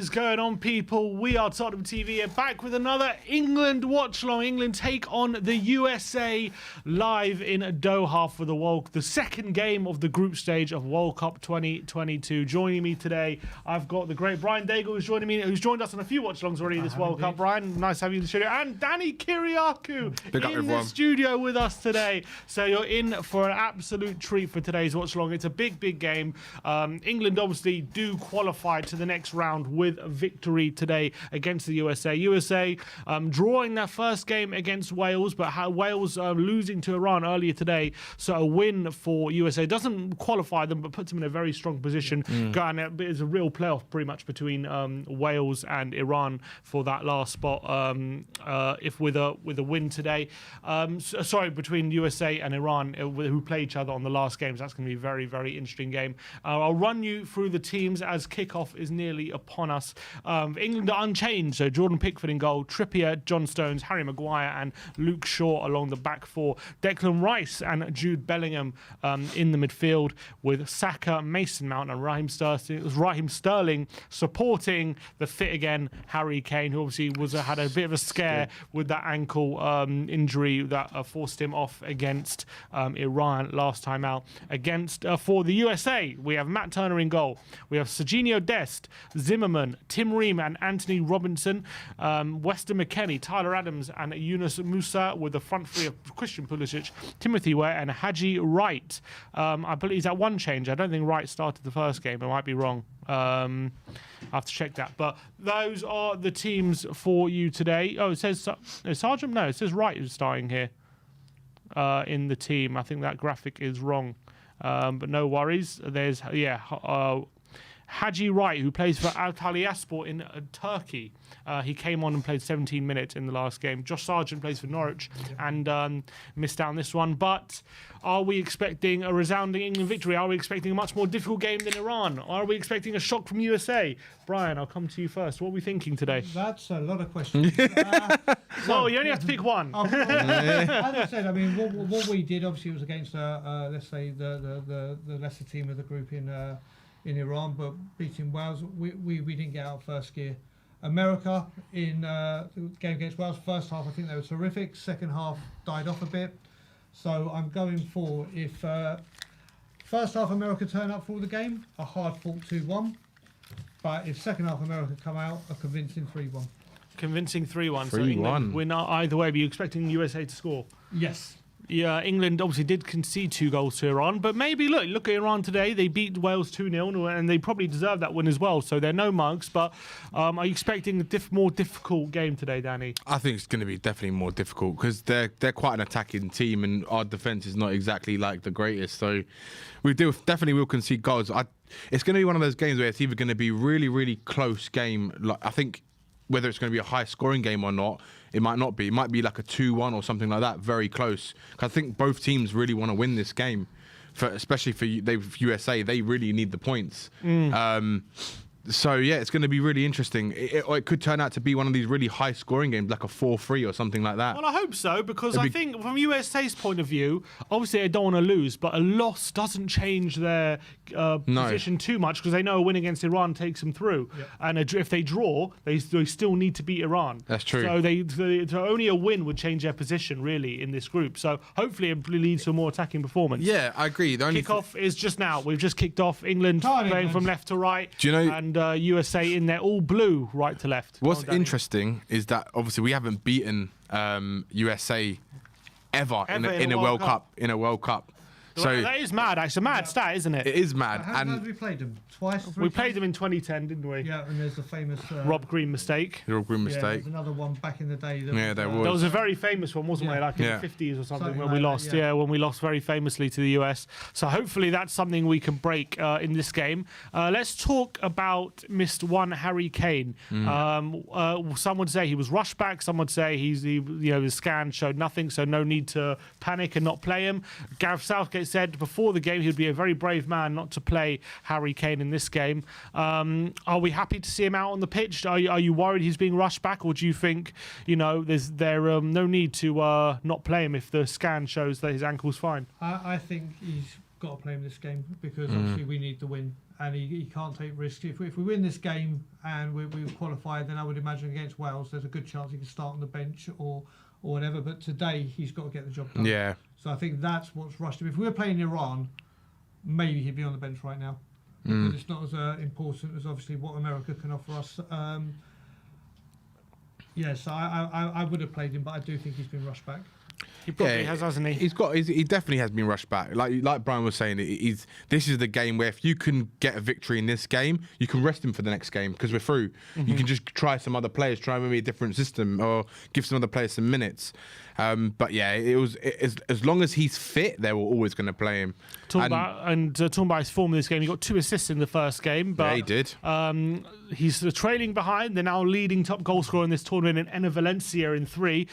is going on, people? We are Tottenham TV and back with another England watch-along. England take on the USA live in Doha for the second game of the group stage of World Cup 2022. Joining me today, I've got the great Brian Daigle, who's joined us on a few watch-alongs already this World Cup. Brian, nice to have you in the studio. And Danny Kiriakou in the studio with us today. So you're in for an absolute treat for today's watch-along. It's a big game. England obviously do qualify to the next round with a victory today against the USA. USA drawing their first game against Wales, but Wales losing to Iran earlier today. So a win for USA doesn't qualify them, but puts them in a very strong position. It's a real playoff pretty much between Wales and Iran for that last spot. If with a win today, between USA and Iran, who play each other on the last games. That's going to be a very interesting game. I'll run you through the teams as kickoff is nearly upon us. England are unchanged, so Jordan Pickford in goal, Trippier, John Stones, Harry Maguire and Luke Shaw along the back four, Declan Rice and Jude Bellingham in the midfield, with Saka, Mason Mount and Raheem Sterling supporting the fit again Harry Kane, who obviously had a bit of a scare with that ankle injury that forced him off against Iran last time out. For the USA, we have Matt Turner in goal. We have Serginho Dest, Zimmerman, Tim Ream and Anthony Robinson, Weston McKennie, Tyler Adams and Yunus Musa, with the front three of Christian Pulisic, Timothy Ware and Haji Wright. I believe he's at one change. I don't think Wright started the first game. I might be wrong. I have to check that. But those are the teams for you today. Oh, it says Sergeant? No, it says Wright is starting here in the team. I think that graphic is wrong. But no worries. There's, Haji Wright, who plays for Antalyaspor in Turkey. He came on and played 17 minutes in the last game. Josh Sargent plays for Norwich and missed out on this one. But are we expecting a resounding England victory? Are we expecting a much more difficult game than Iran? Are we expecting a shock from USA? Brian, I'll come to you first. What are we thinking today? That's a lot of questions. Well, you only have to pick one. As I said, I mean, what we did obviously was against, let's say, the lesser team of the group in Iran, but beating Wales, we didn't get out first gear. America in the game against Wales, first half I think they were terrific. Second half died off a bit. So I'm going for, if first half America turn up for the game, a hard fought 2-1. But if second half America come out, a convincing 3-1. Convincing 3-1. So England win either way. But you're expecting USA to score? Yes. Yeah, England obviously did concede 2 goals to Iran, but maybe look at Iran today. They beat Wales 2-0, and they probably deserve that win as well. So they're no mugs. But are you expecting a more difficult game today, Danny? I think it's going to be definitely more difficult because they're quite an attacking team, and our defence is not exactly like the greatest. So we definitely will concede goals. It's going to be one of those games where it's either going to be really close game. Like, I think whether it's going to be a high-scoring game or not, it might not be. It might be like a 2-1 or something like that, very close. I think both teams really want to win this game, especially for USA. They really need the points. So, yeah, it's going to be really interesting. Or it could turn out to be one of these really high-scoring games, like a 4-3 or something like that. Well, I hope so, because I think from USA's point of view, obviously they don't want to lose, but a loss doesn't change their position too much, because they know a win against Iran takes them through. Yep. And if they draw, they still need to beat Iran. That's true. So only a win would change their position, really, in this group. So hopefully it leads to a more attacking performance. Yeah, I agree. The only kickoff is just now. We've just kicked off. England playing from left to right. Do you know? And USA in there, all blue, right to left. What's interesting is that obviously we haven't beaten USA ever in a World Cup. In a World Cup. So that is mad. It's a mad stat, isn't it? It is mad. How have we played them? Twice? We played them in 2010, didn't we? Yeah, and there's the famous Rob Green mistake. Rob Green mistake. There's another one back in the day. There was. There was a very famous one, wasn't there? Like in the 50s or something when we lost. Yeah, when we lost very famously to the US. So hopefully that's something we can break in this game. Let's talk about Mr. One Harry Kane. Some would say he was rushed back. Some would say the scan showed nothing, so no need to panic and not play him. Gareth Southgate said before the game he'd be a very brave man not to play Harry Kane in this game. Are we happy to see him out on the pitch? Are you worried he's being rushed back, or do you think there's no need to not play him if the scan shows that his ankle's fine? I think he's got to play him this game because obviously we need the win. and he can't take risks. If we win this game and we've qualified, then I would imagine against Wales, there's a good chance he can start on the bench or whatever. But today, he's got to get the job done. Yeah. So I think that's what's rushed him. If we were playing Iran, maybe he'd be on the bench right now. But it's not as important as obviously what America can offer us. Yes, I would have played him, but I do think he's been rushed back. He probably has, hasn't he? He definitely has been rushed back. Like Brian was saying, this is the game where if you can get a victory in this game, you can rest him for the next game because we're through. You can just try some other players, try maybe a different system, or give some other players some minutes. But yeah, as long as he's fit, they were always going to play him. Talking about his form in this game, he got 2 assists in the first game. But, yeah, he did. He's trailing behind. They're now leading top goal scorer in this tournament in Enner Valencia in 3.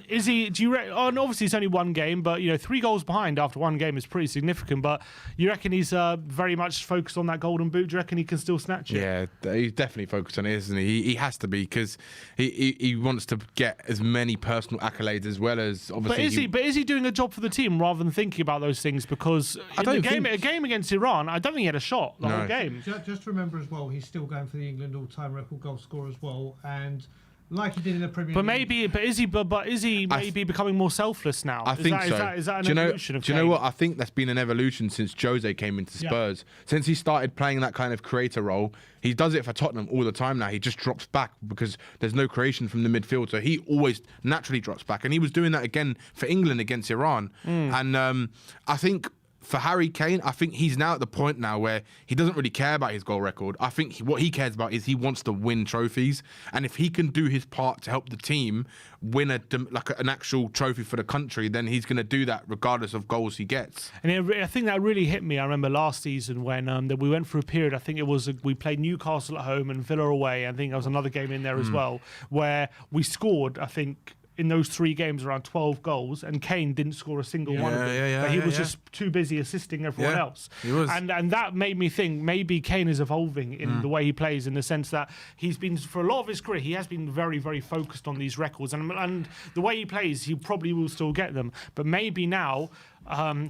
Is he? Do you? And obviously it's only 1 game, but 3 goals behind after 1 game is pretty significant. But you reckon he's very much focused on that golden boot? Do you reckon he can still snatch it? Yeah, he's definitely focused on it, isn't he? He has to be because he wants to get as many personal accolades as well as obviously. But is he doing a job for the team rather than thinking about those things? Because a game against Iran, I don't think he had a shot the whole game. Just remember as well, he's still going for the England all-time record goal scorer as well, and like he did in the Premier League. Is he maybe becoming more selfless now? I think so. Is that an evolution of Do you know what? I think that's been an evolution since Jose came into Spurs. Yeah. Since he started playing that kind of creator role, he does it for Tottenham all the time now. He just drops back because there's no creation from the midfield. So he always naturally drops back. And he was doing that again for England against Iran. And I think for Harry Kane, I think he's now at the point now where he doesn't really care about his goal record. I think what he cares about is he wants to win trophies, and if he can do his part to help the team win an actual trophy for the country, then he's going to do that regardless of goals he gets. And I think that really hit me. I remember last season when we went through a period. I think it was we played Newcastle at home and Villa away. I think there was another game in there as well where we scored, I think, in those 3 games around 12 goals, and Kane didn't score a single one of them. But he was just too busy assisting everyone else. He was. And that made me think maybe Kane is evolving in the way he plays, in the sense that he's been, for a lot of his career, he has been very, very focused on these records. And the way he plays, he probably will still get them. But maybe now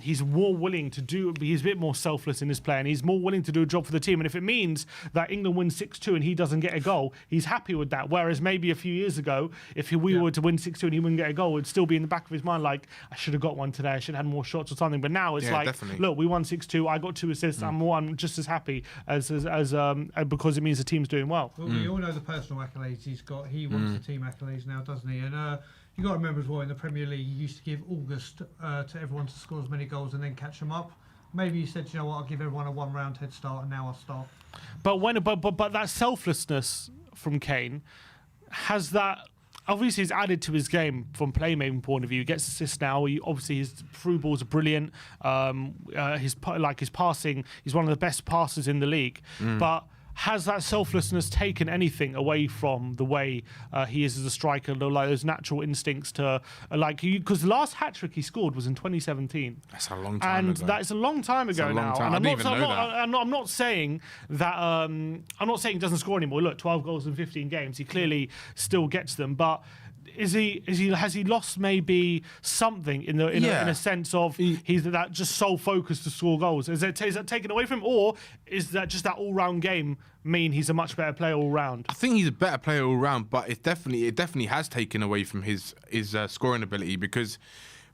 he's more willing to do, he's a bit more selfless in his play, and he's more willing to do a job for the team. And if it means that England wins 6-2 and he doesn't get a goal, he's happy with that. Whereas maybe a few years ago, if we were to win 6-2 and he wouldn't get a goal, it'd still be in the back of his mind like, I should have got one today, I should have had more shots or something. But now it's look, we won 6-2, I got 2 assists, I'm just as happy as because it means the team's doing well. Well, we all know the personal accolades he's got. He wants the team accolades now, doesn't he? And you got to remember as well, in the Premier League, he used to give August to everyone to score as many goals and then catch them up. Maybe he said, you know what, I'll give everyone a 1-round head start, and now I'll start. But that selflessness from Kane has that. Obviously, he's added to his game from playmaking point of view. He gets assists now. Obviously, his through balls are brilliant. His passing, he's one of the best passers in the league. But has that selflessness taken anything away from the way he is as a striker, like those natural instincts to because the last hat-trick he scored was in 2017. That's a long time ago. And that's a long time ago now. And I'm not saying that I'm not saying he doesn't score anymore. Look, 12 goals in 15 games. He clearly still gets them, but has he lost maybe something in a sense of he's that just sole focus to score goals? Is that taken away from him, or is that just that all-round game mean he's a much better player all round? I think he's a better player all round, but it definitely has taken away from his scoring ability, because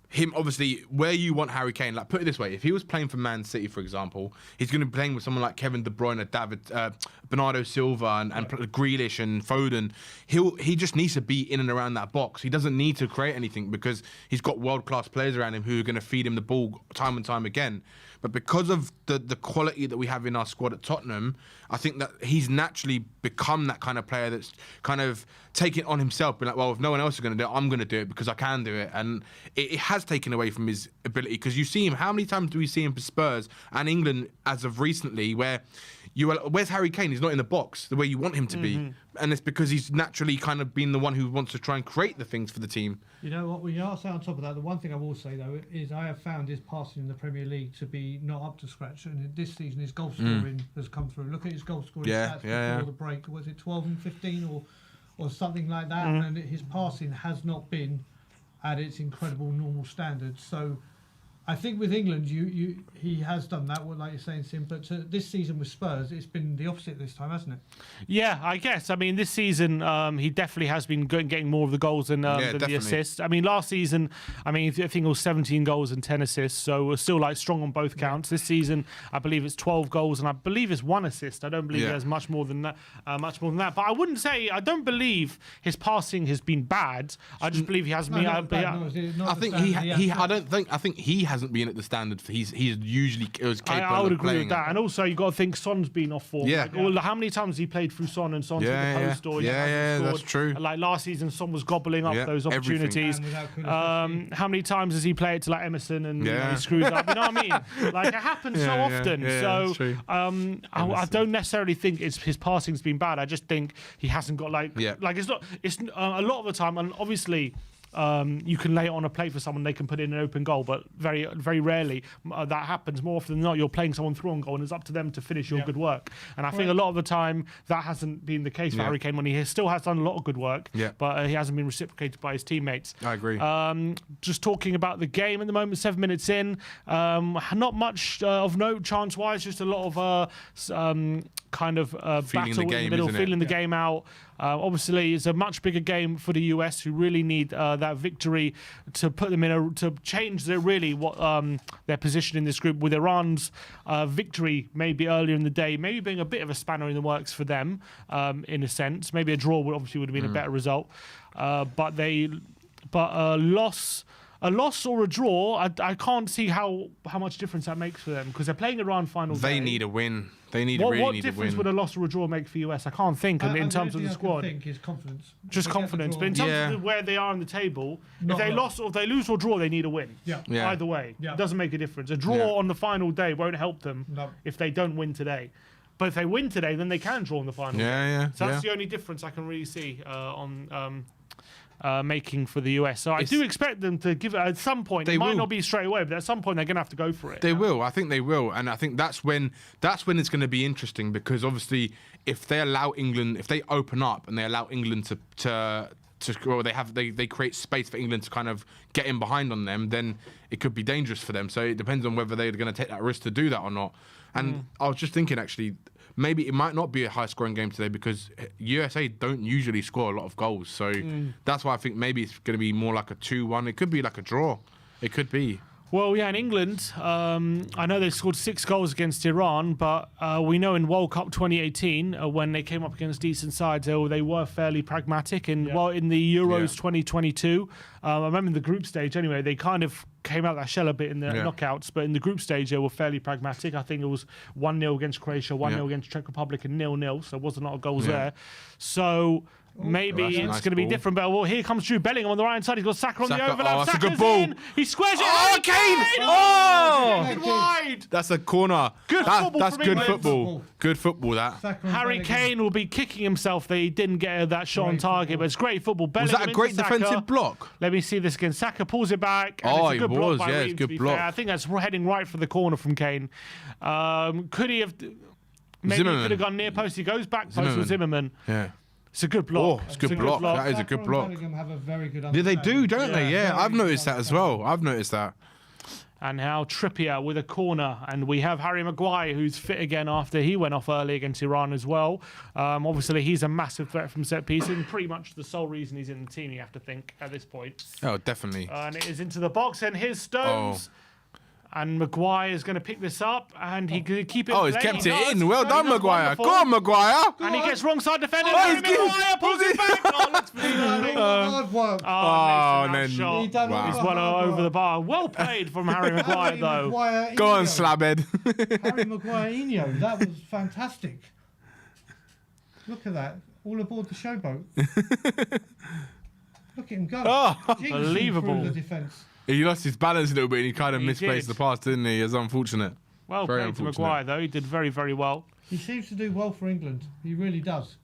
him, obviously, where you want Harry Kane, like, put it this way, if he was playing for Man City, for example, he's going to be playing with someone like Kevin De Bruyne, Bernardo Silva, and Grealish and Foden. He just needs to be in and around that box. He doesn't need to create anything because he's got world-class players around him who are going to feed him the ball time and time again. But because of the quality that we have in our squad at Tottenham, I think that he's naturally become that kind of player that's kind of taking it on himself, being like, well, if no one else is going to do it, I'm going to do it because I can do it. And it has taken away from his ability, because you see him, how many times do we see him for Spurs and England as of recently, where where's Harry Kane? He's not in the box the way you want him to be. And it's because he's naturally kind of been the one who wants to try and create the things for the team. You know what, when you are saying on top of that, the one thing I will say, though, is I have found his passing in the Premier League to be not up to scratch. And this season, his goal scoring has come through. Look at his goal scoring stats before the break. Was it 12 and 15 or something like that? And his passing has not been at its incredible normal standards. So I think with England, he has done that, like you're saying, Sim. But this season with Spurs, it's been the opposite this time, hasn't it? Yeah, I guess. I mean, this season he definitely has been getting more of the goals than the assists. I mean, last season, I think it was 17 goals and 10 assists, so we're still like strong on both counts. This season, I believe it's 12 goals and I believe it's 1 assist. I don't believe he has much more than that. But I don't believe his passing has been bad. I just believe he hasn't been. I think he hasn't been at the standard he's usually was capable I would of agree with playing. that. And also, you got to think Son's been off form. Yeah. How many times he played through Son and Son's hit the post or that's true. Like last season, Son was gobbling up those opportunities. How many times does he play it to like Emerson and he screws up? You know what I mean? Like it happens so often. So I don't necessarily think his passing's been bad. I just think he hasn't got like it's not. It's a lot of the time, and obviously. You can lay it on a plate for someone, they can put in an open goal, but very, very rarely that happens. More often than not, you're playing someone through on goal, and it's up to them to finish your good work. And I think a lot of the time that hasn't been the case for Harry Kane when he still has done a lot of good work, but he hasn't been reciprocated by his teammates. I agree. Just talking about the game at the moment, 7 minutes in, not much of note chance-wise, just a lot of battle in the middle, feeling the game out. Obviously, it's a much bigger game for the US, who really need that victory to put them to change their position in this group. With Iran's victory maybe earlier in the day, maybe being a bit of a spanner in the works for them, in a sense. Maybe a draw would have been a better result, but a loss or a draw, I can't see how much difference that makes for them, because they're playing Iran final day. They need a win. They really what need a win. What difference would a loss or a draw make for US? I can't think in terms of the squad. I think is confidence. Just confidence. But in terms of where they are in the table, if they lose or draw, they need a win. Yeah. Either way. It doesn't make a difference. A draw on the final day won't help them if they don't win today. But if they win today, then they can draw in the final day. So that's the only difference I can really see making for the US. So I do expect them to give it at some point. It might not be straight away, but at some point they're going to have to go for it. They will. I think they will. And I think that's when it's going to be interesting, because obviously if they open up and they allow England to or they create space for England to kind of get in behind on them, then it could be dangerous for them. So it depends on whether they're going to take that risk to do that or not. And I was just thinking, actually, maybe it might not be a high-scoring game today, because USA don't usually score a lot of goals. So that's why I think maybe it's going to be more like a 2-1. It could be like a draw. It could be. Well, yeah, in England, I know they scored 6 goals against Iran, but we know in World Cup 2018, when they came up against decent sides, they were fairly pragmatic. And in the Euros 2022, I remember in the group stage anyway, they kind of came out that shell a bit in the knockouts, but in the group stage, they were fairly pragmatic. I think it was 1-0 against Croatia, 1-0 against Czech Republic, and 0-0, so there wasn't a lot of goals there. So... maybe it's going to be different, but here comes Jude Bellingham on the right side. He's got Saka on the overlap. Oh, that's Saka's a good ball. In. He squares it. Oh, Kane! Wide. That's a corner. That's good football. Good football, that. Harry Kane will be kicking himself that he didn't get that shot on target, but it's great football. Was that a great defensive block? Let me see this again. Saka pulls it back. And it's a good block by Ream, it's a good block. I think that's heading right for the corner from Kane. Could he have... Maybe he could have gone near post. He goes back post with Zimmerman. Yeah. It's a good block. It's a good block. That is a good block. Have a very good Yeah, they do, don't they? Yeah, I've noticed good that as well. I've noticed that. And now Trippier with a corner. And we have Harry Maguire, who's fit again after he went off early against Iran as well. Obviously, he's a massive threat from set piece, and pretty much the sole reason he's in the team, you have to think, at this point. Oh, definitely. And it is into the box, and here's Stones. And Maguire is going to pick this up, and he could keep it. Oh, he's kept it in. Well done, Maguire. Go on, Maguire. And he gets wrong side defender. Oh, Maguire pulls it back. Oh, let's hard work. Oh, and then he's well over the bar. Well played from Harry Maguire, though. Go on, slabhead. Harry Maguire, that was fantastic. Look at that. All aboard the showboat. Look at him go. Oh, unbelievable. Through the defence. He lost his balance a little bit and he kind of misplaced the pass, didn't he? It's unfortunate. Well played to Maguire, though. He did very, very well. He seems to do well for England. He really does.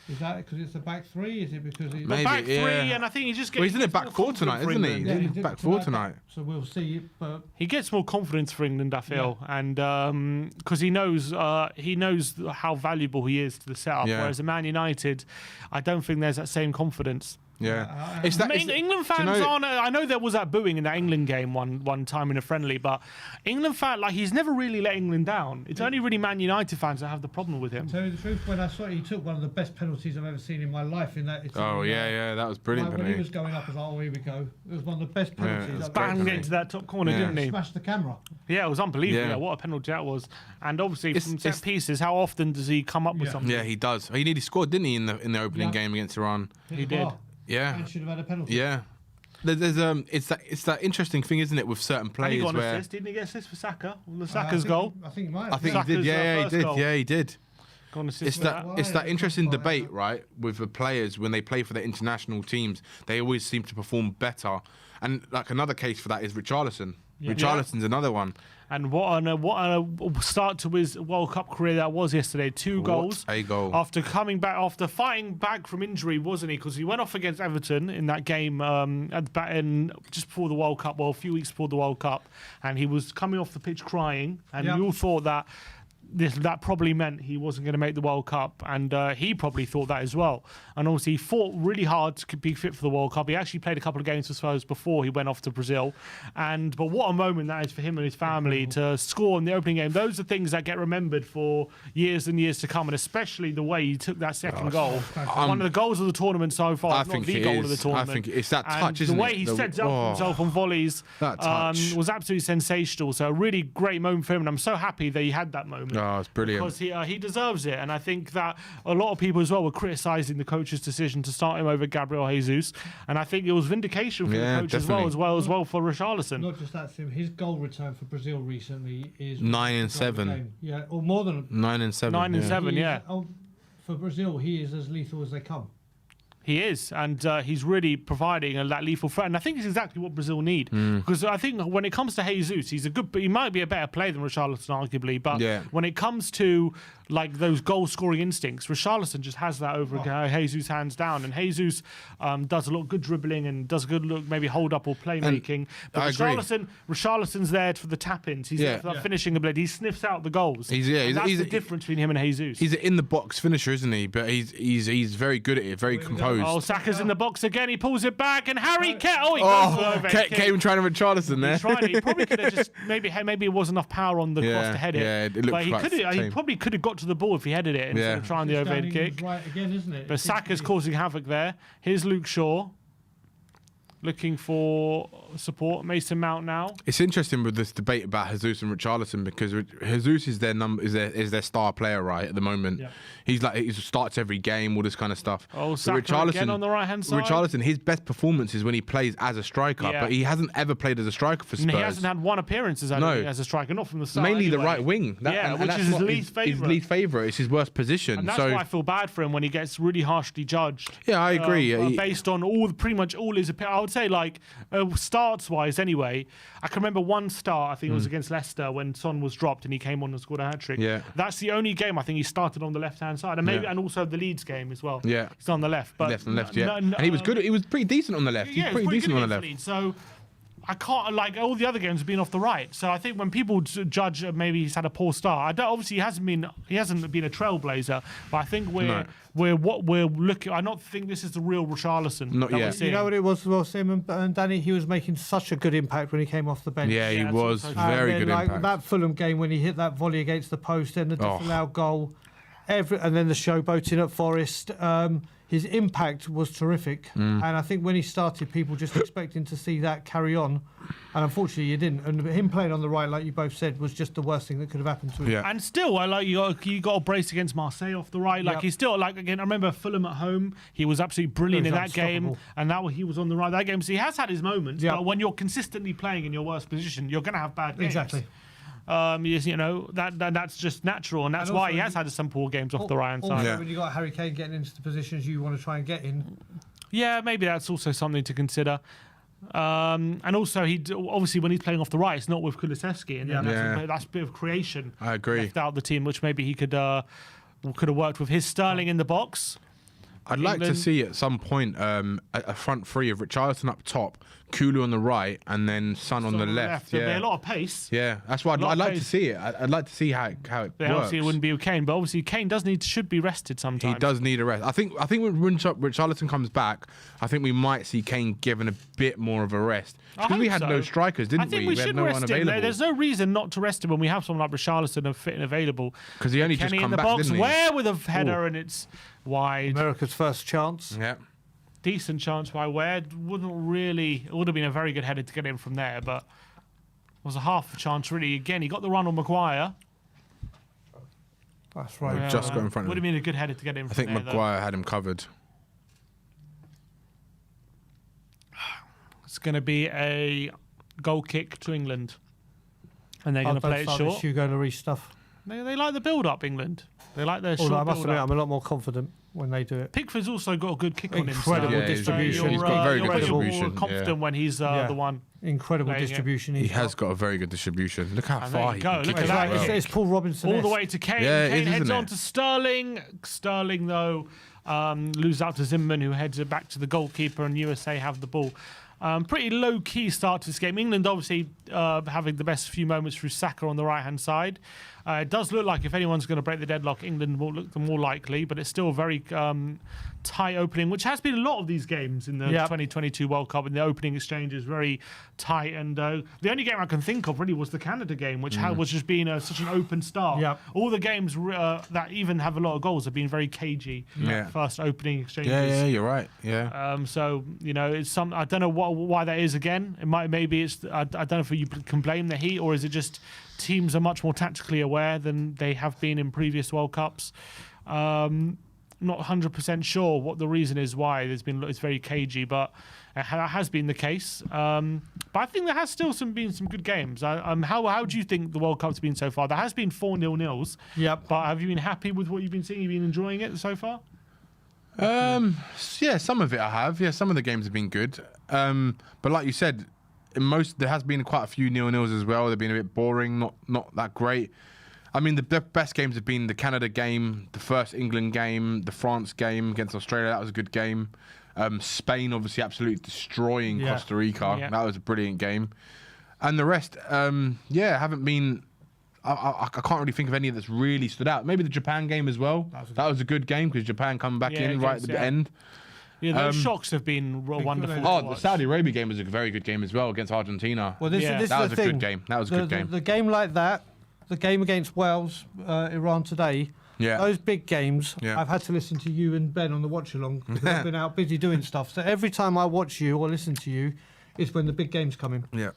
Is that because it's a back three? Is it because he's back three? And I think he just gets. Well, he's in it back four tonight, isn't he? Yeah, he's back four tonight. So we'll see. But he gets more confidence for England, I feel, and because he knows how valuable he is to the setup. Whereas at Man United, I don't think there's that same confidence. Yeah. England fans aren't. I know there was that booing in that England game one time in a friendly, but England fan, like, he's never really let England down. It's only really Man United fans that have the problem with him. To tell you the truth, when I saw it, he took one of the best penalties I've ever seen in my life. In that. That was brilliant. When he was going up, I was like, oh, here we go. It was one of the best penalties. I've Banged into that top corner, didn't he? Smashed the camera. Yeah, it was unbelievable. Yeah. Yeah, what a penalty that was. And obviously, from set pieces, how often does he come up with something? Yeah, he does. He nearly scored, didn't he, in the opening game against Iran? He did. Yeah. And should have had a penalty. Yeah. There's it's that interesting thing, isn't it, with certain players And he got an where assist. Didn't he get assist for Saka? Saka's goal. I think he might. I think he Saka's, did. Yeah, he did. goal. Yeah, he did. Got an assist It's for that that. it's that interesting debate, right, with the players when they play for their international teams. They always seem to perform better. And like another case for that is Richarlison. Richarlison's another one. And what a start to his World Cup career that was yesterday. 2 goals. What a goal. After coming back, after fighting back from injury, wasn't he? Because he went off against Everton in that game just before the World Cup, well, a few weeks before the World Cup. And he was coming off the pitch crying. And we all thought that that probably meant he wasn't going to make the World Cup, and he probably thought that as well. And obviously, he fought really hard to be fit for the World Cup. He actually played a couple of games for Spurs before he went off to Brazil. But what a moment that is for him and his family to score in the opening game. Those are things that get remembered for years and years to come, and especially the way he took that second goal. One of the goals of the tournament so far. I Not think the it goal is. of the tournament. I think it's that touch, and isn't it? the way he sets up for himself on volleys That touch. was absolutely sensational. So a really great moment for him, and I'm so happy that he had that moment. Oh, it's brilliant. Because he deserves it, and I think that a lot of people as well were criticising the coach's decision to start him over Gabriel Jesus, and I think it was vindication for the coach definitely. as well for Richarlison. Not just that, Sim. His goal return for Brazil recently is 9 and 7. Yeah, or more than 9 and 7. 9 and 7, yeah. For Brazil, he is as lethal as they come. He is, and he's really providing that lethal threat. And I think it's exactly what Brazil need. Because I think when it comes to Jesus, he might be a better player than Richarlison, arguably. But when it comes to like those goal-scoring instincts, Richarlison just has that over Jesus hands down. And Jesus does a lot of good dribbling and does a good look, maybe hold up or playmaking. But Richarlison's there for the tap-ins. He's there for that finishing ability. He sniffs out the goals. That's the difference between him and Jesus. He's an in-the-box finisher, isn't he? But he's very good at it, very composed. Oh, Saka's in the box again. He pulls it back, and Harry Kane. Oh, he goes over. Kane trying to Richarlison there. He tried it. He probably could have just maybe it wasn't enough power on the cross to head it. Yeah, it looked but he probably could have got to the ball if he headed it instead of trying the overhead kick. Right again, isn't it? But Saka's causing havoc there. Here's Luke Shaw looking for support. Mason Mount now. It's interesting with this debate about Jesus and Richarlison because Jesus is their star player right at the moment. Yeah. He starts every game, all this kind of stuff. Oh, Saka again on the right hand side. Richarlison, his best performance is when he plays as a striker, but he hasn't ever played as a striker for Spurs. He hasn't had one appearance as a striker, not from the start. Mainly anyway. the right wing. Which is his least favourite. His least favourite. It's his worst position. And that's why I feel bad for him when he gets really harshly judged. Yeah, I agree. Based on pretty much all his appearance. I would say like starts-wise anyway, I can remember one start, I think it was against Leicester when Son was dropped and he came on and scored a hat-trick. Yeah. That's the only game I think he started on the left-hand side. And and also the Leeds game as well. Yeah. He's on the left. But left and left, and he was good. He was pretty decent on the left. Yeah, He's pretty decent on the left. Leeds, so I can't, like, all the other games have been off the right. So I think when people judge maybe he's had a poor start, obviously he hasn't been a trailblazer, but I think we're looking. I don't think this is the real Richarlison. Not yet. You know what it was, well, Sim and Danny, he was making such a good impact when he came off the bench. Yeah, he was very good impact. That Fulham game when he hit that volley against the post and the disallowed goal, and then the showboating at Forest. His impact was terrific, and I think when he started, people just expecting to see that carry on, and unfortunately, he didn't. And him playing on the right, like you both said, was just the worst thing that could have happened to him. Yeah. And still, you got a brace against Marseille off the right. Like he's still again. I remember Fulham at home. He was absolutely brilliant in that game, and he was on the right that game. So he has had his moments, but when you're consistently playing in your worst position, you're going to have bad games. Exactly. That's just natural, and that's why he has had some poor games off the right hand side. Also, when you got Harry Kane getting into the positions you want to try and get in, maybe that's also something to consider. And also, obviously when he's playing off the right, it's not with Kulusevski, and that's a bit of creation. I agree. Left out the team, which maybe he could have worked with his Sterling in the box. I'd like to see at some point a front three of Richarlison up top, Kulu on the right, and then Son on the left. There'd be Yeah, a lot of pace. yeah. That's why lot I'd of like to pace. see it. I'd like to see how it But works. obviously, it wouldn't be with Kane, but obviously Kane should be rested sometimes. He does need a rest. I think when Richarlison comes back, I think we might see Kane given a bit more of a rest. I Because we hope had so. no strikers, didn't I think we? we had should no one rest him. available. There's no reason not to rest him when we have someone like Richarlison fit and available. Because he only just Kenny in come the back, box, didn't he? where with a header and it's wide. America's first chance. Yeah. Decent chance by Ware. It would have been a very good header to get in from there, but was a half a chance really. Again, he got the run on Maguire. That's right. We've just got in front of Would have him. been a good header to get in I from think there. Maguire had him covered. It's going to be a goal kick to England, and they're going to play it short. Hugo Lloris stuff. They like the build-up, England. They like their Although I short must admit, build-up. I'm a lot more confident when they do it. Pickford's also got a good kick on him. Incredible Yeah, distribution. he's got very good You're distribution, more confident yeah. when he's the one. Incredible Playing it. distribution. He he's has got. got a very good distribution. Look how And there far you he go. can Look kick at it that. as well. It's Paul Robinson. All the way to Kane. Yeah, it Kane is, heads isn't on it? to Sterling. Sterling, though, loses out to Zimmerman, who heads it back to the goalkeeper, and USA have the ball. Pretty low-key start to this game. England obviously having the best few moments through Saka on the right-hand side. It does look like if anyone's going to break the deadlock, England will look the more likely, but it's still a very tight opening, which has been a lot of these games in the 2022 World Cup, and the opening exchange is very tight. And the only game I can think of really was the Canada game, which was just being such an open start. Yep. All the games that even have a lot of goals have been very cagey. Yeah. First opening exchanges. Yeah, you're right. Yeah. So it's some. I don't know why that is. Again, maybe it's. I don't know if you can blame the heat, or is it just teams are much more tactically aware than they have been in previous World Cups. Not 100% sure what the reason is why it's very cagey, but that has been the case. But I think there has still been some good games. How do you think the World Cup's been so far? There has been 4-0-0s. Yep. But have you been happy with what you've been seeing? You've been enjoying it so far? Yeah, some of it I have. Yeah, some of the games have been good. But like you said, there has been quite a few 0-0s as well. They've been a bit boring, not that great. I mean, the best games have been the Canada game, the first England game, the France game against Australia. That was a good game. Spain, obviously, absolutely destroying Costa Rica. Yeah. That was a brilliant game. And the rest, haven't been... I can't really think of any that's really stood out. Maybe the Japan game as well. That was a good game because Japan come back in right at the end. Yeah, those shocks have been wonderful. Oh, to the watch. Saudi Arabia game was a very good game as well against Argentina. Well, this Yeah. is That the was a thing. good game. That was a good game. The game like that, the game against Wales, Iran today, Yeah. those big games, Yeah. I've had to listen to you and Ben on the watch along because I've been out busy doing stuff. So every time I watch you or listen to you, is when the big games come in. Yeah.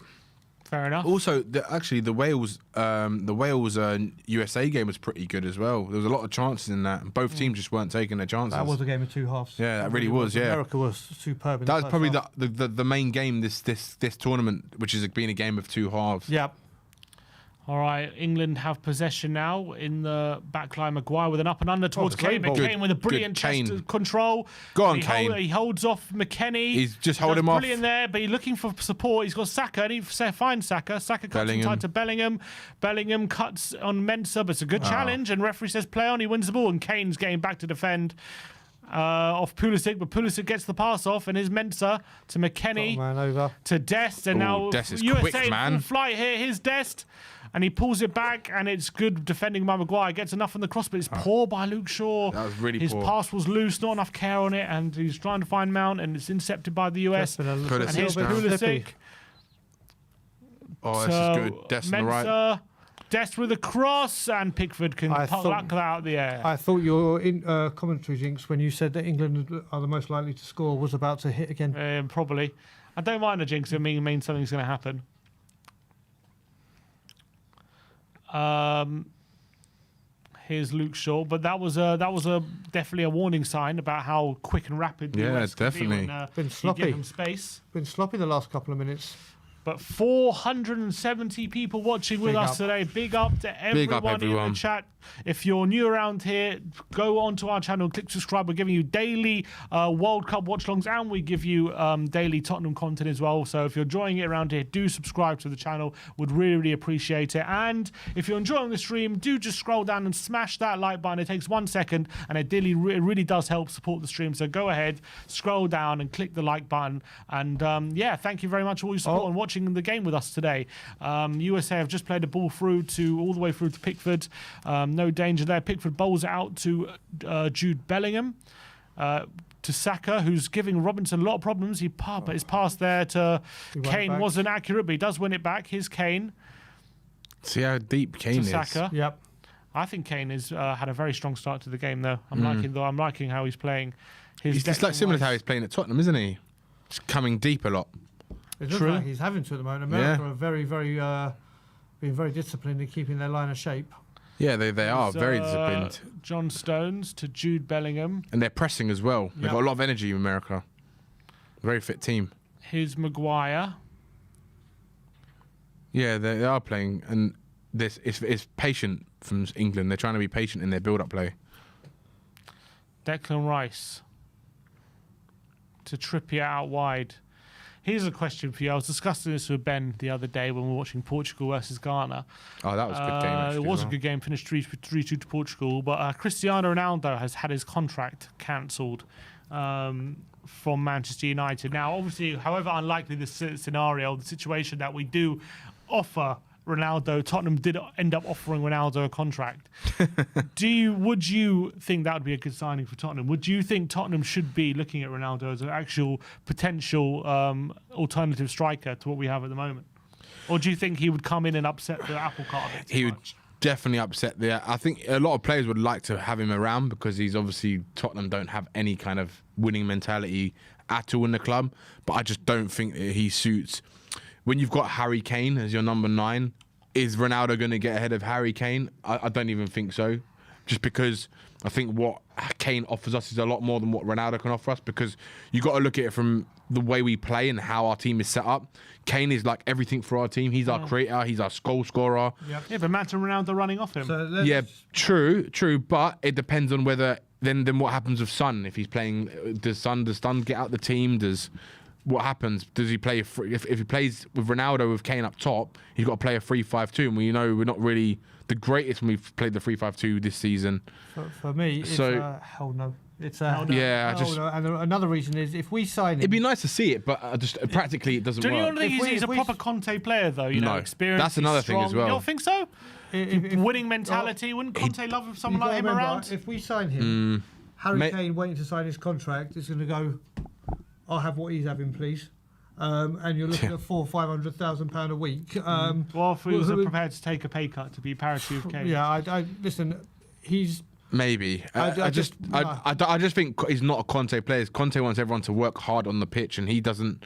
Fair enough. Also, the Wales USA game was pretty good as well. There was a lot of chances in that. Both teams just weren't taking their chances. That was a game of two halves. Yeah, that really was, yeah. America was superb. In That was the probably first half. the main game this tournament, which has been a game of two halves. Yep. All right, England have possession now in the backline. Maguire with an up and under towards great Kane. ball. Kane with a brilliant Good Kane. chest control. Go on, he Kane. He holds off McKennie. He's just Does holding him off. brilliant there, but he's looking for support. He's got Saka, and he finds Saka. Saka cuts Bellingham. inside to Bellingham. Bellingham cuts on Mensah, but it's a good challenge, and referee says play on. He wins the ball, and Kane's getting back to defend off Pulisic, but Pulisic gets the pass off, and is Mensah to McKennie. Man over. To Dest, and Ooh, now Dest is USA quick, in man. full flight here. Here's Dest, and he pulls it back, and it's good defending by Maguire. Gets enough on the cross, but it's poor by Luke Shaw. That was really His poor. pass was loose, not enough care on it, and he's trying to find Mount, and it's intercepted by the US. Just been a Pulisic little And here's bit down. Pulisic. slippy. Oh, this is good. Dest on the right. Mensah, Dest with a cross, and Pickford can I pluck thought- that out of the air. I thought your commentary, Jinx, when you said that England are the most likely to score, was about to hit again. Probably. I don't mind a jinx. It means something's going to happen. Here's Luke Shaw, but that was definitely a warning sign about how quick and rapid the Yeah, US can be definitely. when, Been you sloppy. give them space. Been sloppy the last couple of minutes. But 470 people watching with us today. Big up to everyone in the chat. If you're new around here, go onto our channel, click subscribe. We're giving you daily World Cup watch-alongs, and we give you daily Tottenham content as well. So if you're enjoying it around here, do subscribe to the channel. Would really, really appreciate it. And if you're enjoying the stream, do just scroll down and smash that like button. It takes 1 second, and it really does help support the stream. So go ahead, scroll down and click the like button. And yeah, thank you very much for all your support and watching the game with us today. USA have just played a ball through all the way through to Pickford. No danger there. Pickford bowls it out to Jude Bellingham. To Saka, who's giving Robinson a lot of problems. His pass there to Kane wasn't accurate, but he does win it back. Here's Kane. See how deep Kane to Saka. is. Yep. I think Kane has had a very strong start to the game, though. I'm liking how he's playing. He's just like similar to how he's playing at Tottenham, isn't he? Just coming deep a lot. It looks like he's having to at the moment. America are very, being very disciplined in keeping their line of shape. Yeah, they are very disciplined. John Stones to Jude Bellingham. And they're pressing as well. They've got a lot of energy in America. Very fit team. Here's Maguire. Yeah, they are playing. And it's patient from England. They're trying to be patient in their build-up play. Declan Rice to Trippier out wide. Here's a question for you. I was discussing this with Ben the other day when we were watching Portugal versus Ghana. Oh, that was a good game, actually. It was a good game, finished 3-2 to Portugal. But Cristiano Ronaldo has had his contract cancelled from Manchester United. Now, obviously, however unlikely the scenario, the situation that we do offer Ronaldo, Tottenham did end up offering Ronaldo a contract. Would you think that would be a good signing for Tottenham? Would you think Tottenham should be looking at Ronaldo as an actual potential alternative striker to what we have at the moment? Or do you think he would come in and upset the apple cart a bit too much? Would definitely upset the... I think a lot of players would like to have him around because he's obviously... Tottenham don't have any kind of winning mentality at all in the club, but I just don't think that he suits... When you've got Harry Kane as your number 9, is Ronaldo going to get ahead of Harry Kane? I don't even think so. Just because I think what Kane offers us is a lot more than what Ronaldo can offer us, because you got to look at it from the way we play and how our team is set up. Kane is like everything for our team. He's our creator. He's our goal scorer. Yep. Yeah, but imagine Ronaldo running off him. So yeah, true. But it depends on whether... Then what happens with Son? If he's playing... Does Son get out the team? What happens? Does he play if he plays with Ronaldo with Kane up top? He's got to play a 3-5-2, and we know we're not really the greatest when we've played the 3-5-2 this season. For me, it's hell no. It's hell no. Yeah, no. And another reason is if we sign him, it'd be nice to see it, but just practically it doesn't work. Do you not think he's a proper Conte player though? You know, experience. That's another thing as well. You don't think so? If winning mentality, wouldn't Conte love someone like him around? If we sign him, Harry Kane waiting to sign his contract is going to go, I'll have what he's having, please. And you're looking at £400,000 or £500,000 a week. Well, if he was prepared to take a pay cut to be parity with Kane. Yeah, I listen. He's maybe. I just think he's not a Conte player. Conte wants everyone to work hard on the pitch, and he doesn't.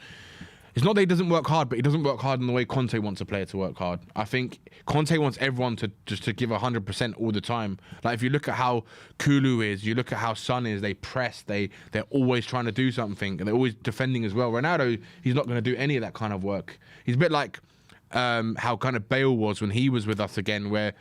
It's not that he doesn't work hard, but he doesn't work hard in the way Conte wants a player to work hard. I think Conte wants everyone to just to give 100% all the time. Like if you look at how Kulu is, you look at how Son is, they press, they're always trying to do something, and they're always defending as well. Ronaldo, he's not going to do any of that kind of work. He's a bit like how kind of Bale was when he was with us again, where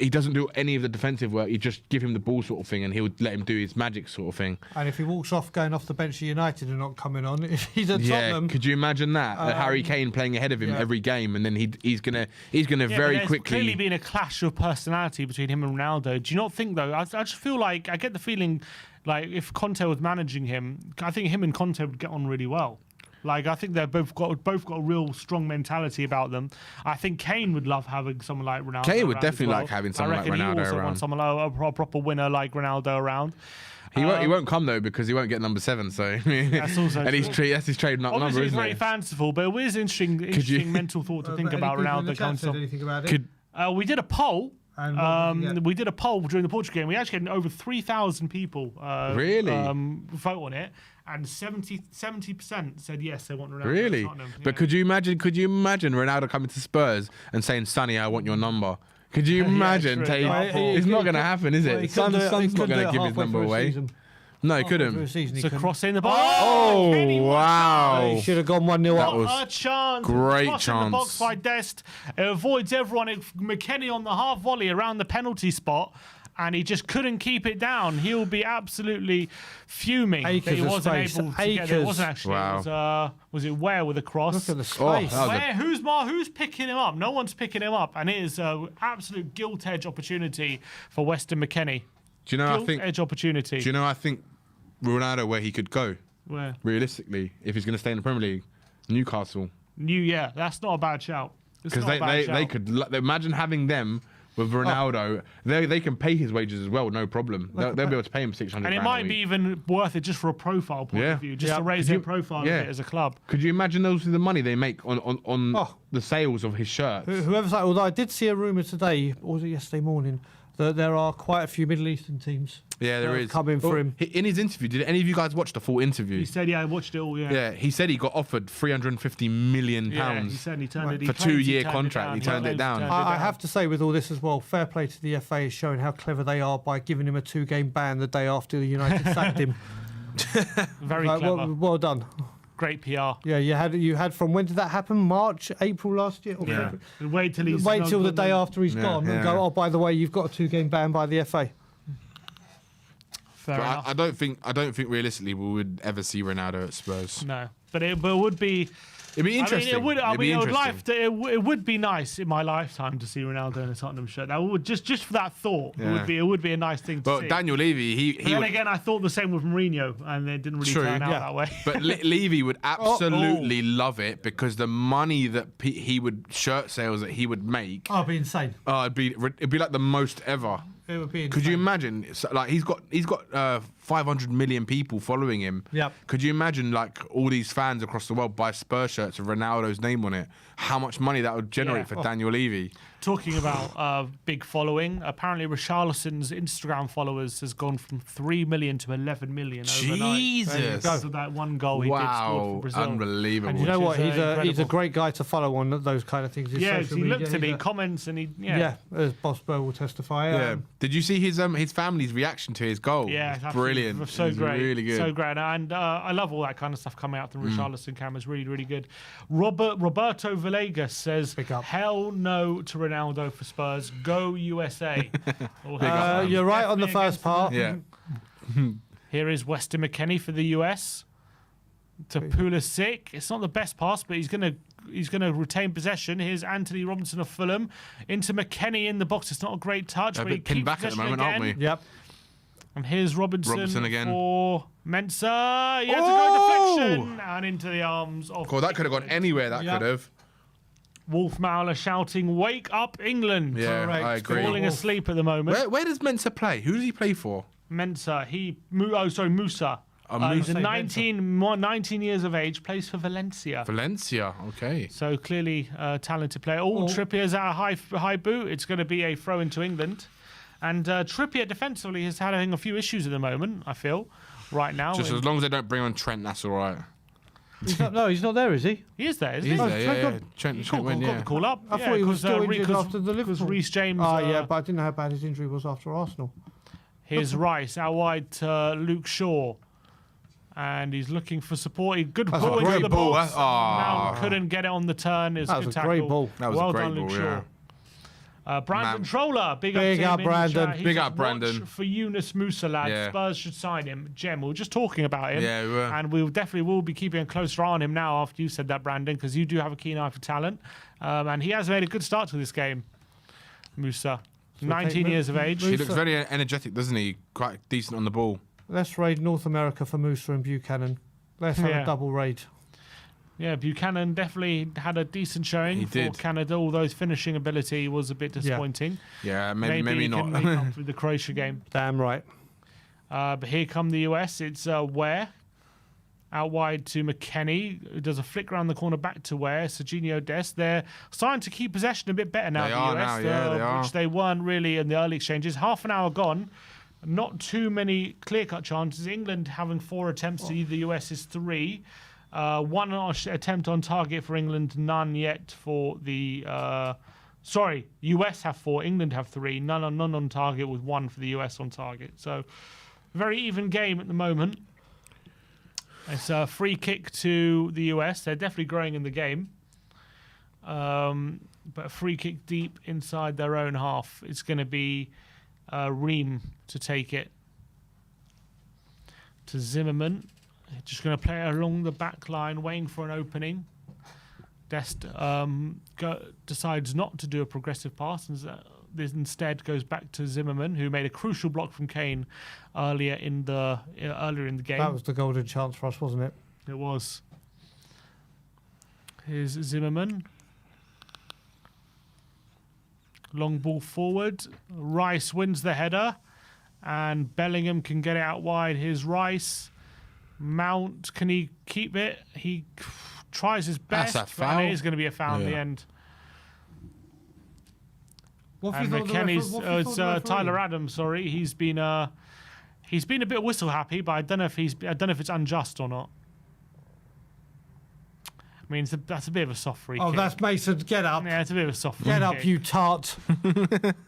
he doesn't do any of the defensive work. You just give him the ball sort of thing, and he would let him do his magic sort of thing. And if he walks off going off the bench of United and not coming on, if he's at Tottenham, could you imagine that? Harry Kane playing ahead of him every game, and then he's gonna very quickly. Clearly been a clash of personality between him and Ronaldo. Do you not think though? I just feel like I get the feeling like if Conte was managing him, I think him and Conte would get on really well. Like I think they've both got a real strong mentality about them. I think Kane would love having someone like Ronaldo. Kane would definitely like having someone like Ronaldo around. I reckon he also wants someone like a proper winner like Ronaldo around. He won't come though because he won't get number 7. So that's also and that's his trade number. Obviously, it's very fanciful, but it is interesting mental thought to think about Ronaldo. Anything about it? We did a poll. We did a poll during the Portugal game. We actually had over 3,000 people vote on it, and 70% said yes, they want Ronaldo. Really? Tottenham. But yeah. Could you imagine Ronaldo coming to Spurs and saying, "Sonny, I want your number"? Could you imagine? It's not going to happen, is it? Son's not going to give his number away. No, he Through couldn't. the season, he It's a couldn't. cross in the box. Oh, Kenny, what a wow. He should have gone 1-0 That up. was a chance. great Cross in the box chance. by Dest. It avoids everyone. McKennie on the half volley around the penalty spot. And he just couldn't keep it down. He'll be absolutely fuming that Acres he of wasn't space. able to get it. It Acres. wasn't actually. Wow. It was it Ware with a cross? Look at the space. Oh, that was Where? Who's picking him up? No one's picking him up. And it is an absolute gilt edge opportunity for Weston McKennie. Do you know? Gilt edge opportunity. Do you know? I think Ronaldo where he could go Where? realistically if he's going to stay in the Premier League, Newcastle, Yeah, that's not a bad shout. It's because not a bad they shout. could imagine having them. With Ronaldo, they can pay his wages as well, no problem. They'll be able to pay him 600. And it might be even worth it just for a profile point Yeah. of view, just Yeah. to raise Could their you- profile a yeah. bit as a club. Could you imagine those the money they make on Oh. the sales of his shirts? Whoever's like, although I did see a rumour today, or was it yesterday morning, that there are quite a few Middle Eastern teams. Yeah, there that is. have come in for him. In his interview, did any of you guys watch the full interview? He said, "Yeah, I watched it all." Yeah, Yeah, he said he got offered £350 million. Yeah, he said he turned it. He For claims he 2-year turned contract, he turned it down. I have to say, with all this as well, fair play to the FA is showing how clever they are by giving him a 2-game ban the day after the United sacked him. Very Like, clever. well done. Great PR. Yeah, you had from when did that happen? March, April last year. Or Yeah. February? Wait till he's Wait till the day after he's Yeah, gone and yeah. go. Oh, by the way, you've got a 2-game ban by the FA. Fair But enough. I don't think realistically we would ever see Ronaldo at Spurs. No, but it would be. It'd be interesting. I mean, It'd be interesting. it would be nice in my lifetime to see Ronaldo in a Tottenham shirt. That would just for that thought. Yeah. It would be a nice thing to But see. Daniel Levy, he Then would, again, I thought the same with Mourinho, and it didn't really True. turn out Yeah. that way. but Levy would absolutely love it because the money that he would shirt sales that he would make, Oh, it'd be insane. it'd be like the most ever. It would be insane. Could you imagine? Like he's got 500 million people following him. Yep. Could you imagine like all these fans across the world buy Spurs shirts with Ronaldo's name on it? How much money that would generate Yeah. for Daniel Levy? Talking about big following, apparently Richarlison's Instagram followers has gone from 3 million to 11 million overnight. Jesus. Because of that one goal he did score for Wow, Brazil. unbelievable. And you know what? Which is, He's a incredible. great guy to follow on those kind of things. His Yeah, social he media, looked at he's it, a- comments, and he Yeah, as Boss Burr will testify. Yeah. Did you see his family's reaction to his goal? Yeah, It's absolutely. brilliant. So It was great, really good. so great, and I love all that kind of stuff coming out from Richarlison cameras. Really, really good. Roberto Villegas says, Big up. "Hell no to Ronaldo for Spurs. Go USA." All hands up. You're right on the Definitely first part. Yeah. Here is Weston McKennie for the US to Pulisic. It's not the best pass, but he's gonna retain possession. Here's Anthony Robinson of Fulham into McKennie in the box. It's not a great touch, A but he bit pinned keeps back at the possession moment, again. aren't we? Yep. And here's Robinson again. for Mensah. He has a Oh! go deflection and into the arms of Cool, that could have gone anywhere. That Yeah. could have. Wolf Mauler shouting, "Wake up, England!" Yeah, Correct. I agree. Falling asleep at the moment. Where does Mensah play? Who does he play for? Mensah, Musa. He's Musa. 19 years of age, plays for Valencia. Valencia. Okay. So clearly a talented player. Trippier's at a high boot. It's going to be a throw into England. And Trippier defensively is having a few issues at the moment, I feel, right now. Just as long as they don't bring on Trent, that's all right. He's not there, is he? He is there, isn't He's he? there, Trent yeah. got- Trent went, Got yeah. the call up. I thought he was still injured because after the Liverpool. Reece James. Yeah, but I didn't know how bad his injury was after Arsenal. Here's Rice out wide to Luke Shaw. And he's looking for support. Good That's a ball great into the ball, box. huh? Aw. Now couldn't get it on the turn. It's That was good a great tackle. ball. That was a well great done, Luke ball, Shaw. yeah. Brandon Man. Troller, big Big up up, to him in the Brandon. chat. He Big says, up, Brandon. "Watch for Yunus Musa, lad. Yeah. Spurs should sign him." Jem, we were just talking about him. Yeah, we were. And we definitely will be keeping a closer eye on him now after you said that, Brandon, because you do have a keen eye for talent. And he has made a good start to this game, Musa. 19 years of age. He looks very energetic, doesn't he? Quite decent on the ball. Let's raid North America for Musa and Buchanan. Let's have Yeah. a double raid. Yeah, Buchanan definitely had a decent showing He for did. Canada, although his finishing ability was a bit disappointing. Yeah, maybe he not. can make up with the Croatia game. Damn right. But here come the US. It's Ware out wide to McKennie, who does a flick around the corner back to Ware. Serginho Dest. They're starting to keep possession a bit better now. They the are US, now, yeah, they are. which they weren't really in the early exchanges. Half an hour gone. Not too many clear-cut chances. England having 4 attempts to the US's 3. One attempt on target for England, none yet for the. US have 4, England have 3. None on target with 1 for the US on target. So Very even game at the moment. It's a free kick to the US. They're definitely growing in the game. But a free kick deep inside their own half. It's going to be Ream to take it. To Zimmerman. Just going to play it along the back line, waiting for an opening. Dest decides not to do a progressive pass and instead goes back to Zimmerman, who made a crucial block from Kane earlier in the game. That was the golden chance for us, wasn't it? It was. Here's Zimmerman. Long ball forward. Rice wins the header. And Bellingham can get it out wide. Here's Rice. Mount, can he keep it? He tries his best. That's a foul. And it is going to be a foul in the end. And McKennie's, it's Tyler Adams. Sorry, he's been a bit whistle happy, but I don't know if it's unjust or not. I mean, that's a bit of a soft free kick. That's Mason. Get up. Yeah, it's a bit of a soft free Get kick. up, you tart.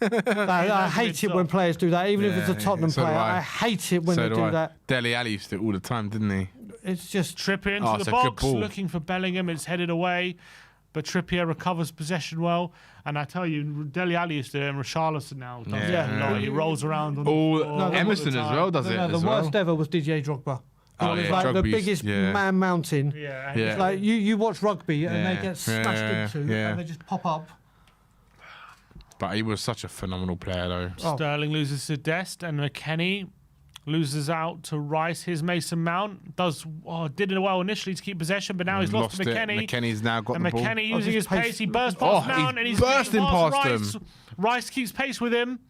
I hate it when players do that, even if it's a Tottenham player. I hate it when they do that. Dele Alli used to do it all the time, didn't he? It's just Trippier into the box, looking for Bellingham. It's headed away, but Trippier recovers possession well. And I tell you, Dele Alli used to do it, and Richarlison now does it a lot. He rolls around on the floor. Emerson as well does it. The worst ever was Didier Drogba. It was like the biggest man mountain. Yeah. It's like you watch rugby and they get smashed into and they just pop up. But he was such a phenomenal player, though. Sterling loses to Dest, and McKennie loses out to Rice. Here's Mason Mount. Did it well initially to keep possession, but now he's lost to McKennie. McKennie's now got the ball. And McKennie using his pace, he bursts past Mount, and he's bursting past Rice. him. Rice keeps pace with him,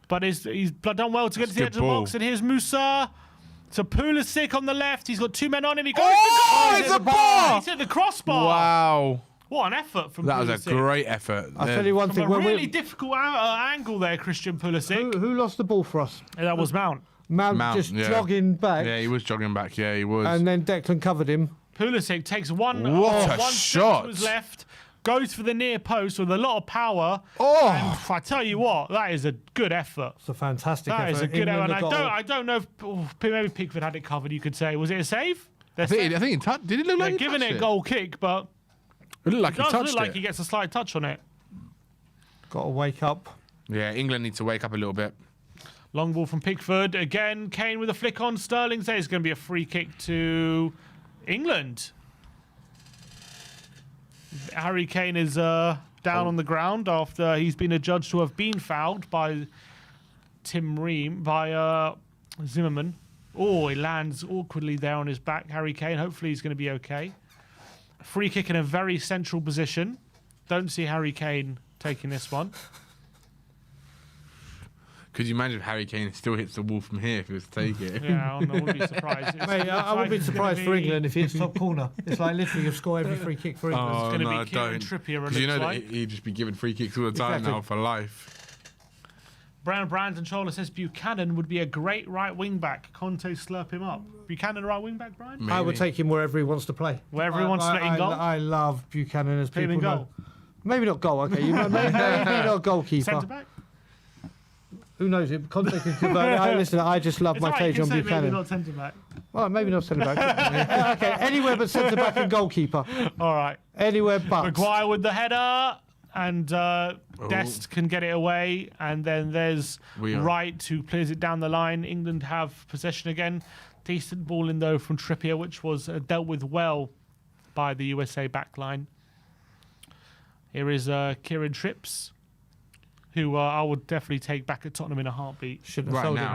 but he's done well to get to the edge of the box. And here's Musa. So Pulisic on the left. He's got two men on him. He goes it's a bar! He's hit the crossbar. Wow. What an effort from Pulisic. That was a great effort. I'll tell you one thing. A really difficult angle there, Christian Pulisic. Who lost the ball for us? That was Mount. Mount just jogging back. Yeah, he was jogging back. Yeah, he was. And then Declan covered him. Pulisic takes one shot to his left, goes for the near post with a lot of power. And I tell you what, that is a good effort. It's a fantastic effort. That is a good effort. And I don't know if maybe Pickford had it covered. You could say, was it a save? I think he touched. Did it look like he giving it a goal kick, but it looked like he does look like he gets a slight touch on it. Got to wake up. Yeah, England needs to wake up a little bit. Long ball from Pickford. Again, Kane with a flick on. Sterling says it's going to be a free kick to England. Harry Kane is down on the ground after he's been adjudged to have been fouled by Zimmerman. He lands awkwardly there on his back, Harry Kane. Hopefully he's going to be okay. Free kick in a very central position. Don't see Harry Kane taking this one. Could you imagine if Harry Kane still hits the wall from here if he was to take it? Yeah, I wouldn't be surprised. Mate, I wouldn't be surprised for England if he hits top corner. It's like literally you'll score every free kick for England. It's going to be Kieran Trippier. Because you know that he'd just be giving free kicks all the time now for life. Brandon Chola says Buchanan would be a great right wing back. Conte slurp him up. Buchanan right wing back, Brian? Maybe. I would take him wherever he wants to play. Wherever he wants to play in goal? I love Buchanan as people in goal. know. Maybe not goal, okay. Maybe not goalkeeper. Centre back? Who knows? Conte can convert. Listen, I just love my take on Buchanan. Maybe not centre back. Well, maybe not centre back. Okay, anywhere but centre back and goalkeeper. All right. Anywhere but. Maguire with the header, and Dest can get it away, and then there's Wright who clears it down the line. England have possession again. Decent ball in though from Trippier, which was dealt with well by the USA backline. Here is Kieran Tripps, who I would definitely take back at Tottenham in a heartbeat. Shouldn't have sold him.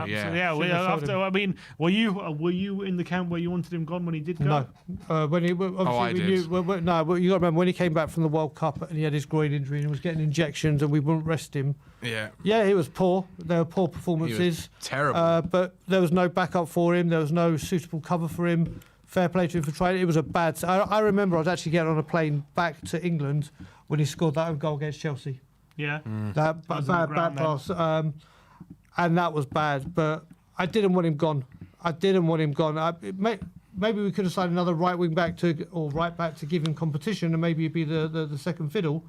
I mean, were you in the camp where you wanted him gone when he did go? No, when he obviously you got to remember when he came back from the World Cup and he had his groin injury and he was getting injections and we wouldn't rest him. Yeah, it was poor. There were poor performances. He was terrible. But there was no backup for him. There was no suitable cover for him. Fair play to him for trying. It was a bad. I remember I was actually getting on a plane back to England when he scored that own goal against Chelsea. Yeah. That bad pass. And that was bad. But I didn't want him gone. Maybe we could have signed another right wing back right back to give him competition and maybe he'd be the second fiddle.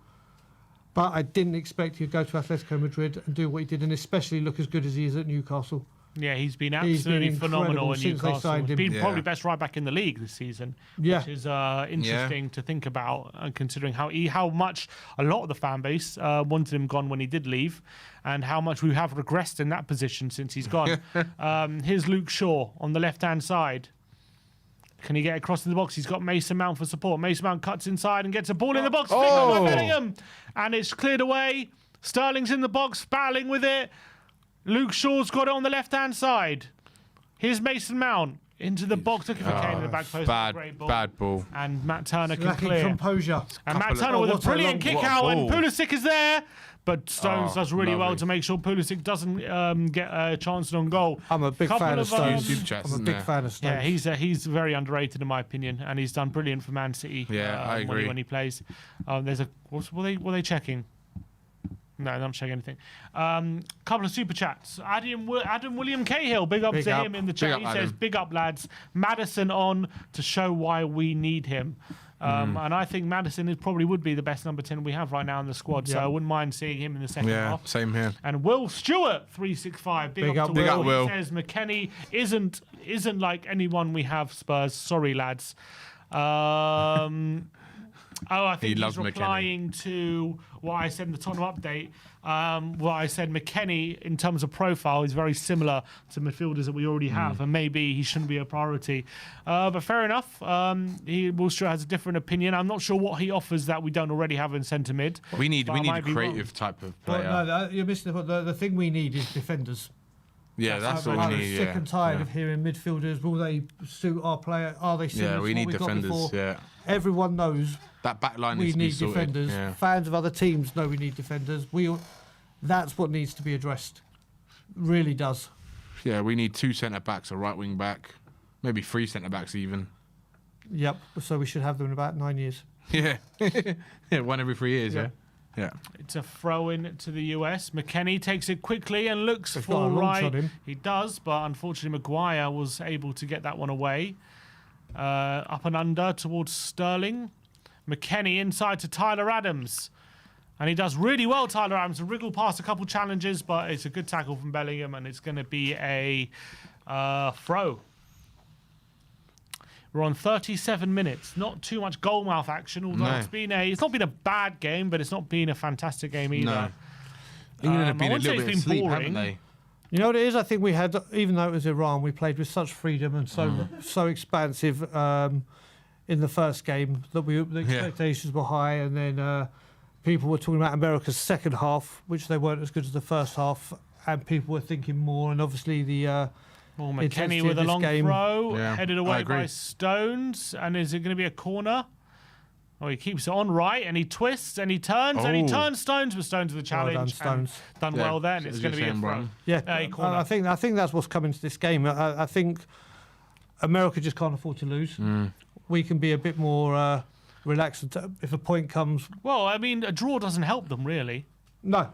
But I didn't expect he'd go to Atletico Madrid and do what he did and especially look as good as he is at Newcastle. Yeah, he's been absolutely phenomenal in since they Newcastle. signed He's him. been probably best right back in the league this season, Yeah. which is interesting to think about, considering how much a lot of the fan base wanted him gone when he did leave, and how much we have regressed in that position since he's gone. Here's Luke Shaw on the left-hand side. Can he get across to the box? He's got Mason Mount for support. Mason Mount cuts inside and gets a ball in the box. Picked up by Bellingham. And it's cleared away. Sterling's in the box, battling with it. Luke Shaw's got it on the left-hand side. Here's Mason Mount into the box, looking for Kane in the back post. Bad ball. And Matt Turner can Lacking clear. composure. And Matt Turner with a brilliant kick out, and Pulisic is there. But Stones does really well to make sure Pulisic doesn't get a chance on goal. I'm a big fan of Stones. I'm I'm a big fan of Stones. Yeah, he's very underrated in my opinion, and he's done brilliant for Man City. Yeah, I agree. When he plays, there's a were they checking? No, I'm not checking anything. Couple of super chats. Adam William Cahill, big up to him in the chat. He says, "Big up, lads. Madison on to show why we need him." And I think Madison probably would be the best number 10 we have right now in the squad. So I wouldn't mind seeing him in the second half. Yeah, same here. And Will Stewart 365, big up to Will. He says McKennie isn't like anyone we have. Spurs, sorry lads. I think he's replying to what I said in the Tottenham update. What I said, McKennie, in terms of profile, is very similar to midfielders that we already have, and maybe he shouldn't be a priority. But fair enough. Will Stewart has a different opinion. I'm not sure what he offers that we don't already have in centre mid. We need a creative type of player. Well, no, you're missing the thing we need is defenders. Yeah, that's what we need. I'm sick and tired of hearing midfielders. Will they suit our player? Are they similar to we need what we've defenders. got before? Yeah. Everyone knows that back line we need sorted. defenders. Yeah. Fans of other teams know we need defenders. That's what needs to be addressed. Really does. Yeah, we need 2 centre backs, a right wing back, maybe 3 centre backs even. Yep. So we should have them in about 9 years. Yeah. Yeah, 1 every 3 years. Yeah. Yeah. It's a throw in to the US. McKennie takes it quickly and looks for right. He does, but unfortunately Maguire was able to get that one away. Up and under towards Sterling. McKennie inside to Tyler Adams. And he does really well, Tyler Adams, to wriggle past a couple challenges, but it's a good tackle from Bellingham, and it's going to be a throw. We're on 37 minutes. Not too much goalmouth action, although it's not been a bad game, but it's not been a fantastic game either. No. England have been a little bit asleep, boring. haven't they? You know what it is? I think we had, even though it was Iran, we played with such freedom and so expansive in the first game that the expectations were high, and then people were talking about America's second half, which they weren't as good as the first half, and people were thinking more, and obviously the McKennie with a long throw, headed away by Stones, and is it going to be a corner? Oh, he keeps it on right, and he twists, and he turns, and he turns Stones, but Stones with the challenge. Well done, Stones. Done well then. It's going to be a throw. Yeah, I think that's what's coming to this game. I think America just can't afford to lose. We can be a bit more relaxed if a point comes. Well, I mean, a draw doesn't help them really. No.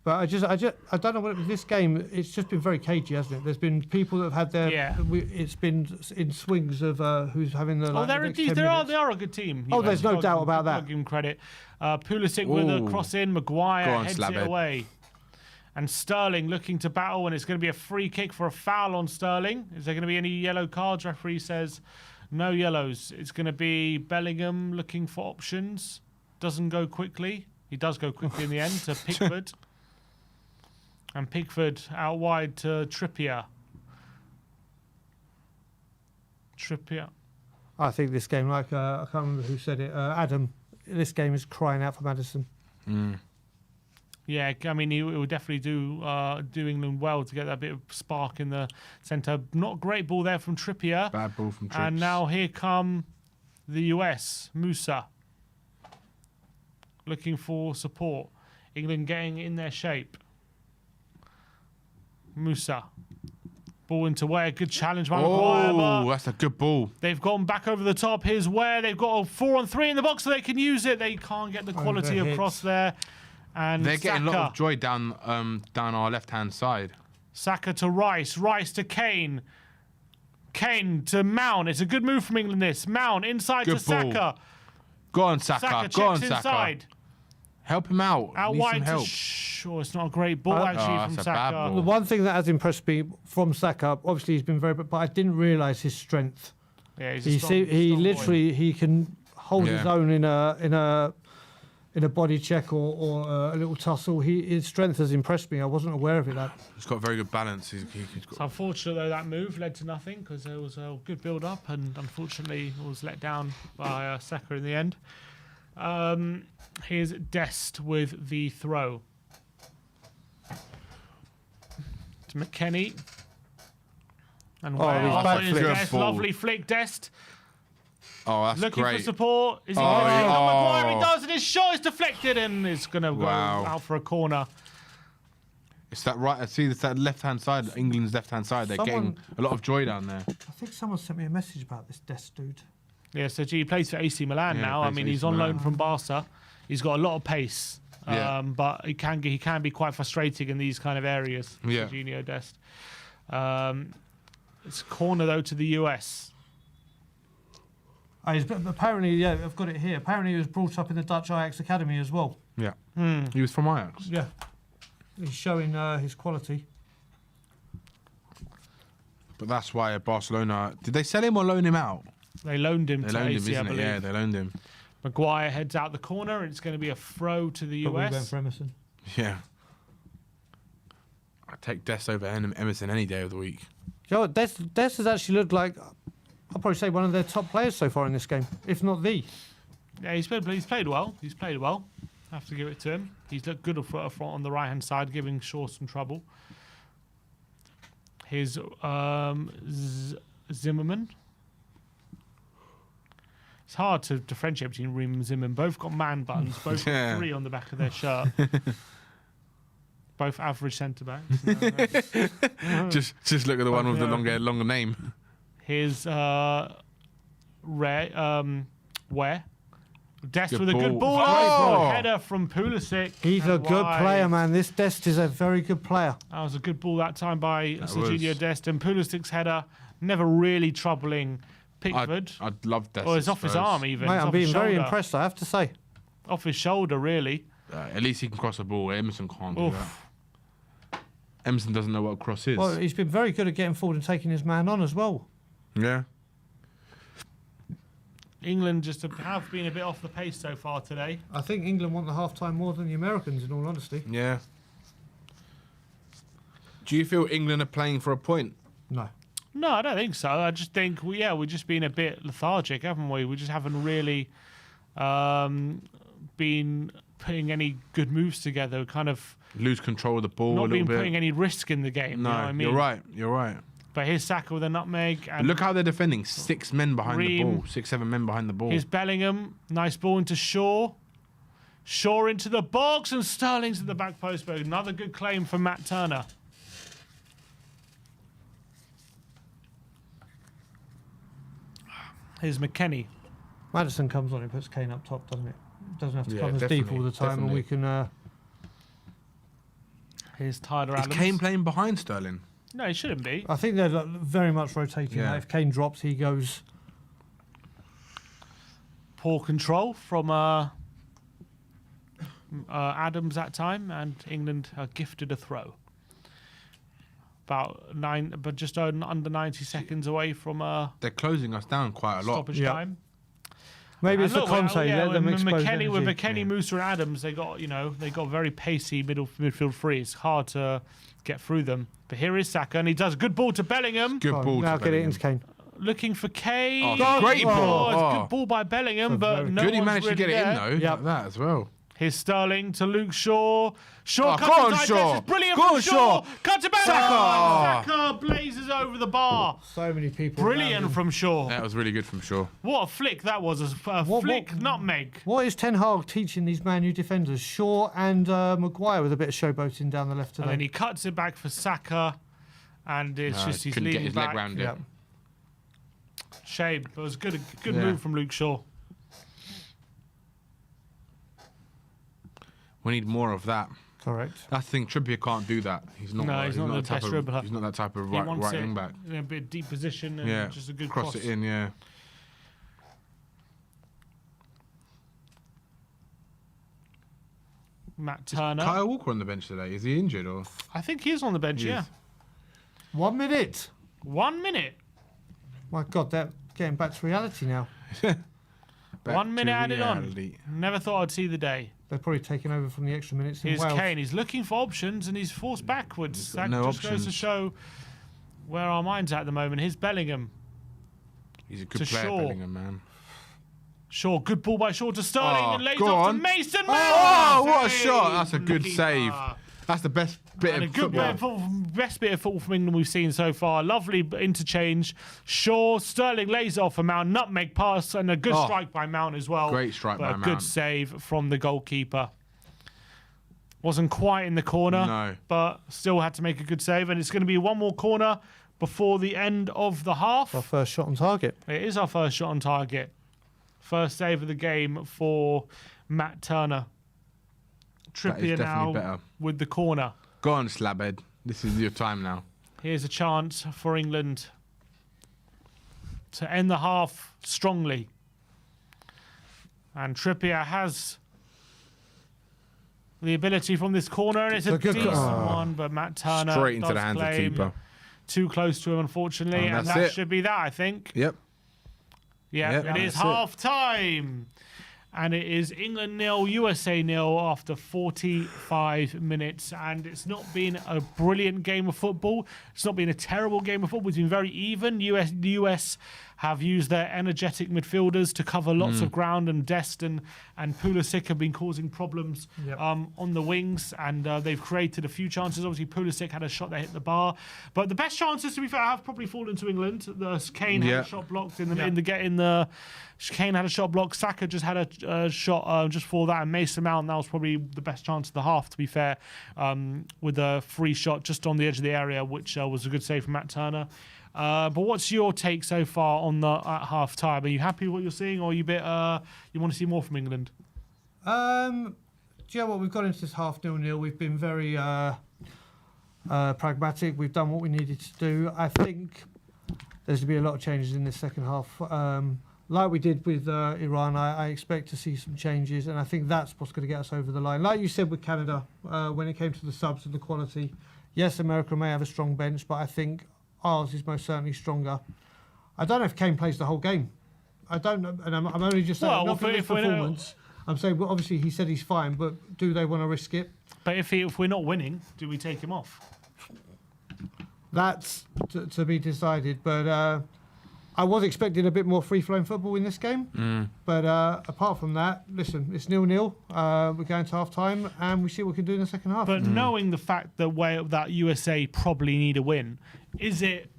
But I don't know what this game. It's just been very cagey, hasn't it? There's been people that have had their. Yeah. It's been in swings of who's having the. They are a good team. There's no doubt about that. I'll give them credit. Pulisic with a cross in. Maguire heads it away, and Sterling looking to battle, and it's going to be a free kick for a foul on Sterling. Is there going to be any yellow cards? Referee says no yellows. It's going to be Bellingham looking for options. Doesn't go quickly. He does go quickly in the end to Pickford. And Pickford out wide to Trippier. I think this game, I can't remember who said it, Adam, this game is crying out for Madison. Yeah, I mean, it would definitely do England well to get that bit of spark in the centre. Not great ball there from Trippier. Bad ball from Trips. And now here come the US, Musa. Looking for support. England getting in their shape. Musa. Ball into Ware. Good challenge by Maguire. Oh, that's a good ball. They've gone back over the top. Here's Ware. They've got a 4-on-3 in the box so they can use it. They can't get the quality across there. And they're getting a lot of joy down our left-hand side. Saka to Rice. Rice to Kane. Kane to Mount. It's a good move from England, this. Mount inside to Saka. Go on, Saka. Saka checks inside. Help him out. Out Needs some wide to help. Sure, it's not a great ball actually that's from a bad Saka. ball. The one thing that has impressed me from Saka, obviously he's been very, but I didn't realise his strength. Yeah, he's He a strong literally boy. he can hold his Yeah. own in a body check or a little tussle. His strength has impressed me. I wasn't aware of it. That He's got very good balance. He's It's got, unfortunate though that move led to nothing because there was a good build up and unfortunately was let down by Saka in the end. Here's Dest with the throw. To McKennie. And he's back is flick. Dest. Good ball. Lovely flick, Dest. oh, that's Looking great. for support. Is he Oh, going to yeah. Maguire? He does, and his shot is deflected and it's going to Wow. go out for a corner. It's that right. I see it's that left-hand side, England's left-hand side. They're Someone- getting a lot of joy down there. I think someone sent me a message about this Dest dude. Yeah, so he plays for AC Milan Yeah, now. he I plays mean, for he's AC on Milan. loan from Barca. He's got a lot of pace, Yeah. but he can be quite frustrating in these kind of areas. Yeah. Jorginho Dest. It's a corner though to the US. Apparently, yeah, I've got it here. Apparently, he was brought up in the Dutch Ajax academy as well. Yeah. He was from Ajax. Yeah, he's showing his quality. But that's why Barcelona... Did they sell him or loan him out? They loaned him They to loaned him, AC, I isn't it? believe. Yeah, they loaned him. Maguire heads out the corner, and it's going to be a throw to the But we went US. for Emerson. Yeah. I'd take Dest over Emerson any day of the week. You know what? Dest has actually looked like, I'll probably say, one of their top players so far in this game, if not the. Yeah, he's played well. He's played well. Have to give it to him. He's looked good up front on the right hand side, giving Shaw some trouble. Here's Zimmerman. It's hard to differentiate between Ream and Zimmerman. Both got man buttons. Both got 3 on the back of their shirt. Both average centre backs. Just look at the one with the yeah. longer name. Here's Ware. Dest Good with a good ball. ball. Oh! Header from Pulisic. He's a and good wide. player, man. This Dest is a very good player. That was a good ball that time by Jorginho was. Dest. And Pulisic's header, never really troubling Pickford. I'd love Dest. Or it's off his Spurs. arm even. Mate, It's I'm off his being very shoulder. impressed, I have to say. Off his shoulder, really. At least he can cross the ball. Emerson can't do Oof. that. Emerson doesn't know what a cross is. Well, he's been very good at getting forward and taking his man on as well. Yeah. England just have been a bit off the pace so far today. I think England want the half-time more than the Americans, in all honesty. Yeah. Do you feel England are playing for a point? No. No, I don't think so. I just think, we've just been a bit lethargic, haven't we? We just haven't really been putting any good moves together. Kind of Lose control of the ball a not little been bit. putting any risk in the game. No, you know what I mean? you're right. You're right. But here's Saka with a nutmeg. And Look how they're defending. 6 men behind the Ream. ball. 6, 7 men behind the ball. here's Bellingham. Nice ball into Shaw. Shaw into the box and Sterling's at the back post. But another good claim from Matt Turner. Here's McKennie. Maddison comes on and puts Kane up top, doesn't it? Doesn't have to Yeah, come as deep definitely, all the time, and we can. Here's Tyler Is Adams. Kane playing behind Sterling? No, he shouldn't be. I think they're like, very much rotating. Yeah. That. If Kane drops, he goes. Poor control from Adams that time, and England are gifted a throw. But just under 90 seconds away from They're closing us down quite a lot. stoppage Yeah. time. Maybe it's And the look, Conte. Let them expose McKennie, with energy. McKennie, Musa, and Adams, they got very pacey midfield free. It's hard to get through them. But here is Saka, and he does a good ball to Bellingham. Good Oh, ball now to get it Bellingham. into Kane. Looking for Kane. Oh, great ball. It's a Oh. good ball by Bellingham, but very no Good he one's managed to really get it there. in, though. Yep. Like that as well. Here's Sterling to Luke Shaw. Shaw Oh, cuts go on, inside Shaw. It's brilliant Go from on, Shaw. Shaw. Cuts it back. Saka. Oh, Saka blazes over the bar. So many people. Brilliant around him. from Shaw. That was really good from Shaw. What a flick that was. A What- flick nutmeg. What is Ten Hag teaching these Man U defenders? Shaw and Maguire with a bit of showboating down the left And today. then he cuts it back for Saka. And it's just he's couldn't get leaning his back. leg round it. Yeah. Shame. It was good Yeah. move from Luke Shaw. We need more of that. Correct. That's the thing. Trippier can't do that. He's not. No, he's not the that type best of, dribbler. He's not that type of He right wants it wing back. in a bit deep position and Yeah, just a good cross it in. Yeah. Matt Turner. Kyle Walker on the bench today. Is he injured or? I think he is on the bench, He yeah. is. 1 minute. 1 minute. My God, they're getting back to reality now. Back 1 minute to added reality. on. Never thought I'd see the day. They're probably taking over from the extra minutes in Here's Wales. Kane. He's looking for options and he's forced backwards. got That no just goes to options. show where our mind's at the moment. Here's Bellingham. He's a good To player, Shaw. Bellingham, man. Shaw, good ball by Shaw to Sterling Oh, and lays go off to on. Mason Oh, Mount. what a Save shot. That's a from the good keeper. save. That's the best bit And a of good bit football. of best bit of football from England we've seen so far. Lovely interchange. Shaw, Sterling lays off a Mount, nutmeg pass, and a good Oh, strike by Mount as well. great strike but by a Mount. good save from the goalkeeper. Wasn't quite in the corner, No. but still had to make a good save. And it's going to be one more corner before the end of the half. Our first shot on target. It is our first shot on target. First save of the game for Matt Turner. That is Trippier now definitely better. with the corner. Go on, Slabhead. This is your time now. Here's a chance for England to end the half strongly. And Trippier has the ability from this corner, and it's a It's a good decent goal. one, but Matt Turner Straight into does the hands of the claim keeper. too close to him, unfortunately, And and that's that it. should be that, I think. Yep. Yeah, Yep, it is that's it. half time. And it is England 0, USA 0 after 45 minutes. And it's not been a brilliant game of football. It's not been a terrible game of football. It's been very even. The US have used their energetic midfielders to cover lots of ground, and Dest and Pulisic have been causing problems Yep. on the wings, and they've created a few chances. Obviously, Pulisic had a shot that hit the bar, but the best chances, to be fair, have probably fallen to England. Kane had Yeah. a shot blocked in the Kane had a shot blocked. Saka just had a shot just for that, and Mason Mount, that was probably the best chance of the half, to be fair, with a free shot just on the edge of the area, which was a good save from Matt Turner. But what's your take so far on the at half time? Are you happy with what you're seeing, or are you a bit you want to see more from England? Do you know what? We've got into this half 0-0. We've been very pragmatic. We've done what we needed to do. I think there's going to be a lot of changes in this second half. Like we did with Iran, I expect to see some changes, and I think that's what's going to get us over the line. Like you said with Canada, when it came to the subs and the quality, yes, America may have a strong bench, but I think ours is most certainly stronger. I don't know if Kane plays the whole game. I don't know, and I'm only just saying, Well, not for his if we're- performance. I'm saying, well, obviously he said he's fine, but do they want to risk it? But if we're not winning, do we take him off? That's to be decided. But I was expecting a bit more free-flowing football in this game. But apart from that, listen, it's 0-0. We're going to half-time, and we see what we can do in the second half. But knowing the fact that USA probably need a win, is it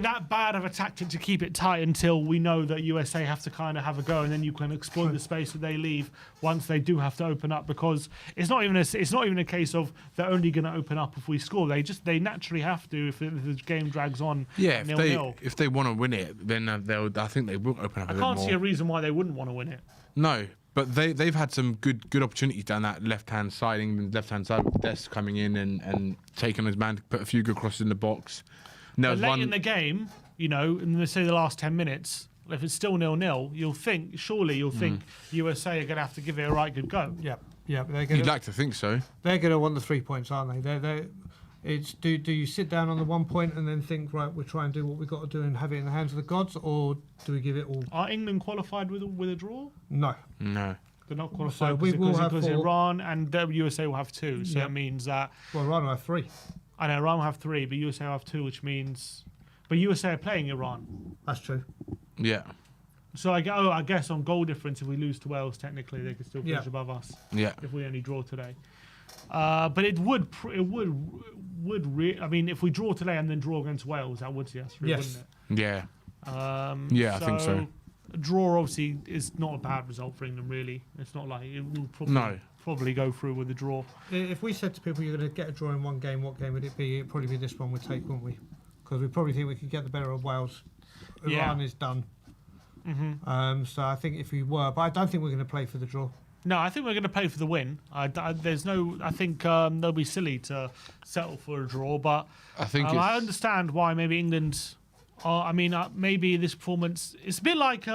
that bad of a tactic to keep it tight until we know that USA have to kind of have a go, and then you can exploit the space that they leave once they do have to open up? Because it's not even a case of they're only going to open up if we score. They naturally have to if the game drags on. Yeah, 0-0. if they want to win it, then I think they will open up a I bit can't more. see a reason why they wouldn't want to win it. No, but they've had some good opportunities down that left-hand side, England's left-hand side, with Dest coming in and taking his man to put a few good crosses in the box. No, But late in the game, in say the last 10 minutes, if it's still 0-0, you'll think USA are going to have to give it a right good go. yeah, they're You'd going like to think so. to want the 3 points, aren't they? It's do you sit down on the 1 point and then think, right, we'll try and do what we've got to do and have it in the hands of the gods, or do we give it all? Are England qualified with a draw? No. No. They're not qualified So we will have because four. Iran and USA will have 2. So Yep. it means that Well, Iran will have 3. I know Iran will have 3, but USA will have 2, which means. But USA are playing Iran. That's true. Yeah. So I guess on goal difference, if we lose to Wales, technically they could still finish Yeah. above us Yeah. if we only draw today. But it would. I mean, if we draw today and then draw against Wales, that would see us through, Yes. wouldn't Yeah. it? Yeah, I think so. A draw obviously is not a bad result for England, really. It's not like it will probably go through with a draw. If we said to people you're going to get a draw in one game, what game would it be? It'd probably be this one we'd take, wouldn't we? Because we probably think we could get the better of Wales. Iran is done. So I think if we were, but I don't think we're going to play for the draw. No, I think we're going to play for the win. I think they'll be silly to settle for a draw, but I think I understand why maybe England I mean, maybe this performance, it's a bit like,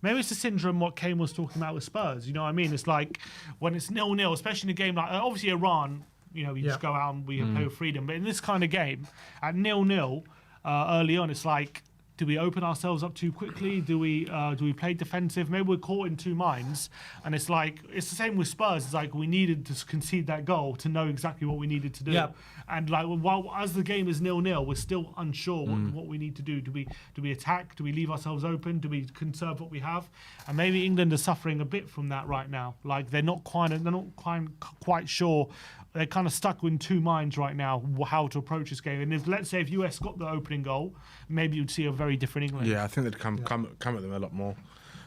maybe it's the syndrome what Kane was talking about with Spurs. You know what I mean? It's like when it's 0-0, especially in a game like, obviously Iran, you know, we just go out and we play with freedom. But in this kind of game, at 0-0, early on, it's like, do we open ourselves up too quickly? Do we play defensive? Maybe we're caught in two minds. And it's like, it's the same with Spurs. It's like we needed to concede that goal to know exactly what we needed to do. Yep. And like, while as the game is 0-0, we're still unsure what we need to do. Do we attack? Do we leave ourselves open? Do we conserve what we have? And maybe England are suffering a bit from that right now. Like they're not quite sure. They're kind of stuck in two minds right now how to approach this game. And if let's say if US got the opening goal, maybe you'd see a very different England. Yeah, I think they'd come at them a lot more.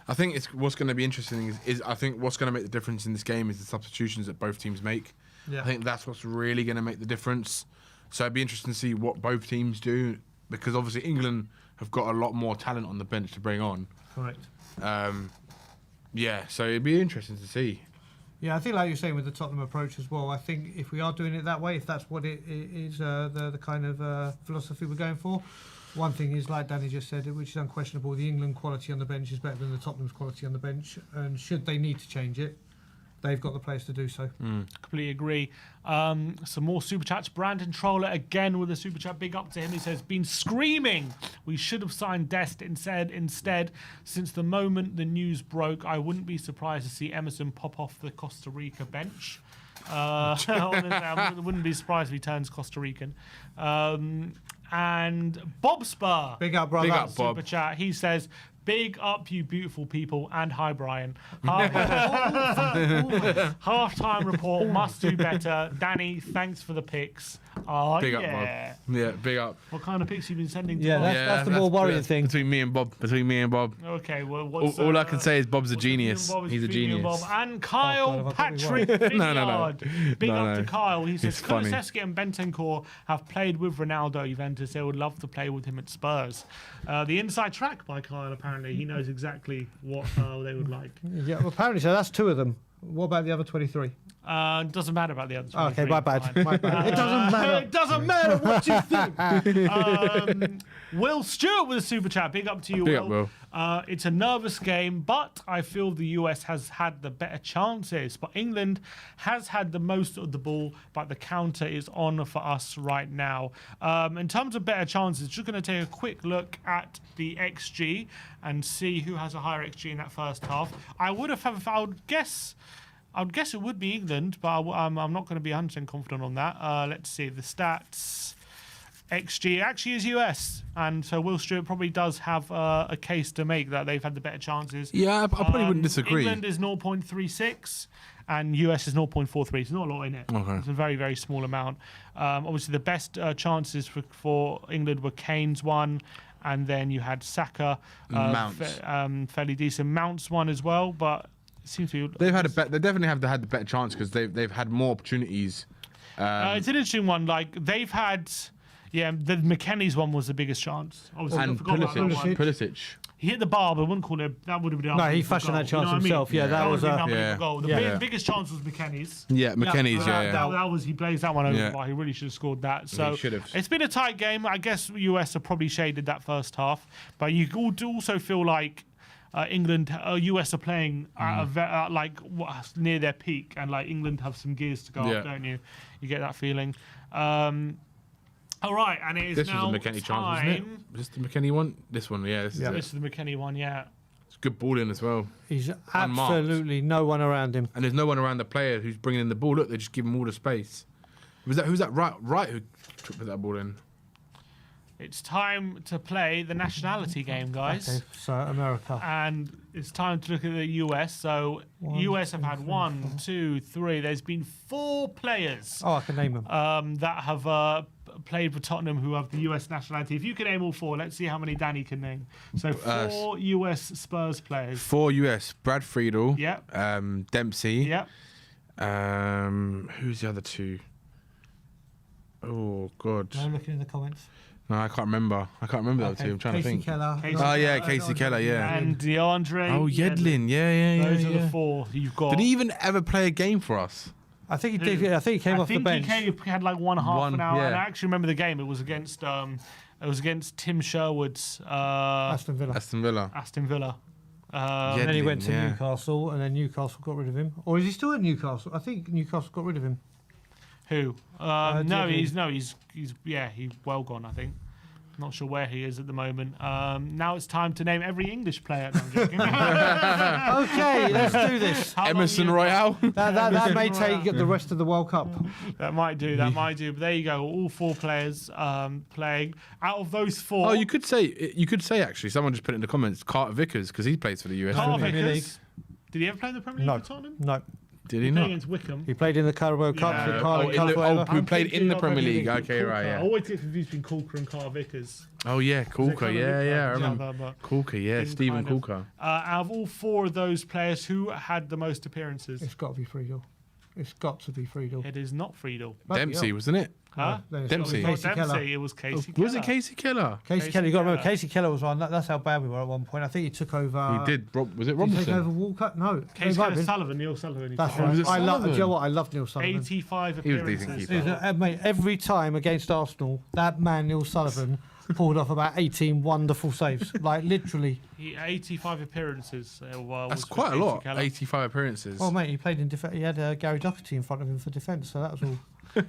I think what's going to be interesting is I think what's going to make the difference in this game is the substitutions that both teams make. Yeah. I think that's what's really going to make the difference. So it'd be interesting to see what both teams do, because obviously England have got a lot more talent on the bench to bring on. Correct. Yeah, so it'd be interesting to see. Yeah, I think like you're saying with the Tottenham approach as well, I think if we are doing it that way, if that's what it is, the kind of philosophy we're going for, one thing is, like Danny just said, which is unquestionable, the England quality on the bench is better than the Tottenham's quality on the bench, and should they need to change it, they've got the players to do so. Completely agree. Some more super chats. Brandon Troller again with a super chat. Big up to him. He says, been screaming we should have signed Dest instead. Since the moment the news broke, I wouldn't be surprised to see Emerson pop off the Costa Rica bench. Honestly, I wouldn't be surprised if he turns Costa Rican. And Bob Spur. Big up, brother. Big up, Bob. Super chat. He says, big up, you beautiful people, and hi, Brian. Half-time report must do better. Danny, thanks for the picks. Oh, big up, Bob. Yeah, big up. What kind of picks you been sending to Bob? That's the more worrying thing. Between me and Bob. Okay, well, all I can say is Bob's a genius. He's a genius. And Kyle Patrick Vineyard. Big up to Kyle. He says, Kulusevski and Bentancur have played with Ronaldo at Juventus. They would love to play with him at Spurs. The inside track by Kyle, apparently. He knows exactly what they would like. Yeah, well, apparently so. That's two of them. What about the other 23? Doesn't matter about the other 23. Okay, my bad. My bad. It doesn't matter. It doesn't matter what you think. Will Stewart with a super chat. Big up to you, Big Will. Up, Will. It's a nervous game, but I feel the US has had the better chances. But England has had the most of the ball, but the counter is on for us right now. In terms of better chances, just going to take a quick look at the XG and see who has a higher XG in that first half. I would guess it would be England, but I'm not going to be 100% confident on that. Let's see the stats. XG actually is US, and so Will Stewart probably does have a case to make that they've had the better chances. Yeah, I probably wouldn't disagree. England is 0.36 and US is 0.43. It's not a lot in it. Okay. It's a very, very small amount. Obviously, the best chances for England were Kane's one, and then you had Saka, Mounts. Fairly decent. Mounts one as well, but it seems to be... They definitely have had the better chance because they've had more opportunities. It's an interesting one. Like, they've had... Yeah, the McKennie's one was the biggest chance. Obviously, and Pulisic. He hit the bar, but I wouldn't call it. That would have been. No, he fashioned that chance himself. I mean? Yeah, that was a goal. The biggest chance was McKennie's. Yeah, McKennie's. That was he blazed that one over. But he really should have scored that. So it's been a tight game. I guess US have probably shaded that first half, but you also feel like England, US are playing near their peak, and like England have some gears to go up, don't you? You get that feeling. All right, and it is this now was the McKennie chance, wasn't it? Was this the McKennie one? This one, yeah. This is the McKennie one, yeah. It's good ball in as well. He's absolutely no one around him. And there's no one around the player who's bringing in the ball. Look, they just give him all the space. Who's that right who took that ball in? It's time to play the nationality game, guys. Okay, so America. And it's time to look at the US. So US have had 1, 2, 3. There's been 4 players. Oh, I can name them. That have played for Tottenham who have the US nationality. If you can name all 4, let's see how many Danny can name. So 4 US Spurs players. 4 US. Brad Friedel. Yep. Dempsey. Yep. Who's the other 2? Oh, God. I'm looking in the comments. No, I can't remember. The other 2. I'm trying to think. Keller. Casey Keller, yeah. And DeAndre. Oh, Yedlin. Yeah. Those are the 4 you've got. Did he even ever play a game for us? I think he did. I think he came off the bench. He had like one half an hour. Yeah. And I actually remember the game. It was against It was against Tim Sherwood's Aston Villa. Aston Villa. And then he went to Yeah. Newcastle, and then Newcastle got rid of him. Or is he still at Newcastle? I think Newcastle got rid of him. Who? Diego. He's well gone, I think. Not sure where he is at the moment. Now it's time to name every English player. No, I'm joking. Okay, let's do this. How long Emerson you- Royale. That may take the rest of the World Cup. That might do. But there you go. All 4 players playing. Out of those 4, Oh, you could say actually. Someone just put it in the comments. Carter Vickers, because he plays for the US. Carl Premier Vickers. Did he ever play in the Premier League No. for Tottenham? No, Did he He played not? against Wickham. he played in the Carabao Cup, Yeah. the Carling Cup, whatever. Who played in the thinking of Premier League? Premier Okay, right, I yeah. always get confused between Corker and Carl Vickers. Oh yeah, Corker. kind of Yeah, big yeah. I club, remember but Corker. Yeah, didn't Stephen kind of- Corker. Out of all 4 of those players, who had the most appearances? It's got to be Friedel. It's got to be Friedel. It is not Friedel. Dempsey, wasn't it? Huh? Then it's got to be Dempsey. Casey Dempsey. Keller. It was Casey Was Keller. it Casey Keller? Casey Keller, you got to remember, Casey Keller was on. That's how bad we were at one point. I think he took over. He did. Was it Did he take over Robinson? Walcott? No. Casey it might have Keller, been. Sullivan, Neil Sullivan. he That's took over. Was right. it I love. Do Sullivan? you know what? I love Neil Sullivan. 85 He was a decent appearances. keeper. Mate, every time against Arsenal, that man Neil Sullivan pulled off about 18 wonderful saves. Like literally. 85 appearances. That's was for quite a Casey lot. Keller. 85 appearances. Well, mate, he played in defence. He had Gary Doherty in front of him for defence, so that was all. It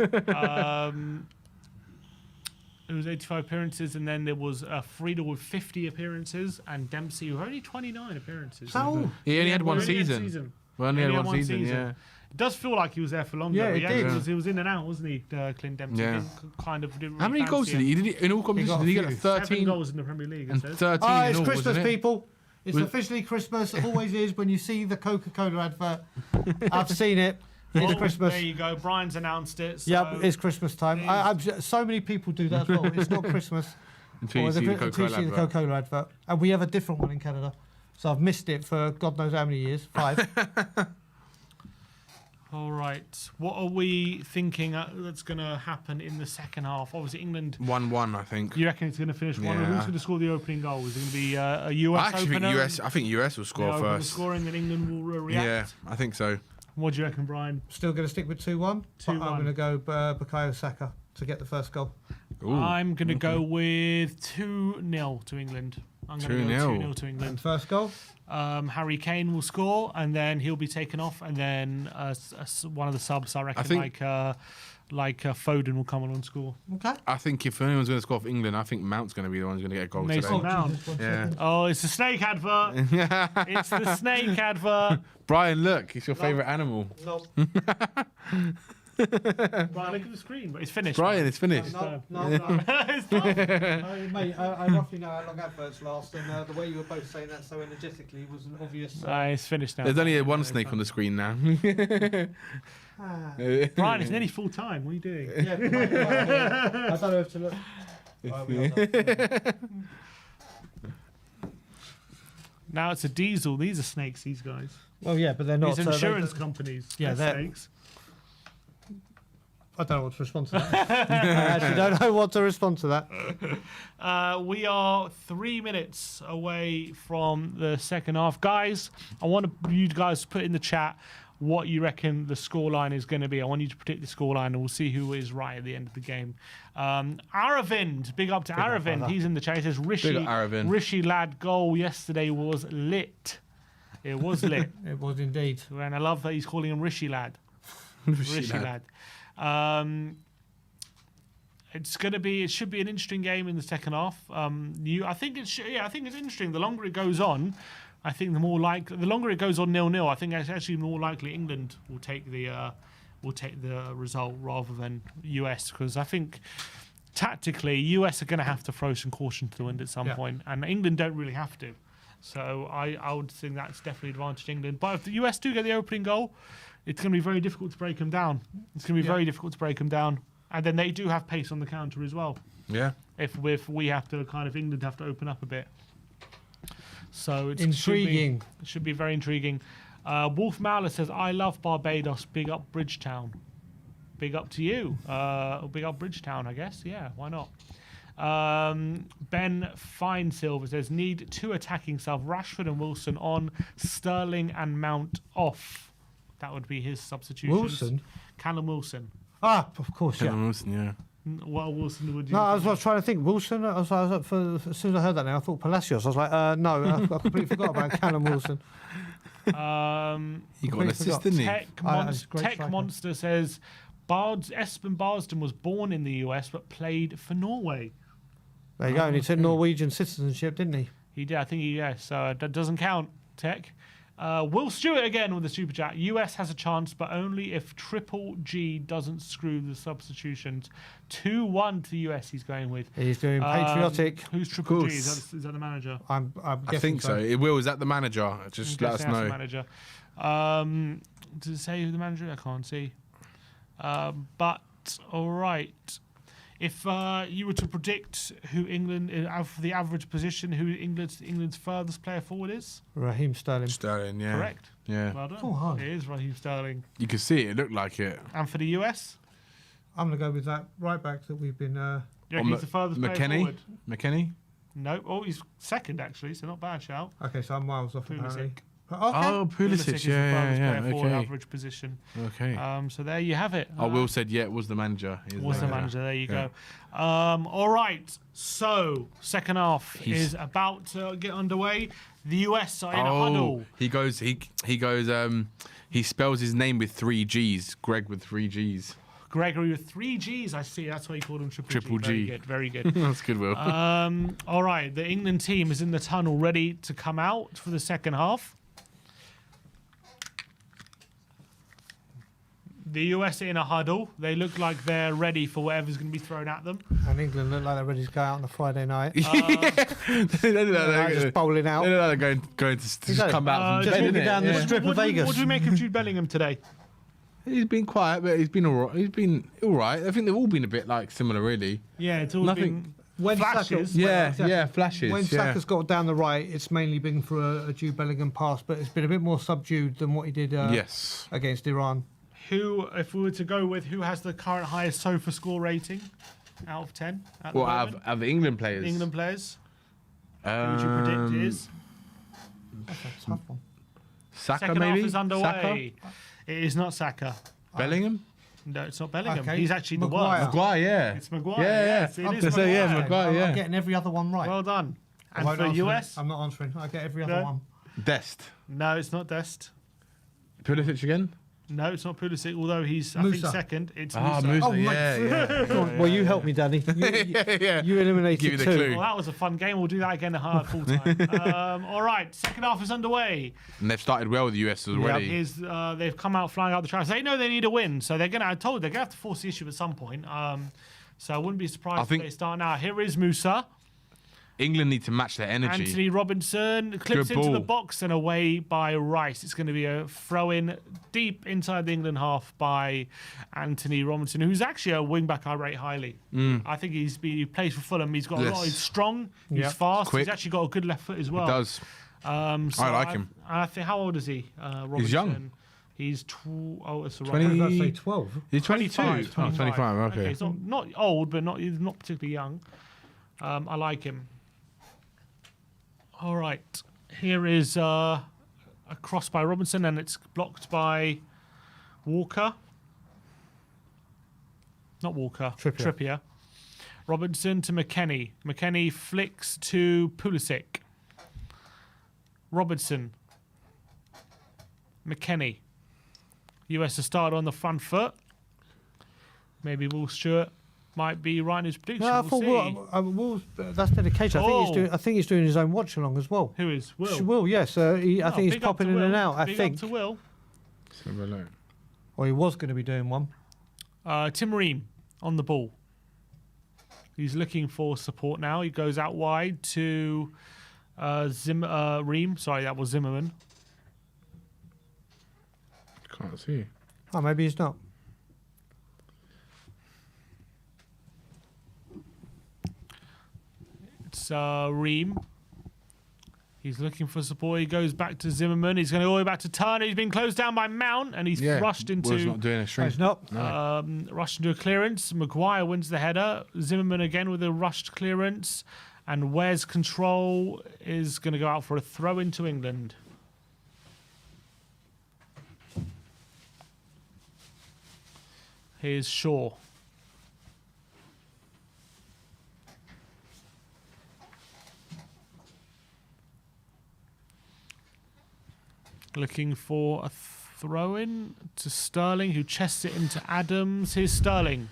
was 85 appearances, and then there was Friedel with 50 appearances, and Dempsey with only 29 appearances. So, He only had one Only had season. Well, only had one season. Yeah. It does feel like he was there for longer. Yeah, but it did. He was in and out, wasn't he, Clint Dempsey? Yeah. Didn't How many really goals fancy did him. he? Did he in all competitions? got Did he a get few. 7 13 goals in the Premier League, it and says. 13 oh, in it's all, Christmas, wasn't it? people. It's Was- officially Christmas. It always is when you see the Coca-Cola advert. I've seen it. It's Well, Christmas. There you go. Brian's announced it. So Yep, it's Christmas time. So many people do that as well. It's not Christmas. Until you see the Until you Coca-Cola see the advert. Coca-Cola advert. And we have a different one in Canada. So I've missed it for God knows how many years. 5. All right. What are we thinking that's going to happen in the second half? Obviously, England. 1-1, I think. You reckon it's going to finish 1? Yeah. Who's going to score the opening goal? Is it going to be a US I actually think opener? US. I think US will score Yeah, open the first. scoring, and England will react. Yeah, I think so. What do you reckon, Brian? Still going to stick with 2-1. But 2-1. I'm going to go Bukayo Saka to get the first goal. Ooh. I'm going to go with 2-0 to England. I'm going to go 2-0. 2-0 to England. And first goal? Harry Kane will score, and then he'll be taken off, and then one of the subs, I reckon, like Foden will come on and score. Okay. I think if anyone's going to score for England, I think Mount's going to be the one who's going to get a goal Mason today. Mount. Jesus, one Yeah. second. Oh, it's the snake advert. It's the snake advert. Brian, look, it's your favourite animal. No, Brian, look at the screen. But it's finished. Brian, it's finished. no. It's done. Mate, I roughly know how long adverts last, and the way you were both saying that so energetically was an obvious. It's finished now. There's only one snake on the screen now. Brian, it's nearly full time. What are you doing? Yeah, I don't know if to look. Right, we are done. Now it's a diesel. These are snakes, these guys. Well, yeah, but they're not. These so they- insurance companies. Yeah, they're they're- snakes. I don't know what to respond to that. I actually don't know what to respond to that. We are 3 minutes away from the second half. Guys, I want you guys to put in the chat what you reckon the scoreline is going to be. I want you to predict the scoreline, and we'll see who is right at the end of the game. Aravind, big up to Aravind. brother. He's in the chat. He says, Big up, Aravind. Rishi Lad goal yesterday was lit. It was lit. It was indeed. And I love that he's calling him Rishi Lad. Rishi Lad. It's gonna be. It should be an interesting game in the second half. I think it's interesting. The longer it goes on, I think the longer it goes on 0-0. I think it's actually more likely England will take the result rather than US, because I think tactically US are going to have to throw some caution to the wind at some point, and England don't really have to. So I would think that's definitely advantage England. But if the US do get the opening goal, it's going to be very difficult to break them down. It's going to be very difficult to break them down. And then they do have pace on the counter as well. Yeah. If we have to England have to open up a bit. So it's Intriguing. It should be very intriguing. Wolf Mauler says, I love Barbados. Big up Bridgetown. Big up to you. Big up Bridgetown, I guess. Yeah, why not? Ben Finesilver says, need 2 attacking subs, Rashford and Wilson on, Sterling and Mount off. That would be his substitutions. Wilson? Callum Wilson. Ah, of course, Callum yeah. Wilson, yeah. What Wilson would you? No, I was trying to think. Wilson. As soon as I heard that, now I thought Palacios. I was like, no, I completely forgot about Callum Wilson. He got an assist, didn't he? Tech Monster says Espen Barsden was born in the US but played for Norway. There you go. And he took Norwegian citizenship, didn't he? He did. I think so that doesn't count. Tech. Will Stewart again with the super chat. US has a chance, but only if Triple G doesn't screw the substitutions. 2-1 to the US. He's going with. He's doing patriotic. Who's Triple G? Is that the manager? I'm guessing I think so. Will, is that the manager? Just let us know. The manager. Does it say who the manager? I can't see. But all right. If you were to predict who England, for the average position, who England's furthest player forward is? Raheem Sterling. Sterling, yeah. Correct. Yeah. Well done. Oh, it is Raheem Sterling. You can see it. It looked like it. And for the US? I'm going to go with that right back that we've been... You reckon he's the furthest player forward? McKennie? No. Oh, he's second, actually, so not bad shout. Okay, so I'm miles off apparently. Pulisic. Okay. Oh, Pulisic, is the furthest player forward, okay. average position. Okay. So there you have it. Will said, it was the manager. Was the manager. There you go. All right. So, second half is about to get underway. The US are in a huddle. He goes, he spells his name with 3 G's. Greg with 3 G's. Gregory with 3 G's, I see. That's why you called him Triple G. G. Very good. That's good, Will. All right. The England team is in the tunnel ready to come out for the second half. The US are in a huddle. They look like they're ready for whatever's going to be thrown at them. And England look like they're ready to go out on a Friday night. They're just bowling out. They're going to just come out from just bed, walking innit? down the strip of Vegas. What do we make of Jude Bellingham today? He's been quiet, but he's been all right. He's been all right. I think they've all been a bit similar, really. Yeah, it's all Nothing. been flashes. Flashes. When Saka's got down the right, it's mainly been for a Jude Bellingham pass, but it's been a bit more subdued than what he did against Iran. Who, if we were to go with, who has the current highest SOFA score rating out of 10? Out of England players? England players. Who would you predict is? That's a tough one. Saka, Second maybe? half is underway. It is not Saka. Bellingham? No, it's not Bellingham. Okay. He's actually the Maguire. worst. Maguire, yeah. It's Maguire. Yeah. Yes, it is Maguire. Maguire. I'm getting every other one right. Well done. I And won't for answer US? it. I'm not answering. I get every other No. one. Dest. No, it's not Dest. Pulisic again? No, it's not Pulisic, although he's, I think, Musa. second. It's Musa. Musa. Oh, mate. Yeah. Well, you helped me, Danny. You eliminated Give you the 2. clue. Well, that was a fun game. We'll do that again full time. All right, second half is underway. And they've started well with the US already. They've come out flying out the tracks. They know they need a win, so they're gonna. I told you, they're gonna have to force the issue at some point. So I wouldn't be surprised if they start now. Here is Musa. England need to match their energy. Anthony Robinson clips Good into the ball. box and away by Rice. It's going to be a throw-in deep inside the England half by Anthony Robinson, who's actually a wing-back I rate highly. I think he plays for Fulham. He's got a lot. He's strong. He's fast. Quick. He's actually got a good left foot as well. He does. So I like him. I think. How old is he? Robinson? He's young. He's it's the 20. I'd say 12. He's 22. 25. Oh, 25, okay. He's not old, but he's not particularly young. I like him. All right. Here is a cross by Robinson, and it's blocked by Walker. Not Walker. Trippier. Robinson to McKennie. McKennie flicks to Pulisic. Robinson. McKennie. US has started on the front foot. Maybe Will Stewart might be right in his prediction. No, I We'll thought see. that's dedication. I think he's doing his own watch along as well. Who is? Will? Will, yes. I think he's big up popping to in Will. and out. I Big think. up to Will. Let's have a look. Or he was going to be doing one. Tim Ream on the ball. He's looking for support now. He goes out wide to Ream. Sorry, that was Zimmerman. Can't see. Oh, maybe he's not. It's Ream. He's looking for support. He goes back to Zimmerman. He's going to go all the way back to Turner. He's been closed down by Mount, and he's rushed into. Will's not doing a string. He's not. Rushed into a clearance. Maguire wins the header. Zimmerman again with a rushed clearance, and Ware's control is going to go out for a throw into England. Here's Shaw. Looking for a throw-in to Sterling, who chests it into Adams. Here's Sterling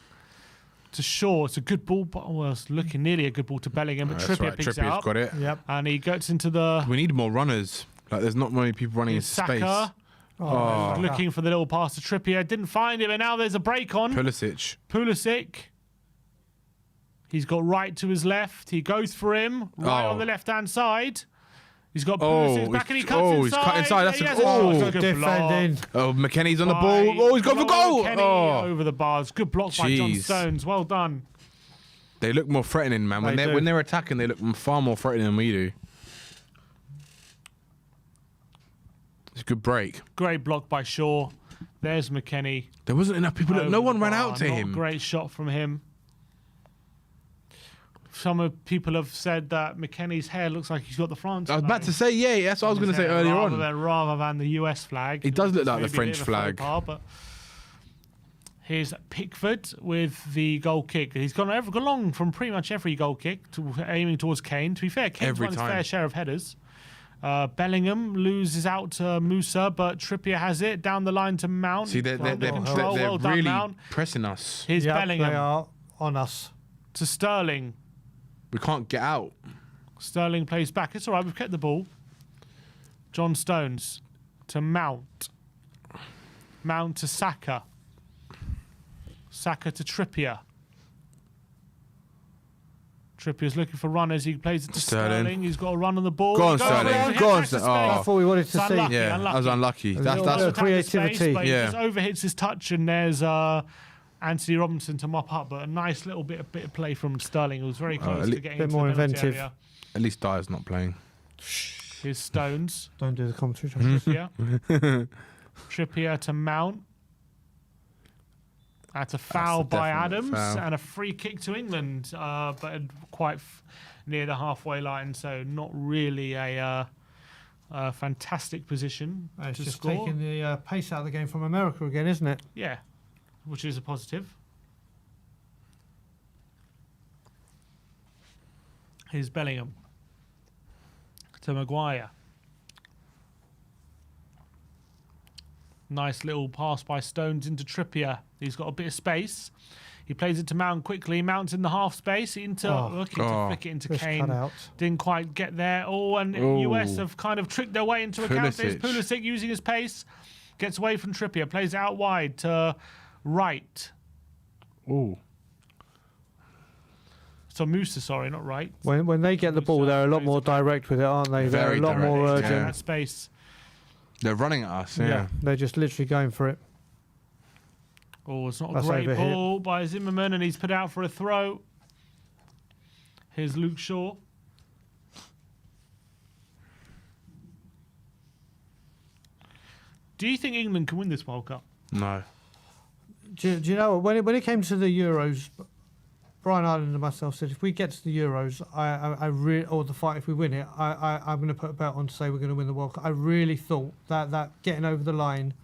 to Shaw. It's a good ball, but it's looking nearly a good ball to Bellingham, but That's Trippier right. picks it Trippier's up. got it. Yep. And he gets into the... We need more runners. Like, there's not many people running into Saka. space. Oh. Looking for the little pass to Trippier. Didn't find him, and now there's a break on. Pulisic. He's got right to his left. He goes for him. Right on the left-hand side. He's got Pulisic back and he cuts inside. He's cut inside. That's Good good block. defending. Oh, McKennie's on the ball. Oh, he's gone for goal. Kenny over the bars. Good block by John Stones. Well done. They look more threatening, man. When they're attacking, they look far more threatening than we do. It's a good break. Great block by Shaw. There's McKennie. There wasn't enough people. Look, no one ran out to him. Great shot from him. Some people have said that McKennie's hair looks like he's got the France I was about to say, yeah, that's what I was going to say earlier on. Rather than the US flag. It does look like the Maybe a French bit of a flag. faux pas, but here's Pickford with the goal kick. He's gone along from pretty much every goal kick, aiming towards Kane. To be fair, Kane's won his fair share of headers. Bellingham loses out to Musa, but Trippier has it down the line to Mount. See, they're well done, really Mount. pressing us. Here's Bellingham. They are on us. To Sterling. We can't get out. Sterling plays back. It's all right. We've kept the ball. John Stones to Mount. Mount to Saka. Saka to Trippier. Trippier's looking for runners. He plays it to Sterling. He's got a run on the ball. Go on, Sterling. Go on, Sterling. That's what we wanted to see. Unlucky, Yeah, unlucky. I was unlucky. That's creativity. Space, but Yeah. he just overhits his touch, and there's Anthony Robinson to mop up. But a nice little bit of play from Sterling. It was very close to getting into more the penalty inventive. area. At least Dyer's not playing. Here's Stones. Don't do the commentary. Trippier. Trippier to Mount. That's a foul by Adams foul. and a free kick to England, but quite near the halfway line, so not really a fantastic position It's to just score. taking the pace out of the game from America again, isn't it? Yeah, which is a positive. Here's Bellingham to Maguire. Nice little pass by Stones into Trippier. He's got a bit of space. He plays it to Mount quickly. Mount's in the half space. Looking to flick it into Kane. Didn't quite get there. And US have kind of tricked their way into a counter. Pulisic using his pace. Gets away from Trippier. Plays it out wide to Wright. Ooh. So Musa, sorry, not Wright. When they get the ball, they're a lot more direct with it, aren't they? They're a lot more urgent. Yeah. That space. They're running at us, yeah. They're just literally going for it. It's not a great ball by Zimmerman, and he's put out for a throw. Here's Luke Shaw. Do you think England can win this World Cup? No. Do you know when it came to the Euros, Brian Ireland and myself said if we get to the Euros, or the fight if we win it, I'm going to put a bet on to say we're going to win the World Cup. I really thought that getting over the line,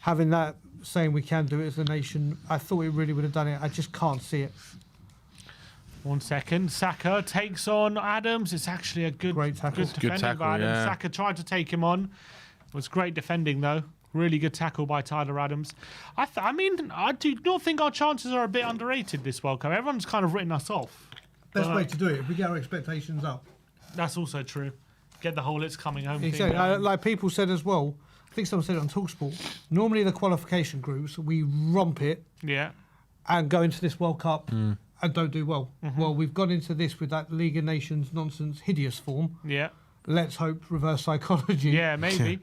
having that saying we can do it as a nation, I thought it really would have done it. I just can't see it. 1 second. Saka takes on Adams. It's actually a Great tackle. good defending by Adams. yeah. Saka tried to take him on. It was great defending though. Really good tackle by Tyler Adams. I do not think our chances are a bit underrated this World Cup. Everyone's kind of written us off. Best way to do it, if we get our expectations up. That's also true. Get the whole it's coming home thing Exactly. down. Like people said as well, I think someone said it on TalkSport, normally the qualification groups, we romp it Yeah. and go into this World Cup and don't do well. Well, we've gone into this with that League of Nations nonsense, hideous form. Yeah. Let's hope reverse psychology. Yeah, maybe.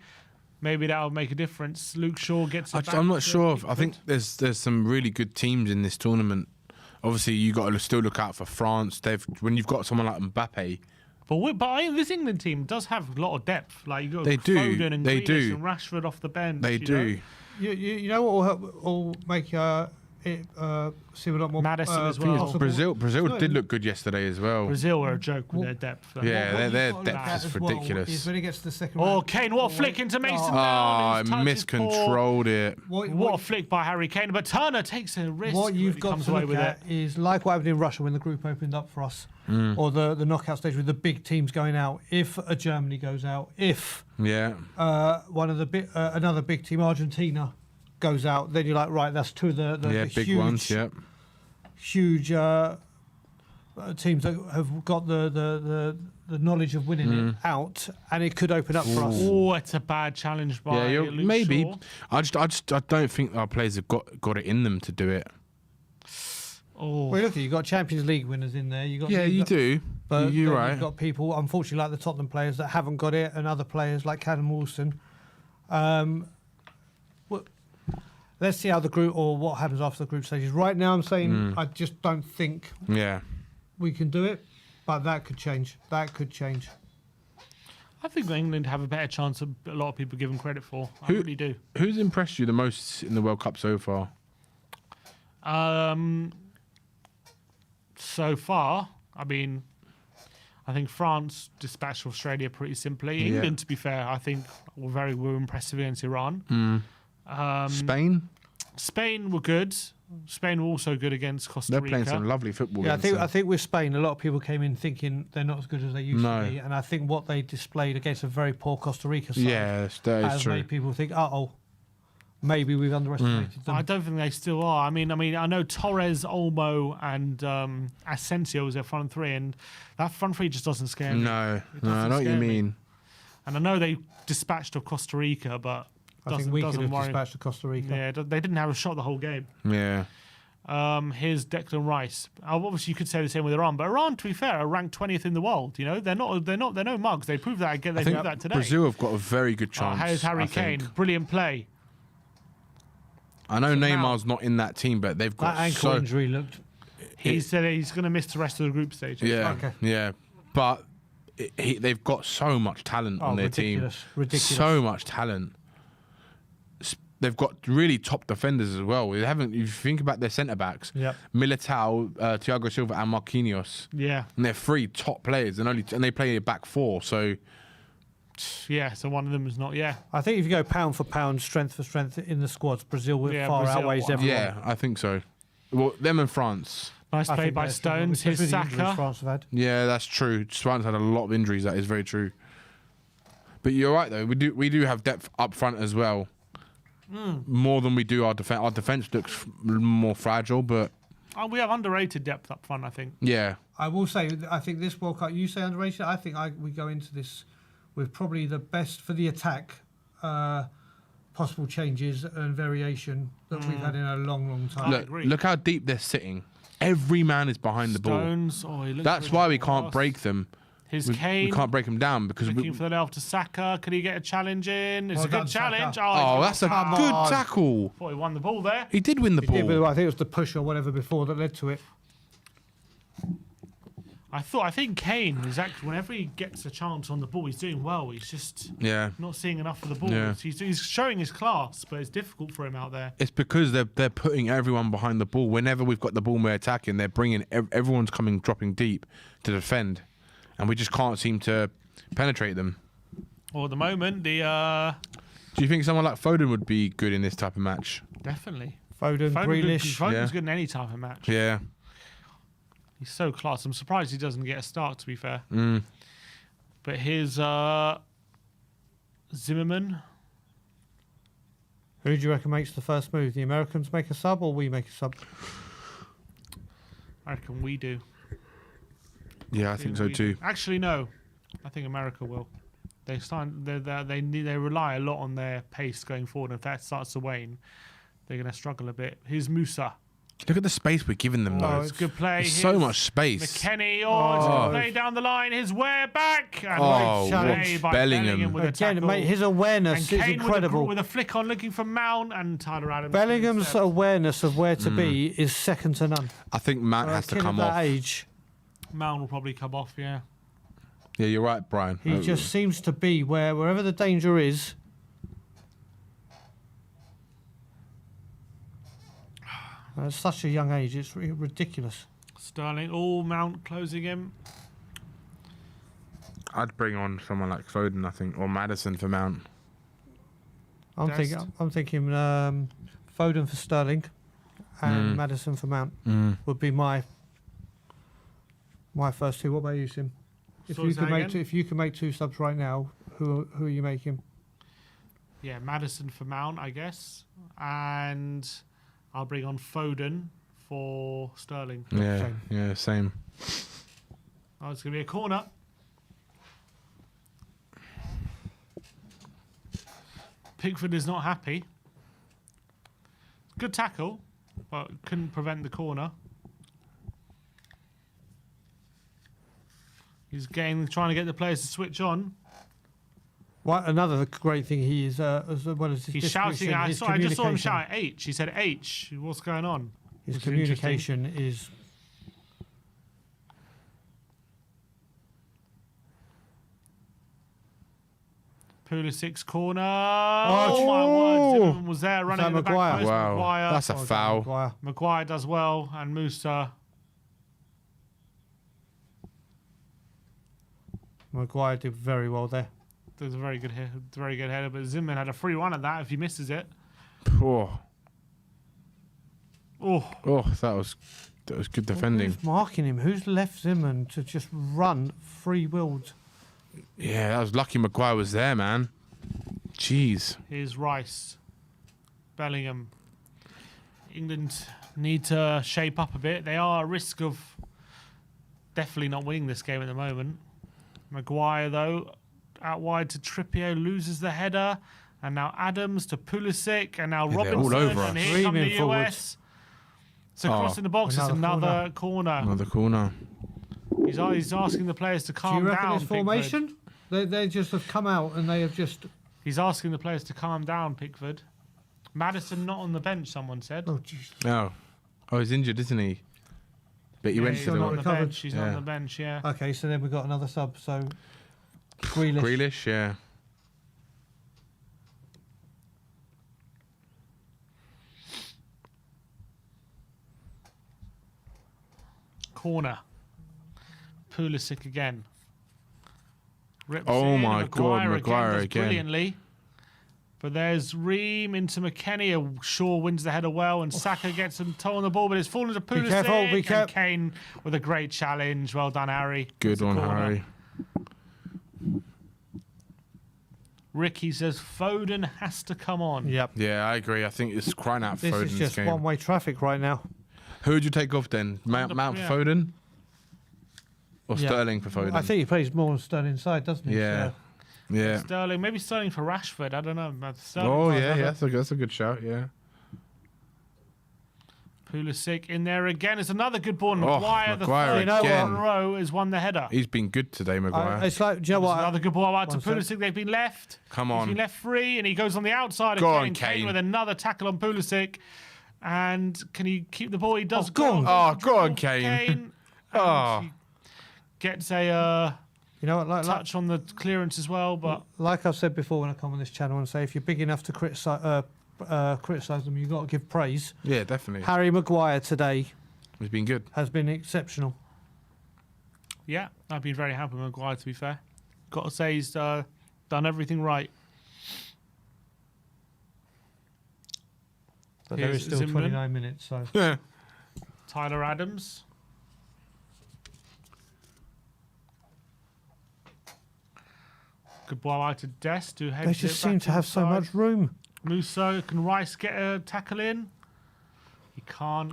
Maybe that'll make a difference. Luke Shaw gets it back. I'm not sure. to I think there's some really good teams in this tournament. Obviously, you got to still look out for France. When you've got someone like Mbappe. But this England team does have a lot of depth. Like you got They do. Foden and They Grealish do. and Rashford off the bench. They do. You know what will make it seem a lot more. Maddison as well. possible. Brazil No, did look good yesterday as well. Brazil were a joke with their depth. Yeah, What their you've got to look depth at is as well ridiculous. is when it gets to the second Oh, round. Kane, what a flick into Mason Oh, Mount. I His touch is poor. miscontrolled it. What a flick by Harry Kane. But Turner takes a risk. What you've he got comes to away look with at it. is like what happened in Russia when the group opened up for us, or the knockout stage with the big teams going out. If a Germany goes out, if Yeah. one of the another big team, Argentina, goes out, then you're like, right, that's two of the Big huge, ones, yeah. huge teams that have got the knowledge of winning it out, and it could open up for us. Oh, it's a bad challenge by Luke maybe. Shaw. I don't think our players have got it in them to do it. Oh, Well, look, you've got Champions League winners in there. You do. But You're then right. You've got people, unfortunately, like the Tottenham players that haven't got it, and other players like Callum Wilson. Let's see how the group or what happens after the group stages. Right now, I'm saying I just don't think Yeah. we can do it, but that could change. That could change. I think England have a better chance than a lot of people give them credit for. I really do. Who's impressed you the most in the World Cup so far? So far, I mean, I think France dispatched Australia pretty simply. Yeah. England, to be fair, I think were impressive against Iran. Spain? Spain were good. Spain were also good against Costa They're Rica. playing some lovely football. Yeah, against I think with Spain, a lot of people came in thinking they're not as good as they used No. to be, and I think what they displayed against a very poor Costa Rica side Yes, that is has true. made people think, maybe we've underestimated them. I don't think they still are. I mean, I know Torres, Olmo, and Asensio was their front three, and that front three just doesn't scare me. No, It no, I doesn't know what you scare me. mean. And I know they dispatched of Costa Rica, but I think we could doesn't have worry. dispatched to Costa Rica. Yeah, they didn't have a shot the whole game. Yeah. Here's Declan Rice. Obviously, you could say the same with Iran, but Iran, to be fair, are ranked 20th in the world. You know, they're no mugs. They proved that again. They I think proved that today. Brazil have got a very good chance. Here's Harry I Kane. think. Brilliant play. I know Mount. Neymar's not in that team, but they've got That ankle so injury looked. He said he's going to miss the rest of the group stage. yeah, Okay. yeah. But they've got so much talent on their ridiculous, team. ridiculous. So much talent. They've got really top defenders as well. They haven't. If you think about their centre backs, Yep. Militao, Thiago Silva, and Marquinhos, Yeah. and they're three top players, and they play a back four. So Yeah, so one of them is not, yeah. I think if you go pound for pound, strength for strength in the squads, Brazil Yeah, far Brazil, outweighs wow. everyone. yeah, I think so. Well, them and France. Nice I play think by that's Stones. especially Here's the injuries Saka. France have had. Yeah, that's true. France had a lot of injuries. That is very true. But you're right though. We do have depth up front as well. More than we do our defense. Our defense looks more fragile, but Oh, we have underrated depth up front, I think. yeah, I will say, I think this World Cup, you say underrated, I think we go into this with probably the best for the attack possible changes and variation that we've had in a long, long time. agree. look how deep they're sitting. Every man is behind the ball. Stones. Oh, he looks That's really why we fast. can't break them. Here's We Kane. can't break them down because Looking for the left to Saka. Could he get a challenge in? It's Well a good done, Saka. challenge. Oh, that's a Come good on. tackle. Thought he won the ball there. He did win the ball. Yeah, but I think it was the push or whatever before that led to it. I think Kane is actually, whenever he gets a chance on the ball, he's doing well. He's just Yeah. not seeing enough of the ball. Yeah. He's showing his class, but it's difficult for him out there. It's because they're putting everyone behind the ball. Whenever we've got the ball and we're attacking, they're bringing everyone's dropping deep to defend, and we just can't seem to penetrate them. Well, at the moment, Do you think someone like Foden would be good in this type of match? definitely. Foden's Grealish. Foden's Yeah. good in any type of match. Yeah. He's so class. I'm surprised he doesn't get a start, to be fair. Mm. But here's Zimmerman. Who do you reckon makes the first move? The Americans make a sub or we make a sub? I reckon we do. Yeah, I think so too. Actually, no. I think America will. They rely a lot on their pace going forward. If that starts to wane, they're going to struggle a bit. Here's Musa. Look at the space we're giving them, though. It's a good play. There's so Here's much space. McKennie. It's a good play down the line. His Ware back. And Oh, great play watch by Bellingham. with a Again, tackle. mate, his And awareness is Kane incredible. with a flick on, looking for Mount and Tyler Adams. Bellingham's instead. awareness of where to be is second to none. I think Matt For a has to kid come of that off. age, Mount will probably come off. Yeah. Yeah, you're right, Brian. he just seems to be wherever the danger is. At such a young age, it's ridiculous. Sterling, Mount closing him. I'd bring on someone like Foden, I think, or Maddison for Mount. I'm thinking Foden for Sterling and Maddison for Mount would be my first two. What about you, Sim? If you can make two subs right now, who are you making? Yeah, Maddison for Mount, I guess, and I'll bring on Foden for Sterling. Yeah, same. Oh, it's gonna be a corner. Pickford is not happy. Good tackle, but couldn't prevent the corner. He's trying to get the players to switch on. Well, another great thing he is, as well as his He's shouting. I just saw him shout H. He said H. What's going on? His communication is. Pulisic's corner. Oh my word! Zimmerman was there running in the back post. Wow, Maguire. that's a foul. Maguire does well, and Musa. Maguire did very well there. There's a very good header, but Zimmerman had a free run at that if he misses it. Oh, that was good defending. Who's marking him? Who's left Zimmerman to just run free-willed? Yeah, that was lucky Maguire was there, man. Jeez. Here's Rice. Bellingham. England need to shape up a bit. They are at risk of definitely not winning this game at the moment. Maguire, though, out wide to Trippier, loses the header. And now Adams to Pulisic. And now Robinson. All over and us. here come the US. So crossing the box, it's another corner. Another corner. He's asking the players to calm down. Do you reckon this Pickford. formation? They just have come out and they have just... He's asking the players to calm down, Pickford. Maddison not on the bench, someone said. Oh, jeez. Oh, he's injured, isn't he? But you went he's to not the on the bench. He's not on the bench, yeah. Okay, so then we've got another sub. So Grealish. Grealish, yeah. Corner. Pulisic again. Rips Oh in, my God, Maguire does again. Brilliantly. But there's Ream into McKennie. Shaw wins the header well, and Saka gets him toe on the ball, but it's fallen to Pulisic. Be careful. And Kane with a great challenge. Well done, Harry. Good one, Harry. Ricky says Foden has to come on. Yep. Yeah, I agree. I think it's crying out for Foden This is just game. one-way traffic right now. Who would you take off then? Mount for Foden? Or Sterling for Foden? I think he plays more on Sterling side, doesn't he? Yeah. So. Yeah. Sterling, maybe Sterling for Rashford. I don't know. That's a good shout, yeah. Pulisic in there again. It's another good ball. Maguire, the Maguire third again. in a row, has won the header. He's been good today, Maguire. It's like, do you know what? Another good ball out to Pulisic. They've been left. Come on. He's been left free, and he goes on the outside. Go of on, Kane with another tackle on Pulisic. And can he keep the ball? He does. Go on, Kane. He gets a you know what, touch on the clearance as well. But like I've said before when I come on this channel and say, if you're big enough to criticise them, you've got to give praise. Yeah, definitely. Harry Maguire today He's been good. has been exceptional. yeah, I've been very happy with Maguire, to be fair. Got to say he's done everything right. But there is Here's still Zimmerman. 29 minutes, so... Yeah. Tyler Adams. Good ball out to Dest, who heads They just it seem back to have so inside. much room. Musa, can Rice get a tackle in? He can't.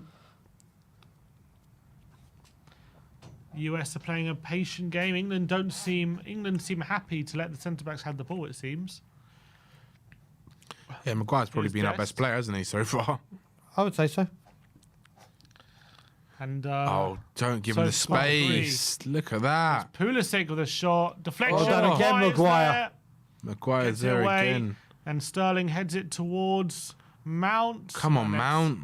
US are playing a patient game. England seem happy to let the centre backs have the ball, it seems. Yeah, Maguire's probably been our best player, hasn't he, so far? I would say so. And don't give him the space. Look at that. Pulisic with a shot. Deflection. Well done again, Maguire. Maguire's there again. And Sterling heads it towards Mount. Come on, Mount.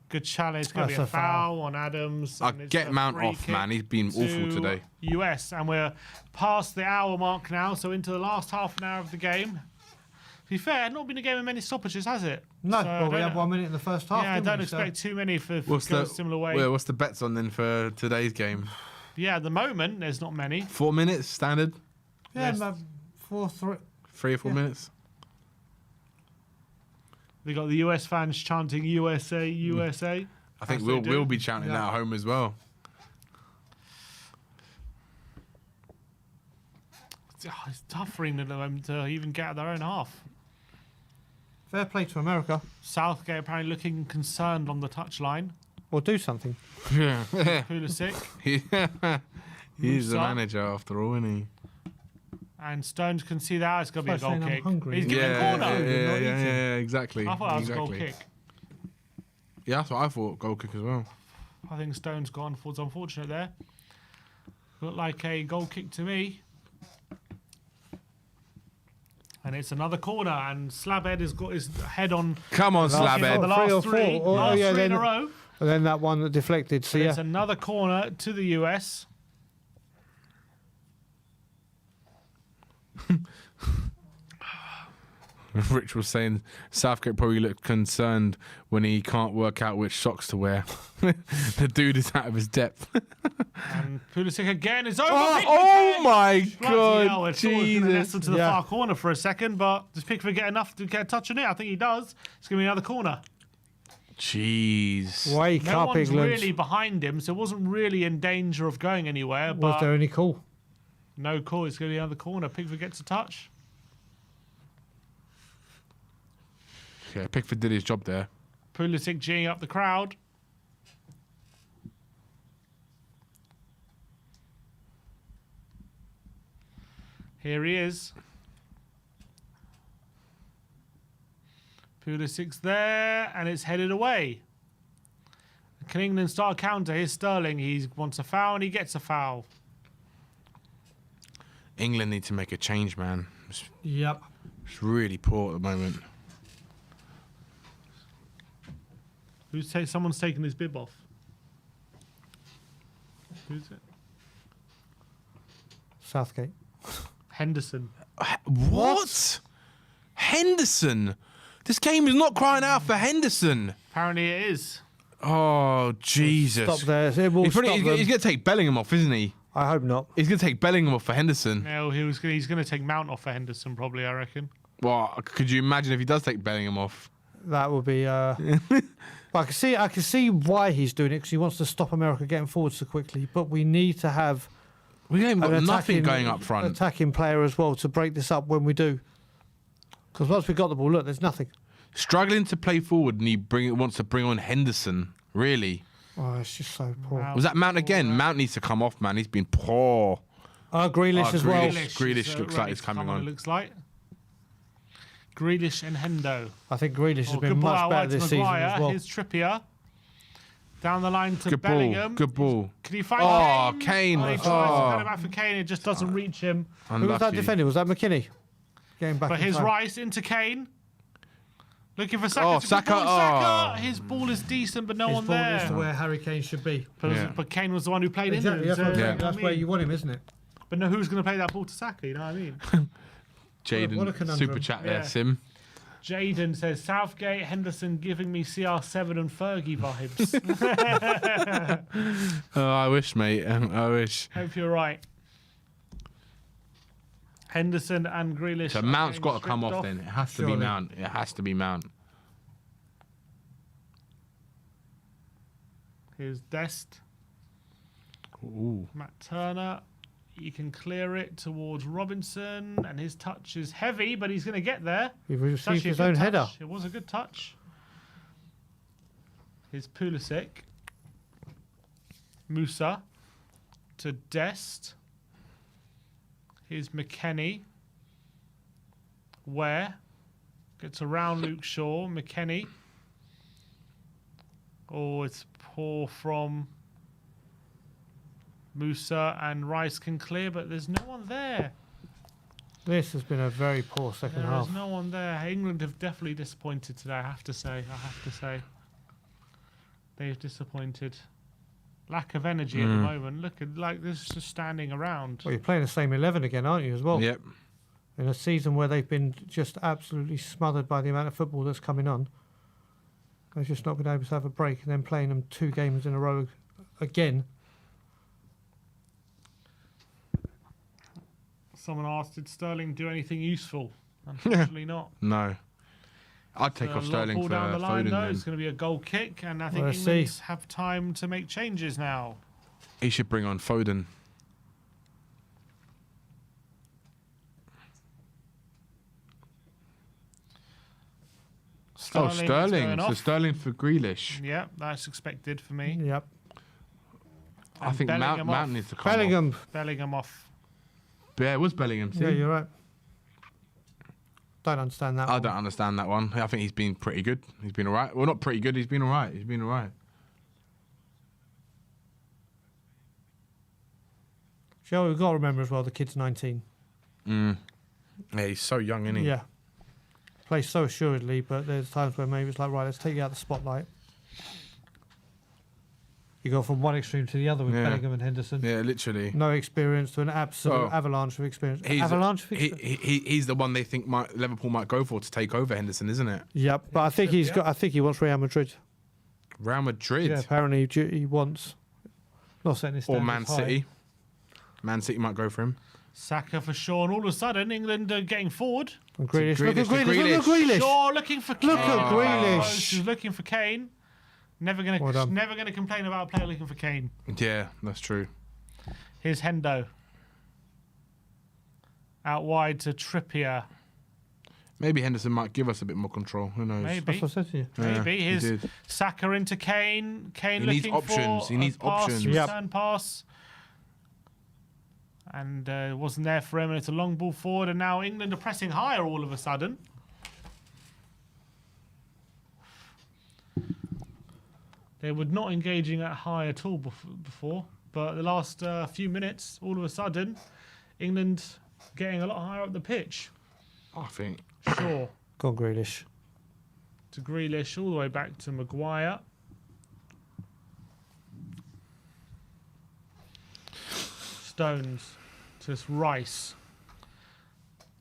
Good challenge. It's going to be a foul on Adams. I'll get Mount off, man. He's been awful today. US. And we're past the hour mark now, so into the last half an hour of the game. To be fair, not been a game of many stoppages, has it? No, So well, we had 1 minute in the first half. Yeah, I didn't don't we? expect too many for What's go a the similar way. Well, what's the bets on then for today's game? Yeah, at the moment, there's not many. 4 minutes standard. Yeah, Yes. 4-3. 3 or 4 minutes. They got the US fans chanting USA, USA. I think As they do. we'll be chanting that at home as well. It's tough for England at the moment to even get out of their own half. Fair play to America. Southgate apparently looking concerned on the touchline. Or do something. Yeah. Pulisic He's the Musa. manager after all, isn't he? and Stones can see that. It's going to be a It's goal like saying I'm kick. hungry. He's giving a corner. Yeah, exactly. I thought that was exactly. a goal kick. Yeah, that's what I thought. Goal kick as well. I think Stones got on. Was unfortunate there. Looked like a goal kick to me. And it's another corner, and Slabhead has got his head on. Come on, The Slabhead. last Three or three, four. last yeah, three in then- a row. And then that one that deflected. So yeah, It's another corner to the US. Rich was saying Southgate probably looked concerned when he can't work out which socks to wear. The dude is out of his depth. And Pulisic again is over. Oh my Bloody hell, God, I thought he was going to Jesus. nestle to the Yeah. far corner for a second, but does Pickford get enough to get a touch on it? I think he does. It's going to be another corner. Jeez. wake No up, one's England. really behind him, so it wasn't really in danger of going anywhere. Was But there any call? no call. It's going to be another corner. Pickford gets a touch. Yeah, Pickford did his job there. Pulisic geeing up the crowd. Here he is. Pulisic's there, and it's headed away. Can England start a counter? Here's Sterling. He wants a foul, and he gets a foul. England need to make a change, man. Yep. It's really poor at the moment. Someone's taking his bib off. Who's it? Southgate. Henderson. What? Henderson? This game is not crying out for Henderson. Apparently it is. Oh, Jesus. Stop there. It will He's stop going them. to take Bellingham off, isn't he? I hope not. He's going to take Bellingham off for Henderson. No, he's going to take Mount off for Henderson, probably, I reckon. Well, could you imagine if he does take Bellingham off? That would be. But I can see why he's doing it because he wants to stop America getting forward so quickly. But we need to have We ain't got an nothing attacking, going up front. attacking player as well to break this up when we do. Because once we got the ball, look, there's nothing. Struggling to play forward, and he wants to bring on Henderson. Really? Oh, it's just so poor. Wow. Was that Mount again? Mount needs to come off, man. He's been poor. Grealish as well. Grealish is, looks like ready he's to coming come on. It looks like. Grealish and Hendo. I think Grealish has Oh, been good ball much out better wide to this season Maguire. as well. Here's Trippier. Down the line to Good Bellingham. ball. Good ball. Can he find Oh, Kane? Kane. Oh, he tries to cut it back for Kane. It just doesn't reach him. Who was that Unlucky. defender? Was that McKinney? Getting back But in here's time. Rice into Kane. Looking for Saka. Oh, It's a good Saka, ball, Saka. oh. His ball is decent, but no His one ball is there. to where Harry Kane should be. But, Yeah. but Kane was the one who played Exactly. in That's, what I'm it. saying. so, That's where you want him, isn't it? But no, who's going to play that ball to Saka? You know what I mean? What a Jaden, conundrum. super chat there, Yeah. Sim. Jaden says, Southgate, Henderson giving me CR7 and Fergie vibes. Oh, I wish, mate. I wish. Hope you're right. Henderson and Grealish. So are Mount's getting got to come stripped off then. It has to be Surely. Mount. It has to be Mount. Here's Dest. Ooh. Matt Turner. He can clear it towards Robinson, and his touch is heavy, but he's going to get there. He It's received actually a his good own touch. header. It was a good touch. Here's Pulisic. Musa to Dest. Here's McKennie. Where? Gets around Luke Shaw. McKennie. Oh, it's poor from Musa, and Rice can clear, but there's no one there. This has been a very poor second There half. is no one there. England have definitely disappointed today, I have to say. They've disappointed. Lack of energy at the moment. Look at, like, this is just standing around. Well, you're playing the same 11 again, aren't you, as well? Yep. in a season where they've been just absolutely smothered by the amount of football that's coming on. They've just not been able to have a break, and then playing them 2 games in a row again. Someone asked, did Sterling do anything useful? Unfortunately not. No. I'd take off Sterling for down the line, Foden though. then. It's going to be a goal kick, and I think Let's England see. have time to make changes now. He should bring on Foden. Sterling. So Sterling for Grealish. Yeah, that's expected for me. Yep. I think Bellingham Mount off. needs to come Bellingham. Bellingham off. Yeah, it was Bellingham. See? Yeah, you're right. Don't understand that I one. don't understand that one. I think he's been pretty good. He's been all right. Well, not pretty good. He's been all right. He's been all right. Joe, we've got to remember as well, the kid's 19. Yeah, he's so young, isn't he? Yeah. Plays so assuredly, but there's times where maybe it's like, right, let's take you out of the spotlight. You go from one extreme to the other with Bellingham and Henderson. Yeah, literally. No experience to an absolute avalanche of experience. He's the one they think Liverpool might go for to take over Henderson, isn't it? Yep, but I think I think he wants Real Madrid. Real Madrid? Yeah, apparently he wants. Not setting his Or standards Man high. City. Man City might go for him. Saka for Shaw, and all of a sudden England are getting forward. And Grealish. Look at Grealish, Grealish. Look at Grealish. Shaw looking for Kane. Look at Grealish. She's looking for Kane. Never gonna complain about a player looking for Kane. Yeah, that's true. Here's Hendo. Out wide to Trippier. Maybe Henderson might give us a bit more control. Who knows? Maybe. That's what I said to you. Maybe. he Here's did. Saka into Kane. Kane He needs looking options. for He needs a pass, options. Yep. return pass. And it wasn't there for him, and it's a long ball forward, and now England are pressing higher all of a sudden. They were not engaging at high at all before, but the last few minutes, all of a sudden, England getting a lot higher up the pitch. I think. Sure. Go on, Grealish. To Grealish, all the way back to Maguire. Stones to Rice.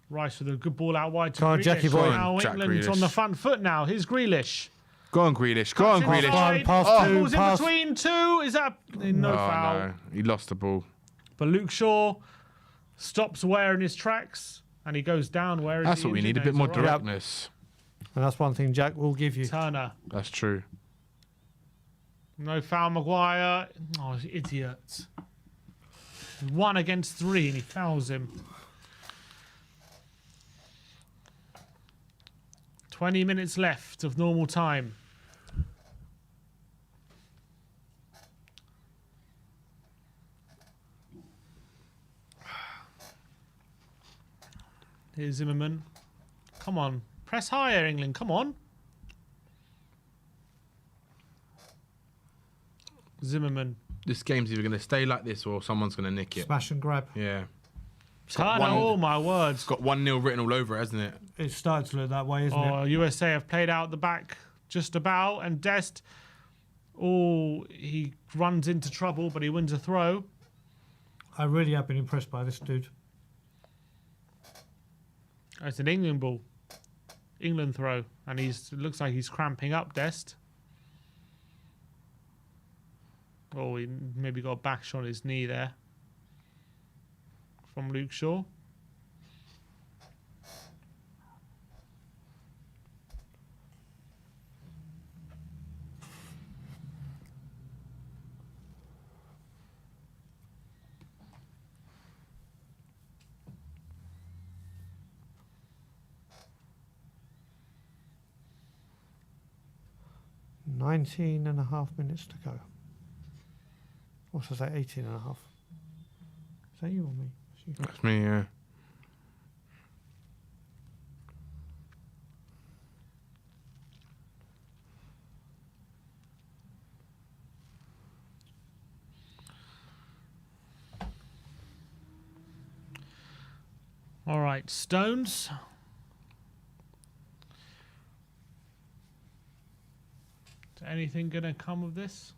Rice with a good ball out wide to Come on, Grealish. Jackie boy. Now Jack England's Grealish. on the front foot now. Here's Grealish. Go on, Grealish. Go on, Cuts Grealish. inside. Pass Oh, two, balls in pass. between two. Is that no foul? No, he lost the ball. But Luke Shaw stops Ware in his tracks, and he goes down. Where is That's he what we injured? need. A No, bit he's more all right. directness. And that's one thing Jack will give you. Turner. That's true. No foul, Maguire. Oh, he's an idiot. 1 against 3, and he fouls him. 20 minutes left of normal time. Here's Zimmerman. Come on. Press higher, England. Come on. Zimmerman. This game's either going to stay like this or someone's going to nick it. Smash and grab. Yeah. Turner, one- oh my words. It's got 1-0 written all over it, hasn't it? It starts to look that way, isn't Oh, it? USA have played out the back just about, and Dest, he runs into trouble, but he wins a throw. I really have been impressed by this dude. It's an England ball. England throw, and it looks like he's cramping up, Dest. Oh, he maybe got a bash on his knee there. From Luke Shaw. Nineteen and a half minutes to go. Or should I say 18 and a half? Is that you or me? It's you. That's me, yeah. All right, Stones. Is anything going to come of this?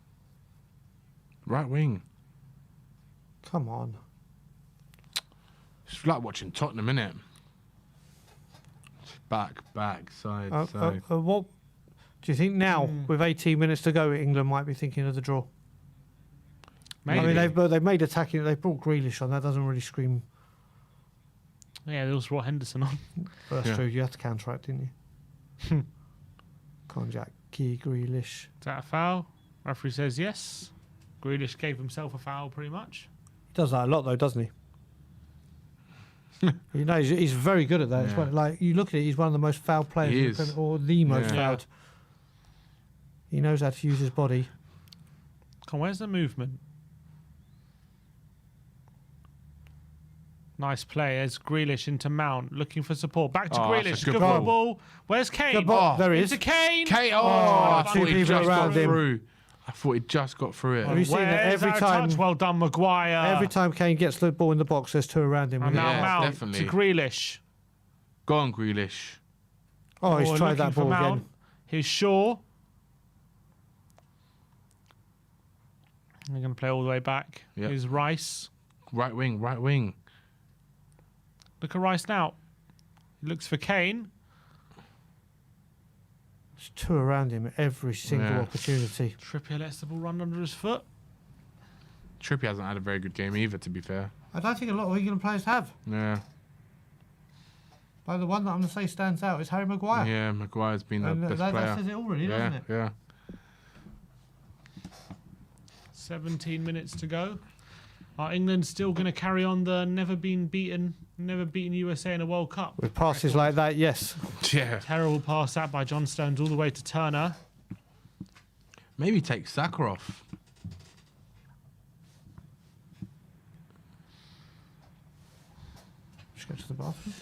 Right wing. Come on. It's like watching Tottenham, innit? Back, side. What do you think now, with 18 minutes to go, England might be thinking of the draw? Maybe. I mean, they've made attacking. They've brought Grealish on. That doesn't really scream. Yeah, they also brought Henderson on. But that's true. You had to counteract, didn't you? Konjac, Key, Grealish. Is that a foul? Referee says yes. Grealish gave himself a foul, pretty much. He does that a lot, though, doesn't he? You know, he's very good at that. It's like you look at it, he's one of the most fouled players, He is. or the most Yeah. fouled. He knows how to use his body. Come on, where's the movement? Nice play as Grealish into Mount, looking for support. Back to That's Grealish. a good Good ball. ball. Where's Kane? Good ball. There he is. Into Kane. Kane, I two thought he people just around got him. through. I thought he just got through it. Have you seen that Where's every our time? touch? Well done, Maguire. Every time Kane gets the ball in the box, there's two around him. And now Yeah, Mount definitely. to Grealish. Go on, Grealish. Oh, he's tried looking that for ball Mount. again. Here's Shaw. They're going to play all the way back. Yep. Here's Rice. Right wing. Look at Rice now. He looks for Kane. There's two around him every single Yeah. opportunity. Trippier lets the ball run under his foot. Trippier hasn't had a very good game either, to be fair. I don't think a lot of England players have. Yeah. But the one that I'm going to say stands out is Harry Maguire. Yeah, Maguire's been the And best that player. says it all, really, Yeah, doesn't it? yeah. 17 minutes to go. Are England still going to carry on the never beaten USA in a World Cup? With passes like that, yes. Yeah. Terrible pass out by John Stones all the way to Turner. Maybe take Saka off. Just go to the bathroom.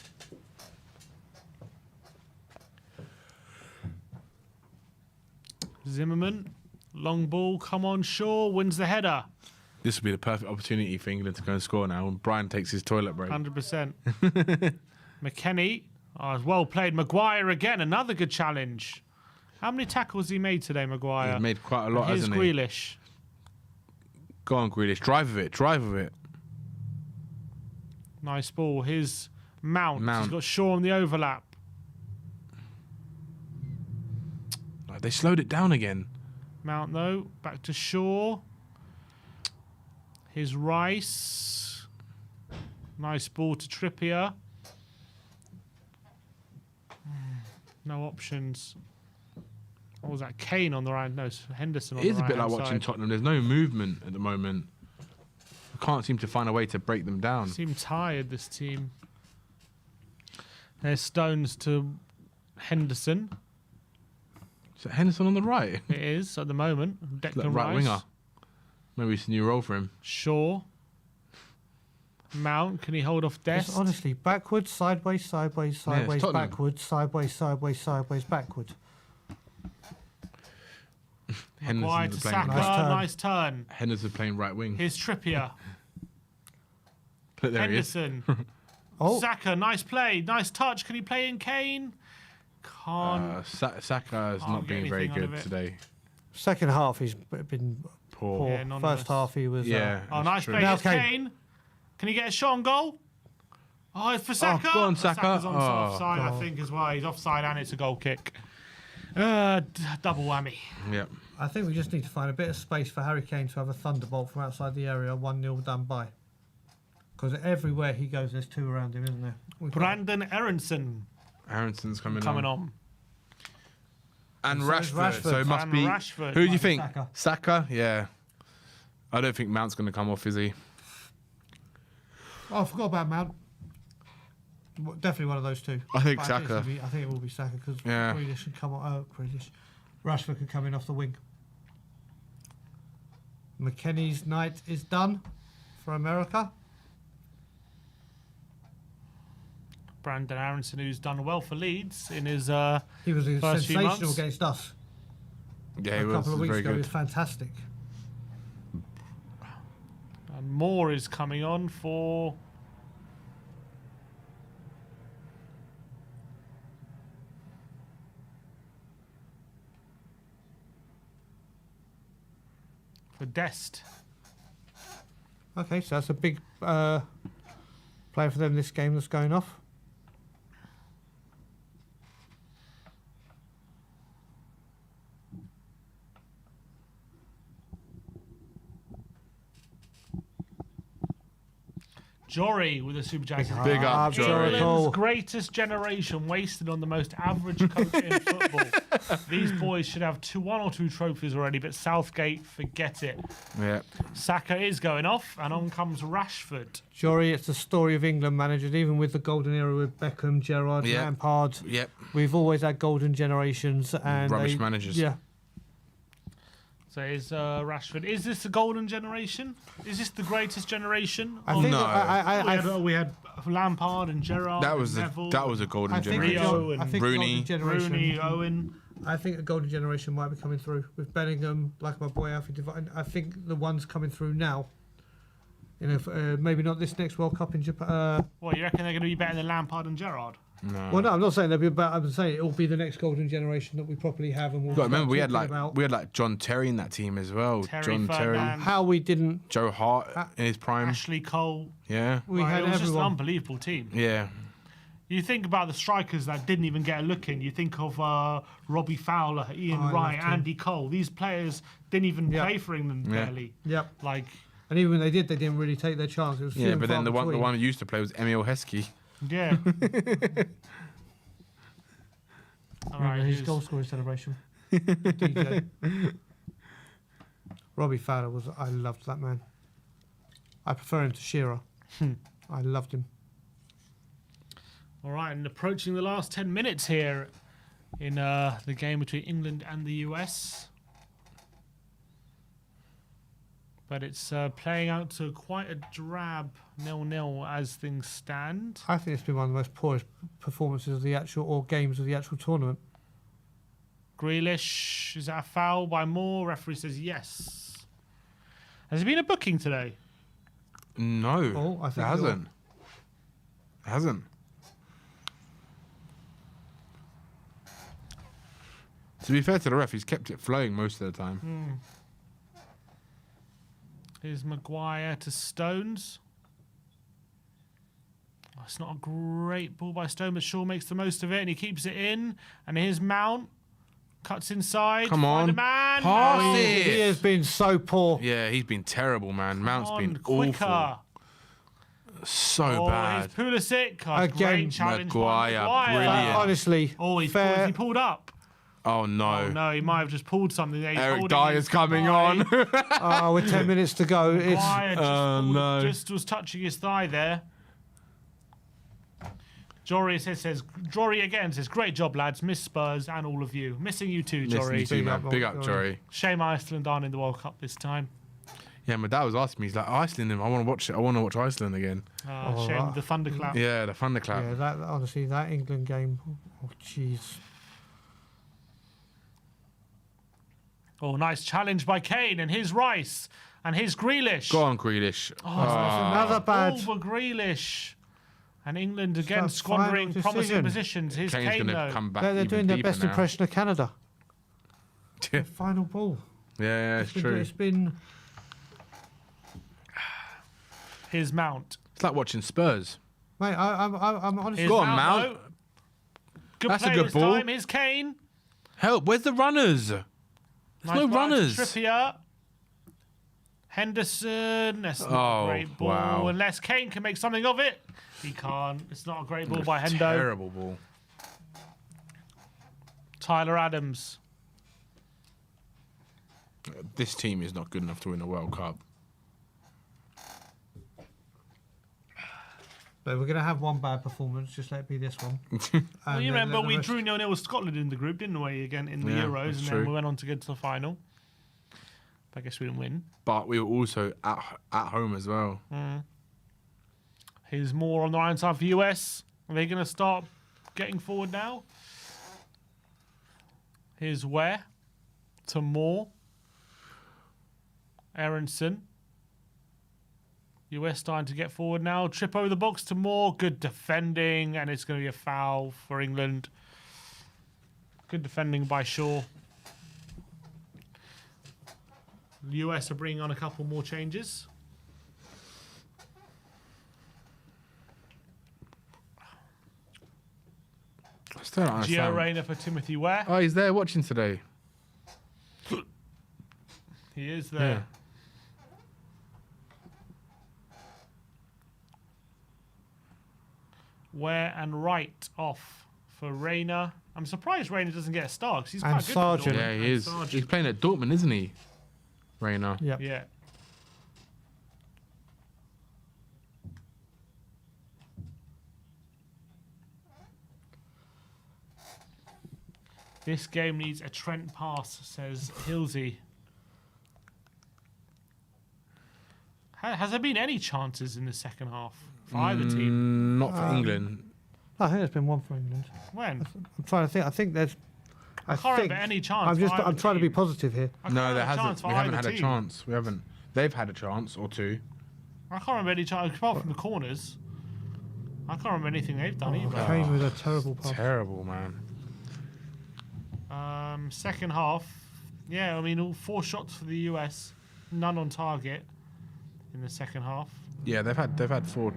Zimmerman, long ball, come on, Shaw, wins the header. This would be the perfect opportunity for England to go and score now when Brian takes his toilet break. 100%. McKennie, well played. Maguire again, another good challenge. How many tackles he made today, Maguire? He's made quite a lot, Here's hasn't he? Grealish. Go on, Grealish. Drive with it. Nice ball. Here's Mount. Mount. He's got Shaw on the overlap. Like, they slowed it down again. Mount, though. Back to Shaw. Here's Rice. Nice ball to Trippier. No options. What was that? Kane on the right. No, it's Henderson on It the is a right. bit like watching Tottenham. There's no movement at the moment. I can't seem to find a way to break them down. Seem tired, this team. There's Stones to Henderson. Is that Henderson on the right? It is at the moment. Declan Like right Rice. winger. Maybe it's a new role for him. Shaw. Mount, can he hold off Dest? Just honestly, backwards, sideways, sideways, sideways, Tottenham. backwards, sideways, sideways, sideways, backwards. Maguire to Henderson's Saka. playing. Nice turn. Henderson playing right wing. Here's Trippier. Look, there he is. Henderson. Oh, Saka, nice play. Nice touch. Can he play in Kane? Can't. Saka has Can't not get been very anything out of good it. today. second half he's been Poor. poor. Yeah, none of First us. half he was. Yeah. Oh, that's nice true. play. Now Here's Kane. Kane. Can he get a shot on goal? Oh, it's for Saka. go on, Saka. Saka's Oh, offside, I God. think, as well. He's offside and it's a goal kick. Double whammy. Yeah. I think we just need to find a bit of space for Harry Kane to have a thunderbolt from outside the area, 1-0 done by. Because everywhere he goes, there's two around him, isn't there? Brandon Aronson Aronson's coming coming on. on. And So is Rashford. So it must And be. Rashford. Who do you Might be think? Saka. Saka? Yeah. I don't think Mount's going to come off, is he? Oh, I forgot about Mount. Definitely one of those two. I think But Saka. I think it will be Saka because Yeah. Grealish can come on. Oh, Grealish. Rashford can come in off the wing. McKennie's night is done for America. Brandon Aronson, who's done well for Leeds in his He was First few sensational months. against us Yeah, he a was. couple of weeks Very ago. He good. was fantastic. and Moore is coming on for Dest. Okay, so that's a big player for them this game that's going off. Jory with a super chat. Big up, Jory. England's greatest generation wasted on the most average coach in football. These boys should have one or two trophies already, but Southgate, forget it. Yeah. Saka is going off, and on comes Rashford. Jory, it's the story of England managers, even with the golden era with Beckham, Gerrard, Lampard. Yep. We've always had golden generations and Rubbish managers. Yeah. So is Rashford. Is this the golden generation? Is this the greatest generation? I think No. We had Lampard and Gerrard. That was and Neville, a golden I think generation. Rio and I think Rooney. the golden generation, Rooney, Owen. I think the golden generation might be coming through with Bellingham, like my boy Alfie Devine. I think the ones coming through now. You know, maybe not this next World Cup in Japan. What, you reckon they're going to be better than Lampard and Gerrard? No. Well, no, I'm not saying they'll be, but I'm saying it will be the next golden generation that we properly have. And we'll But remember, we had talking like John Terry in that team as well. Terry, John Ferdinand. Terry, how we didn't. Joe Hart in his prime. Ashley Cole. Yeah. We Like, had it was just an everyone. unbelievable team. Yeah. You think about the strikers that didn't even get a look in. You think of Robbie Fowler, Ian I Wright, loved him. Andy Cole. These players didn't even Yeah. play for England Yeah. barely. Yep. Like, And even when they did, they didn't really take their chance. It was few Yeah, and but then far the between. one who used to play was Emil Heskey. yeah. All right, His who's- goal scoring celebration. DJ. Robbie Fowler was. I loved that man. I prefer him to Shearer. I loved him. All right, and approaching the last 10 minutes here in the game between England and the US. But it's playing out to quite a drab 0-0 as things stand. I think it's been one of the most poorest performances of the actual or games of the actual tournament. Grealish, is that a foul by Moore? Referee says yes. Has there been a booking today? No, Oh, I think it hasn't. It hasn't. To be fair to the ref, he's kept it flowing most of the time. Here's Maguire to Stones. Oh, it's not a great ball by Stone, but Shaw makes the most of it and he keeps it in. And here's Mount. Cuts inside. Come Find on. a man. Pass Oh, it. He has been so poor. Yeah, he's been terrible, man. Mount's on, been quicker. awful. So Oh, bad. here's Pulisic. Oh, Again, great challenge by Maguire, Maguire. brilliant. Honestly, Oh, he fair. pulled up. Oh no. Oh, no, he might have just pulled something there. He's Eric holding Dyer's his coming thigh. on. With 10 minutes to go, it's Maguire just, no. just was touching his thigh there. Jory Jory again says, great job, lads. Miss Spurs and all of you. Missing you too, Jory. Listen to you, man. Big Big up, up, Jory. Jory. Shame Iceland aren't in the World Cup this time. Yeah, my dad was asking me, he's like, Iceland, I want to watch it. I want to watch Iceland again. Oh, Shame right. the thunderclap. Yeah, the thunderclap. yeah. That honestly, that England game. Oh, jeez. Oh, nice challenge by Kane and his Rice and his Grealish. Go on, Grealish. Another bad. Over Grealish. And England again that squandering final promising decision. positions. Here's Kane's Kane going to though. come back They're even doing their deeper best now. impression of Canada. Yeah, Final ball. yeah, it's true. It's been. Here's Mount. It's like watching Spurs. Mate, I'm honestly. Here's Go on, Mount. though. Good That's a play good this ball. time. Here's Kane. Help, where's the runners? There's Nice no ball to runners. Trippier. Henderson. That's not Oh, a great ball. wow. Unless Kane can make something of it. He can't. It's not a great ball by Hendo. Terrible ball. Tyler Adams. This team is not good enough to win a World Cup. But we're going to have one bad performance. Just let it be this one. Well, you And remember let the we rest- drew 0-0 with Scotland in the group, didn't we? Again in the Yeah, Euros, that's and true. then we went on to get to the final. But I guess we didn't win. But we were also at home as well. Here's more on the right side for US. Are they going to start getting forward now? Here's Ware to Moore. Aronson. US starting to get forward now. Trip over the box to Moore. Good defending, and it's going to be a foul for England. Good defending by Shaw. The US are bringing on a couple more changes. I still don't Gio understand. Reyna for Timothy Ware. Oh, he's there watching today. He is there. Ware and Wright off for Reina. I'm surprised Reina doesn't get a star because he's And quite good. Sargent. For Yeah, Dortmund. he is. Sargent. He's playing at Dortmund, isn't he? Reina. Yep. Yeah. This game needs a Trent pass, says Hilsey. Has there been any chances in the second half for either team? Not for England. I think there's been one for England. When? I'm trying to think. I think there's. I can't remember any chance. I'm trying to be positive here. No, there a chance hasn't. for We haven't either had a team. chance. We haven't. They've had a chance or two. I can't remember any chance apart from the corners. I can't remember anything they've done either. Kane with a terrible pass. Terrible, man. Second half, yeah, I mean, all 4 shots for the US, none on target in the second half. Yeah, they've had four.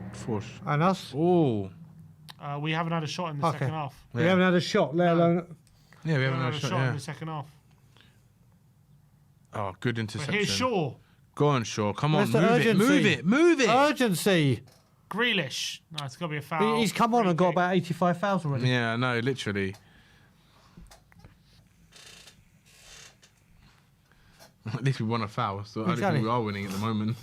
And us? Oh, We haven't had a shot in the second half. We haven't had a shot, let alone. yeah, we We haven't haven't had had a shot in Yeah. the second half. Oh, good But interception. here's Shaw. Go on, Shaw. Come on, Where's the move it, move urgency? it, move it. Urgency. Grealish. No, it's got to be a foul. He's come on Free and got kick. about 85 fouls already. Yeah, no, literally. At least we won a foul, so I don't Exactly. think we are winning at the moment.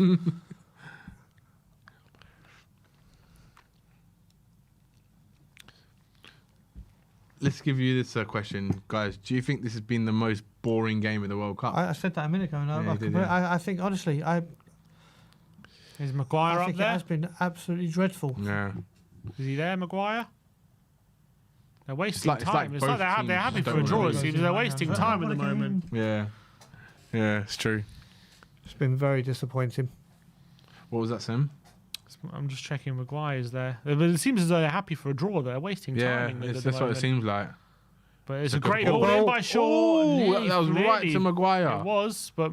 Let's give you this question, guys. Do you think this has been the most boring game of the World Cup? I said that a minute ago. And Yeah, you did, yeah. I think, honestly, Is Maguire I up think it there? has been absolutely dreadful. Yeah. Is he there, Maguire? They're wasting like- it's time. like It's like both they're teams happy for a don't draw, it really- seems. They're wasting time at the moment. Yeah. Yeah, it's true. It's been very disappointing. What was that, Sam? I'm just checking Maguire's there. But it seems as though they're happy for a draw. They're wasting time. Yeah, England at the that's what it moment. seems like. But it's a a good great ball. ball in by Shaw. Oh, that was right Nearly. to Maguire. It was, but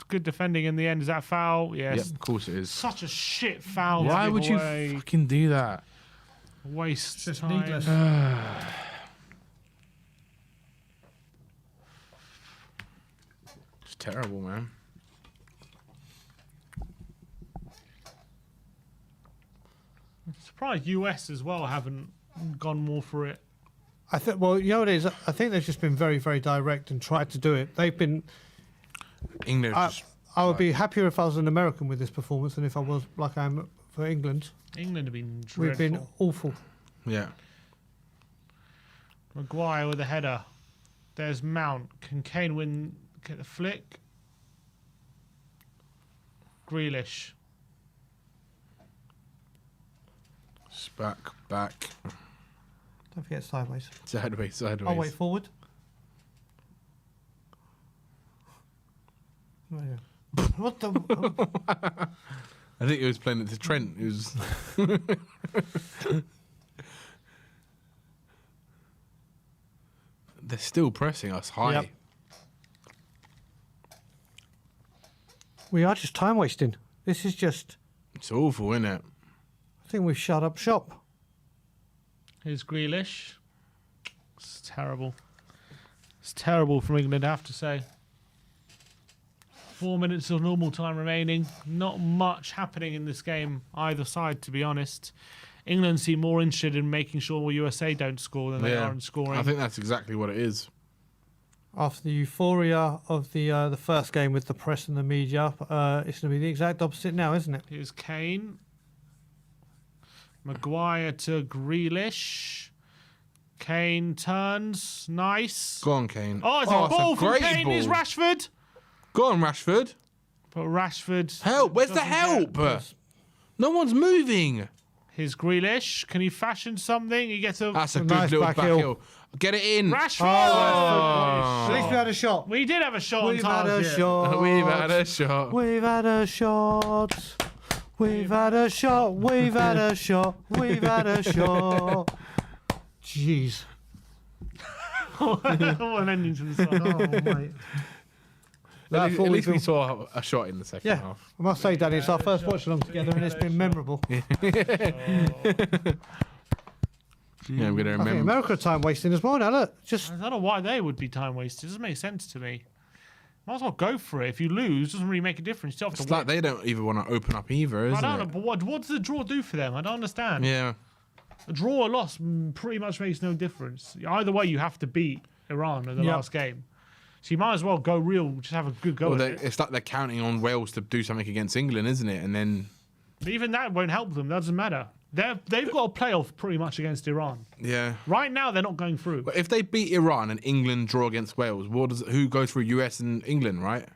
good defending in the end. Is that a foul? Yes. Yep, of course it is. Such a shit foul. Why to give would you away. fucking do that? Waste Just time. needless. It's terrible, man. Surprised US as well haven't gone more for it. I think. Well, you know what it is. I think they've just been very, very direct and tried to do it. They've been. England. I would be happier if I was an American with this performance than if I was like I am for England. England have been dreadful. We've been awful. Yeah. Maguire with a header. There's Mount. Can Kane get the flick? Grealish. Back. Don't forget sideways. Sideways. Oh, wait, forward. Oh, yeah. What the? I think he was playing it to Trent. It was. They're still pressing us high. Yep. We are just time wasting. This is just. It's awful, isn't it? I think we've shut up shop. Here's Grealish. It's terrible. It's terrible from England, I have to say. 4 minutes of normal time remaining. Not much happening in this game, either side, to be honest. England seem more interested in making sure USA don't score than they are in scoring. I think that's exactly what it is. After the euphoria of the first game with the press and the media, it's going to be the exact opposite now, isn't it? Here's Kane. Maguire to Grealish. Kane turns. Nice. Go on, Kane. Oh, it's a ball from great Kane. Here's ball. Rashford. Go on, Rashford. But Rashford. Help! Where's the doesn't help? get- No one's moving. Here's Grealish. Can he fashion something? He gets a That's a good nice little back back heel. heel. Get it in. Rashford. At least we had a shot. We did have a shot We've on had a target. shot. We've had a shot. We've had a shot. We've had a shot. We've had a shot. We've had a shot. Jeez. What an ending to the song. Oh, mate. At That's what least we we've- saw a shot in the second Yeah, half. I must say, Danny, it's our first watch along together and it's been memorable. Yeah, I'm gonna I think remember. America are time wasting as well now. Look, just I don't know why they would be time wasted. It doesn't make sense to me. Might as well go for it. If you lose, it doesn't really make a difference. You still have It's to like win. they don't even want to open up either, I isn't don't know, it? but what does the draw do for them? I don't understand. Yeah. A draw or loss pretty much makes no difference. Either way, you have to beat Iran in the last game. So you might as well go real, just have a good go at it. It's like they're counting on Wales to do something against England, isn't it? And then... But even that won't help them. That doesn't matter. They've got a playoff pretty much against Iran. Yeah. Right now, they're not going through. But if they beat Iran and England draw against Wales, who goes through US and England, right?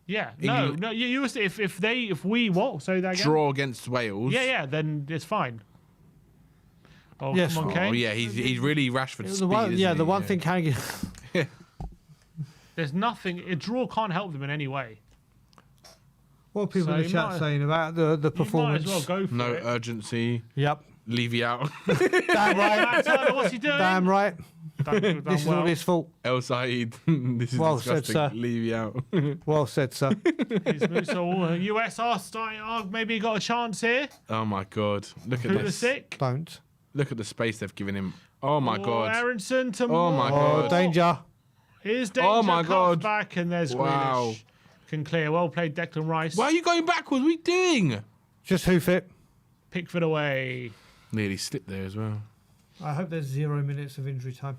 Yeah. England, No. If we what? Say that again. Draw against Wales. Yeah. Then it's fine. Oh, Yes. come on, Kane. Oh, yeah. He's really Rashford speed, The one thing can There's nothing. A draw can't help them in any way. What are people So in the you chat might- saying about the performance? You might as well go for No it. urgency. Yep. Leave you out. Damn right. Tyler, what's he doing? Damn right. Done This is well. all his fault. El Said. This is Well said, disgusting. sir. Leave you out. Well said, sir. So US are starting. Maybe got a chance here. Oh my God. Look at this. Pulisic. Don't. Look at the space they've given him. Oh my God. Aronson to Oh my Moore. God. Oh, danger. Here's danger. Oh my cuts God. Back and there's Wow. Grealish. Can clear. Well played, Declan Rice. Why are you going backwards? What are you doing? Just hoof it. Pickford away. Nearly slipped there as well. I hope there's 0 minutes of injury time.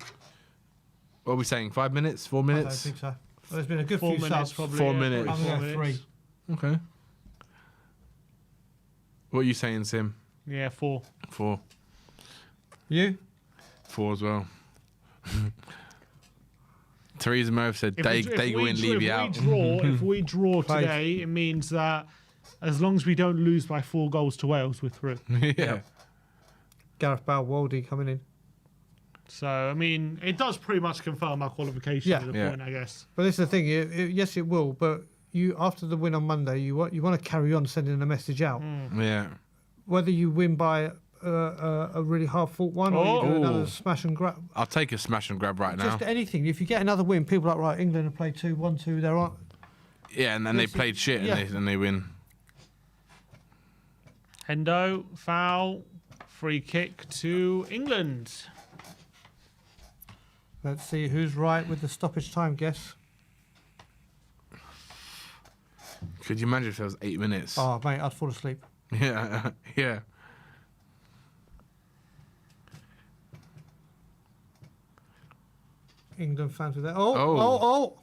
What are we saying? 5 minutes? 4 I don't minutes? think so. Well, there's been a good 4 few minutes subs. probably. 4 yeah, minutes. probably I'm 4 going to minutes. 3. Okay. What are you saying, Sim? Yeah, 4. 4. You? 4 as well. Theresa May said, they go in, leave you out. If we draw Five. today, it means that as long as we don't lose by 4 goals to Wales, we're through. Yeah. Gareth Bale, Waldy coming in. So, I mean, it does pretty much confirm our qualification Yeah. at the Yeah. point, I guess. But this is the thing. Yes, it will. But you, after the win on Monday, you want to carry on sending a message out. Yeah. Whether you win by a really hard-fought one or you do Oh. another smash and grab. I'll take a smash and grab right now. Just anything. If you get another win, people are like, right, England have played 2-1-2. There aren't. Yeah, and then they played shit Yeah. and they win. Hendo, foul, free kick to England. Let's see who's right with the stoppage time guess. Could you imagine if there was 8 minutes? Oh, mate, I'd fall asleep. Yeah, yeah. England fans with that. Oh.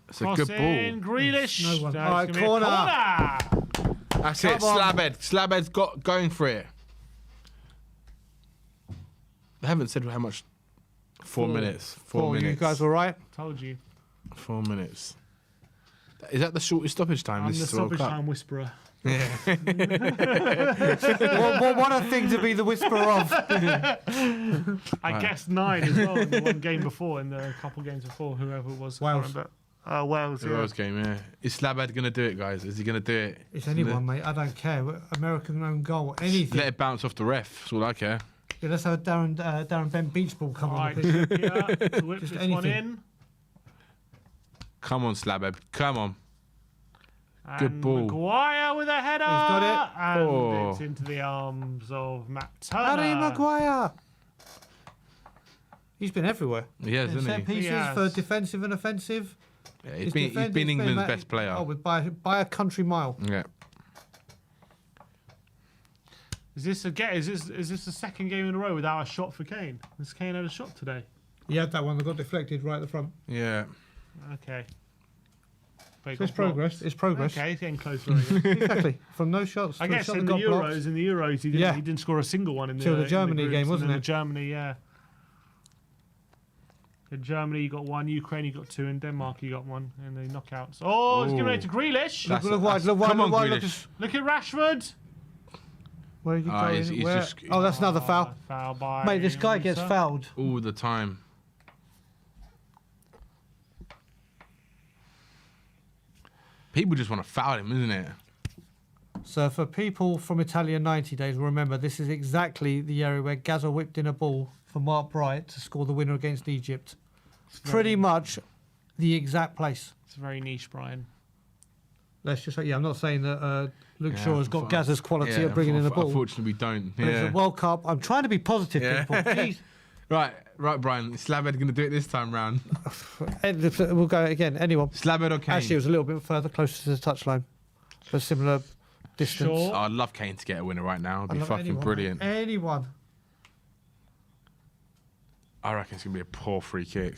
It's a Cross good in, ball. Grealish. No one. That's All right, gonna be a corner. That's it. Come on. Slabhead. Slabhead's got going for it. They haven't said how much. 4 minutes. 4 minutes. You guys were right. Told you. 4 minutes. Is that the shortest stoppage time? I'm this the is World stoppage Cup? time whisperer. what a thing to be the whisperer of. I guessed 9 as well in the one game before, in the couple games before, whoever it was. I can't Wales. remember. Wales, The yeah. Wales game, yeah. Is Slabhead going to do it, guys? Is he going to do it? It's anyone, mate. I don't care. American own goal, anything. Let it bounce off the ref. That's all I care. Yeah, let's have a Darren Bent beach ball come All on. right, the pitch. yeah, to whip Just this anything. one in. Come on, Slabhead. Come on. Good And ball. Maguire with a header. got it. And Oh. it's into the arms of Matt Turner. Harry Maguire. He's been everywhere. He has, In hasn't set he? pieces has. for defensive and offensive. Yeah, His he's been defending's England's ma- best player. Oh, by a country mile. Yeah. Is this the second game in a row without a shot for Kane? Has Kane had a shot today? He had that one that got deflected right at the front. Yeah. Okay. But So it's progress. It's progress. Okay, he's getting closer. I guess. Exactly. From no shots. I to a guess shot in that the got blocked. Euros, he didn't score a single one in the Till the in Germany groups. game, wasn't And then it? The Germany, yeah. In Germany, you got 1. Ukraine, you got 2. In Denmark, you got 1 in the knockouts. Oh, it's giving it to Grealish. That's- Look wide, look wide, come look on, wide. Grealish. Look at Rashford. Where are you Ah, going? he's Where? just- Oh, that's another foul. Foul by Mate, this guy gets Musa. fouled. All the time. People just want to foul him, isn't it? So for people from Italian 90 days, remember this is exactly the area where Gazza whipped in a ball for Mark Bright to score the winner against Egypt. Pretty much the exact place. It's very niche, Brian. Let's just say, I'm not saying that Luke Yeah, Shaw has got Gazza's quality at bringing in a ball. Unfortunately, we don't. But it's Yeah. a World Cup. I'm trying to be positive, Yeah. people. Jeez. Right, Brian. Is Slabhead going to do it this time round? We'll go again. Anyone. Slabhead or Kane? Actually, it was a little bit further, closer to the touchline. For a similar distance. Sure. Oh, I'd love Kane to get a winner right now. It'd I be love fucking anyone, brilliant. mate. Anyone. I reckon it's going to be a poor free kick.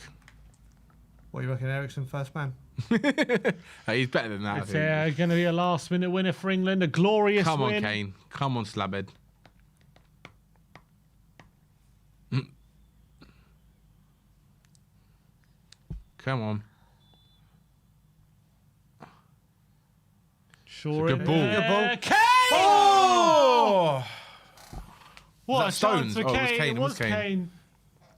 What do you reckon, Ericsson, first man? He's better than that, It's I think. going to be a last-minute winner for England. A glorious Come on, win. Kane. Come on, Slabhead. Come on. Sure, It's a good ball. Good ball. Kane! Oh! What a Was that chance Stones? for Oh, it was Kane. Kane, It it was was Kane. Kane.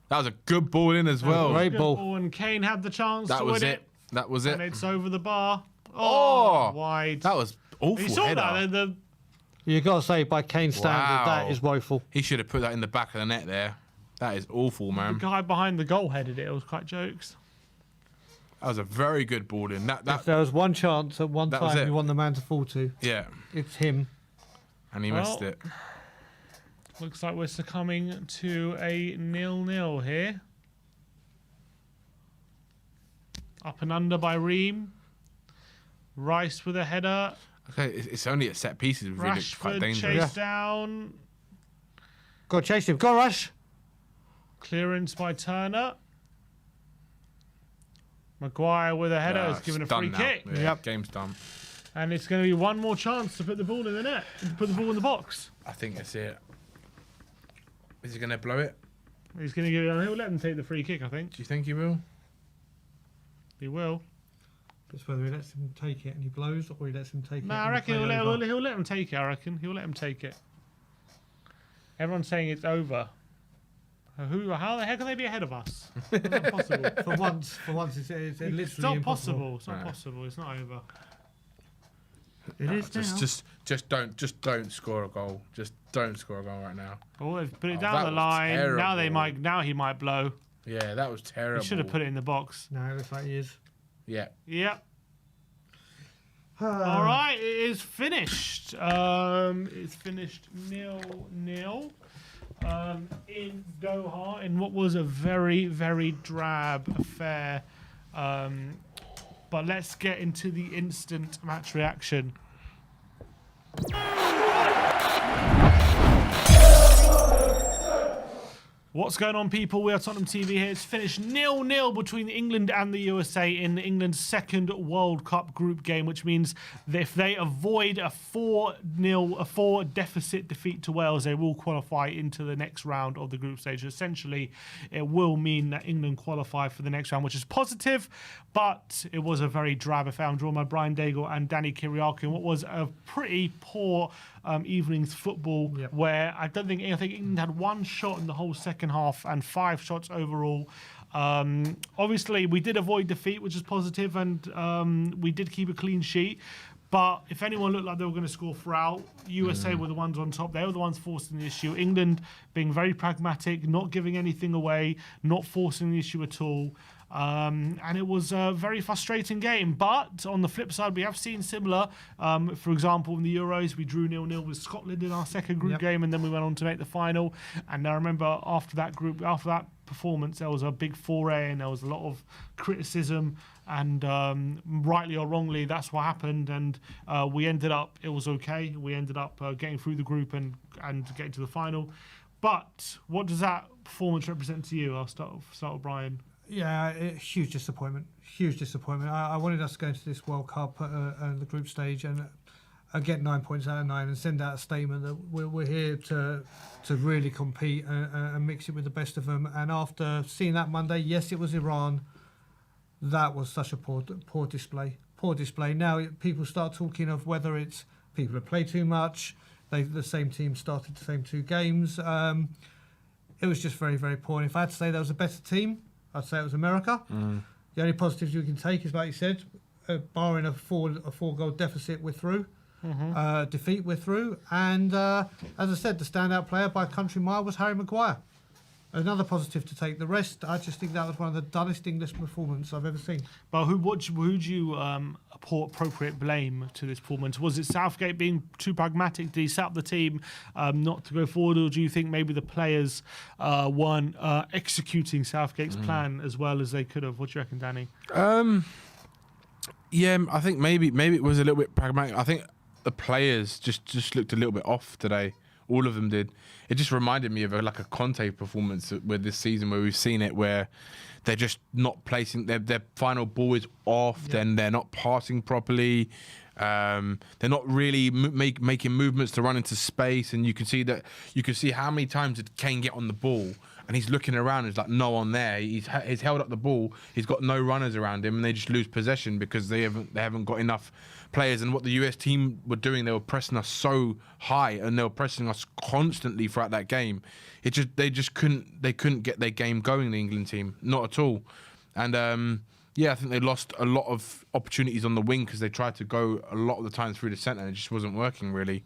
That was a good ball in as well. great Good ball. And Kane had the chance That to was win it. That was it. And it's over the bar. Oh! Wide. That was awful You saw header. that? The You've got to say, by Kane's standard, Wow. that is woeful. He should have put that in the back of the net there. That is awful, man. guy behind the goal headed it. It was quite jokes. That was a very good ball in. If That there was one chance at one That was time it. you want the man to fall to, yeah. it's him. And he missed it. Looks like we're succumbing to a 0-0 here. Up and under by Ream. Rice with a header. Okay, it's only at set pieces. It's really quite Rashford dangerous. chased down. Go on, chase him. Go on, Rush. Clearance by Turner. Maguire with a header is It's given a done free now. kick. Yeah, Yep. Game's done. And it's going to be one more chance to put the ball in the net. To put the ball in the box. I think that's it. Is he going to blow it? He's going to give it. He'll let him take the free kick, I think. Do you think he will? He will. It's whether he lets him take it and he blows, or he lets him take it. No, I and reckon play over. he'll let him take it. I reckon he'll let him take it. Everyone's saying it's over. How the heck can they be ahead of us? It's not possible. For once, it's literally It's not impossible. possible. It's not Right. possible. It's not over. It is now. Just don't score a goal. Just don't score a goal right now. Oh, they've put it Oh, down that the was line. Now they terrible. might. Now he might blow. Yeah, that was terrible. He should have put it in the box. No, it looks like he is. Yeah. Yep. All right, it is finished. It's finished 0-0 in Doha in what was a very, very drab affair. But let's get into the instant match reaction. What's going on, people? We are Tottenham TV here. It's finished 0-0 between England and the USA in England's second World Cup group game, which means that if they avoid a 4 deficit defeat to Wales, they will qualify into the next round of the group stage. Essentially, it will mean that England qualify for the next round, which is positive, but it was a very drab affair. I'm drawn by Brian Daigle and Danny Kiriakou in what was a pretty poor evening's football, Yep. where I think England had one shot in the whole second half and 5 shots overall. Obviously, we did avoid defeat, which is positive, and we did keep a clean sheet. But if anyone looked like they were going to score throughout, USA were the ones on top. They were the ones forcing the issue. England being very pragmatic, not giving anything away, not forcing the issue at all. And it was a very frustrating game. But on the flip side, we have seen similar. For example, in the Euros, we drew 0-0 with Scotland in our second group Yep. game, and then we went on to make the final. And I remember after that performance, there was a big foray and there was a lot of criticism. And rightly or wrongly, that's what happened. And we ended up, it was okay. We ended up getting through the group and getting to the final. But what does that performance represent to you? I'll start with Brian. Yeah, huge disappointment. Huge disappointment. I wanted us to go into this World Cup the group stage and get 9 points out of 9 and send out a statement that we're here to really compete and mix it with the best of them. And after seeing that Monday, yes, it was Iran. That was such a poor display. Poor display. Now people start talking of whether it's people have played too much. The same team started the same 2 games. It was just very, very poor. And if I had to say there was a better team, I'd say it was America. The only positives you can take is, like you said, barring a 4-goal deficit, we're through. Defeat, we're through. And as I said, the standout player by a country mile was Harry Maguire. Another positive to take. The rest, I just think that was one of the dullest English performances I've ever seen. But who would you appropriate blame to this performance? Was it Southgate being too pragmatic? Did he set up the team not to go forward, or do you think maybe the players weren't executing Southgate's plan as well as they could have? What do you reckon, Danny? Yeah, I think maybe it was a little bit pragmatic. I think the players just looked a little bit off today. All of them did. It just reminded me of like a Conte performance with this season where we've seen it where they're just not placing their final ball is off. Then they're not passing properly. They're not really making movements to run into space, and you can see how many times did Kane get on the ball and he's looking around. There's like no one there. He's held up the ball. He's got no runners around him, and they just lose possession because they haven't got enough players. And what the US team were doing, they were pressing us so high, and they were pressing us constantly throughout that game. They couldn't get their game going. The England team, not at all. And I think they lost a lot of opportunities on the wing because they tried to go a lot of the time through the centre, and it just wasn't working really.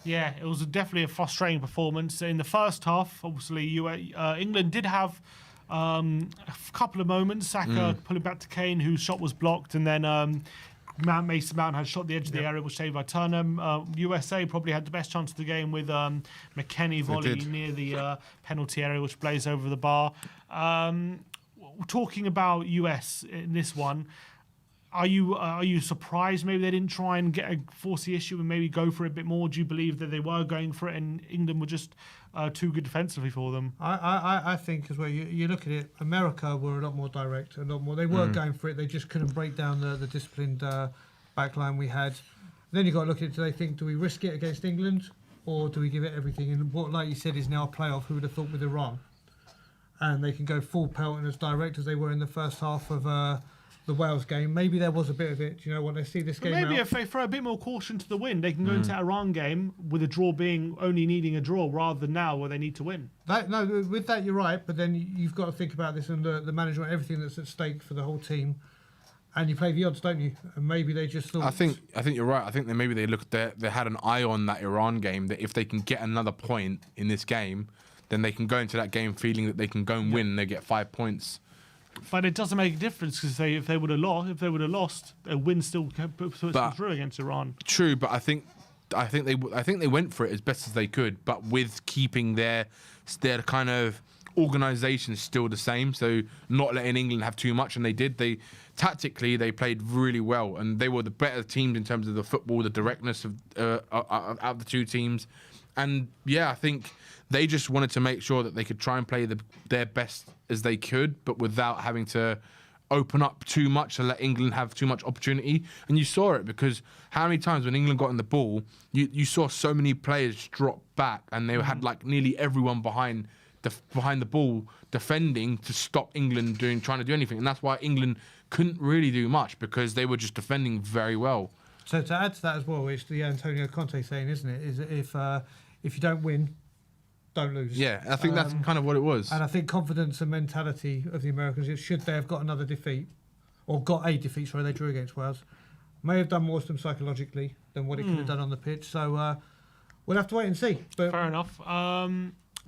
Yeah, it was definitely a frustrating performance. In the first half, obviously, England did have a couple of moments. Saka pulling back to Kane, whose shot was blocked, and then Mason Mount had shot the edge of the area, which saved by Tottenham. USA probably had the best chance of the game with McKennie volley near the penalty area, which blazed over the bar. Talking about US in this one, are you surprised maybe they didn't try and force the issue and maybe go for it a bit more? Do you believe that they were going for it and England were just too good defensively for them? I think as well, you look at it, America were a lot more direct, a lot more. They were going for it, they just couldn't break down the disciplined backline we had. Then you've got to look at it, do we risk it against England or do we give it everything? And what, like you said, is now a playoff. Who would have thought with Iran? And they can go full pelt and as direct as they were in the first half of the Wales game. Maybe there was a bit of it. Do you know what? They see this game maybe out. if they throw a bit more caution to the wind, they can go into that Iran game with a draw being only needing a draw rather than now where they need to win. With that you're right, but then you've got to think about this and the management, everything that's at stake for the whole team. And you play the odds, don't you? And maybe they just thought. I think you're right. I think that maybe they had an eye on that Iran game, that if they can get another point in this game, then they can go into that game feeling that they can go and win and they get 5 points. But it doesn't make a difference because if they would have lost, a win still puts them through against Iran. True, but I think they went for it as best as they could, but with keeping their kind of organisation still the same, so not letting England have too much, and they did. Tactically they played really well, and they were the better teams in terms of the football, the directness of out of the two teams. And yeah, I think they just wanted to make sure that they could try and play their best as they could, but without having to open up too much to let England have too much opportunity. And you saw it because how many times when England got in the ball, you saw so many players drop back, and they had like nearly everyone behind the ball defending to stop England trying to do anything. And that's why England couldn't really do much, because they were just defending very well. So to add to that as well, it's the Antonio Conte saying, isn't it? Is if you don't win, don't lose. Yeah, I think that's kind of what it was. And I think confidence and mentality of the Americans, should they have got another defeat, or got a defeat, sorry, they drew against Wales, may have done more to them psychologically than what it could have done on the pitch. So we'll have to wait and see. But fair enough.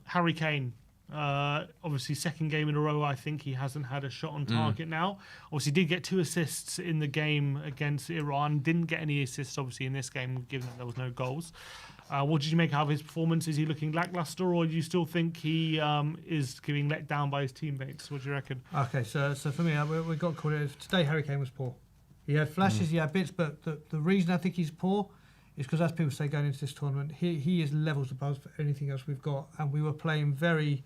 Harry Kane. Obviously, second game in a row, I think he hasn't had a shot on target now. Obviously, did get 2 assists in the game against Iran. Didn't get any assists, obviously, in this game, given that there was no goals. What did you make of his performance? Is he looking lacklustre, or do you still think he is getting let down by his teammates? What do you reckon? Okay, so for me, we've got to call it. Today, Harry Kane was poor. He had flashes, he had bits, but the reason I think he's poor is because, as people say, going into this tournament, he is levels above anything else we've got, and we were playing very,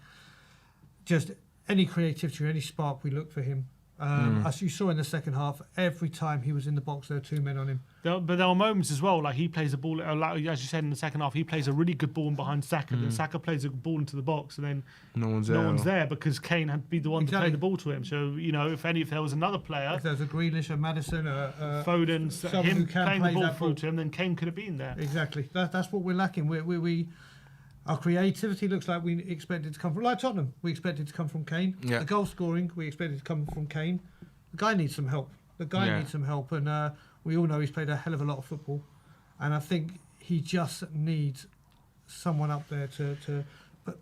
just any creativity or any spark we looked for him. As you saw in the second half, every time he was in the box, there were 2 men on him. But there were moments as well, like he plays a ball, like, as you said in the second half, he plays a really good ball behind Saka, then Saka plays a ball into the box, and then no one's there because Kane had to be the one to play the ball to him. So, if there was another player, if there was a Grealish, a Madison, Foden, him playing the ball through to him, then Kane could have been there. Exactly. That's what we're lacking. Our creativity looks like we expected to come from, like Tottenham, we expected to come from Kane. Yeah. The goal scoring, we expected to come from Kane. The guy needs some help. And we all know he's played a hell of a lot of football. And I think he just needs someone up there to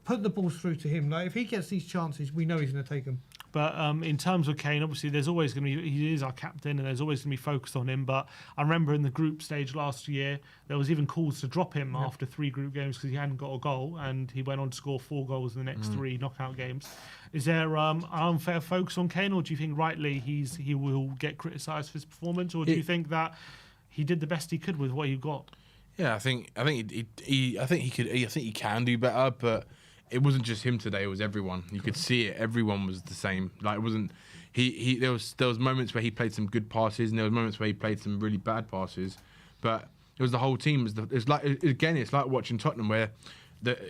put the balls through to him. Like, if he gets these chances, we know he's going to take them. But in terms of Kane, obviously, there's always going to be, he is our captain, and there's always going to be focused on him. But I remember in the group stage last year, there was even calls to drop him after 3 group games because he hadn't got a goal, and he went on to score 4 goals in the next 3 knockout games. Is there unfair focus on Kane, or do you think rightly he will get criticised for his performance, or do you think that he did the best he could with what he got? Yeah, I think he can do better, but it wasn't just him today. It was everyone. You could see it. Everyone was the same. Like it wasn't. There was moments where he played some good passes, and there was moments where he played some really bad passes, but it was the whole team. It's like watching Tottenham where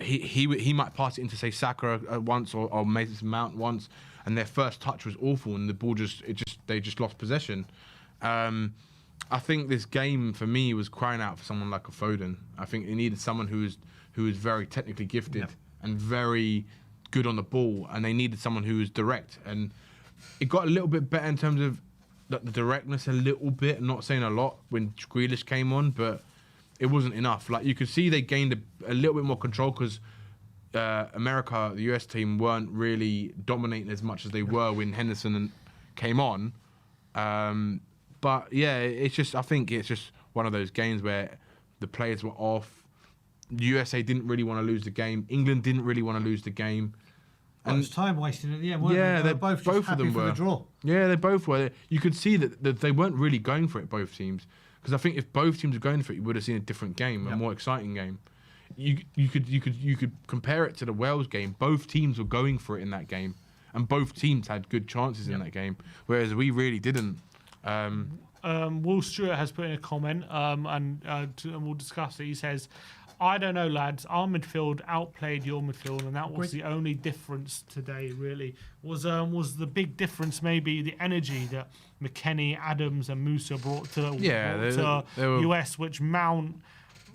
he might pass it into say Saka once or Mason Mount once, and their first touch was awful, and the ball they just lost possession. I think this game for me was crying out for someone like a Foden. I think it needed someone who is very technically gifted and very good on the ball, and they needed someone who was direct. And it got a little bit better in terms of the directness, a little bit. I'm not saying a lot when Grealish came on, but it wasn't enough. Like you could see they gained a little bit more control because America, the US team, weren't really dominating as much as they were when Henderson came on. But yeah, I think it's just one of those games where the players were off. USA didn't really want to lose the game. England didn't really want to lose the game. And it was time wasting at the end, weren't they? They were both of them for were. the draw. Yeah, they both were. You could see that they weren't really going for it, both teams. Because I think if both teams were going for it, you would have seen a different game, a more exciting game. You could compare it to the Wales game. Both teams were going for it in that game, and both teams had good chances in that game, whereas we really didn't. Will Stewart has put in a comment, and we'll discuss it. He says, I don't know, lads. Our midfield outplayed your midfield, and that was the only difference today. Really, was the big difference maybe the energy that McKennie, Adams, and Musa brought to US, which Mount,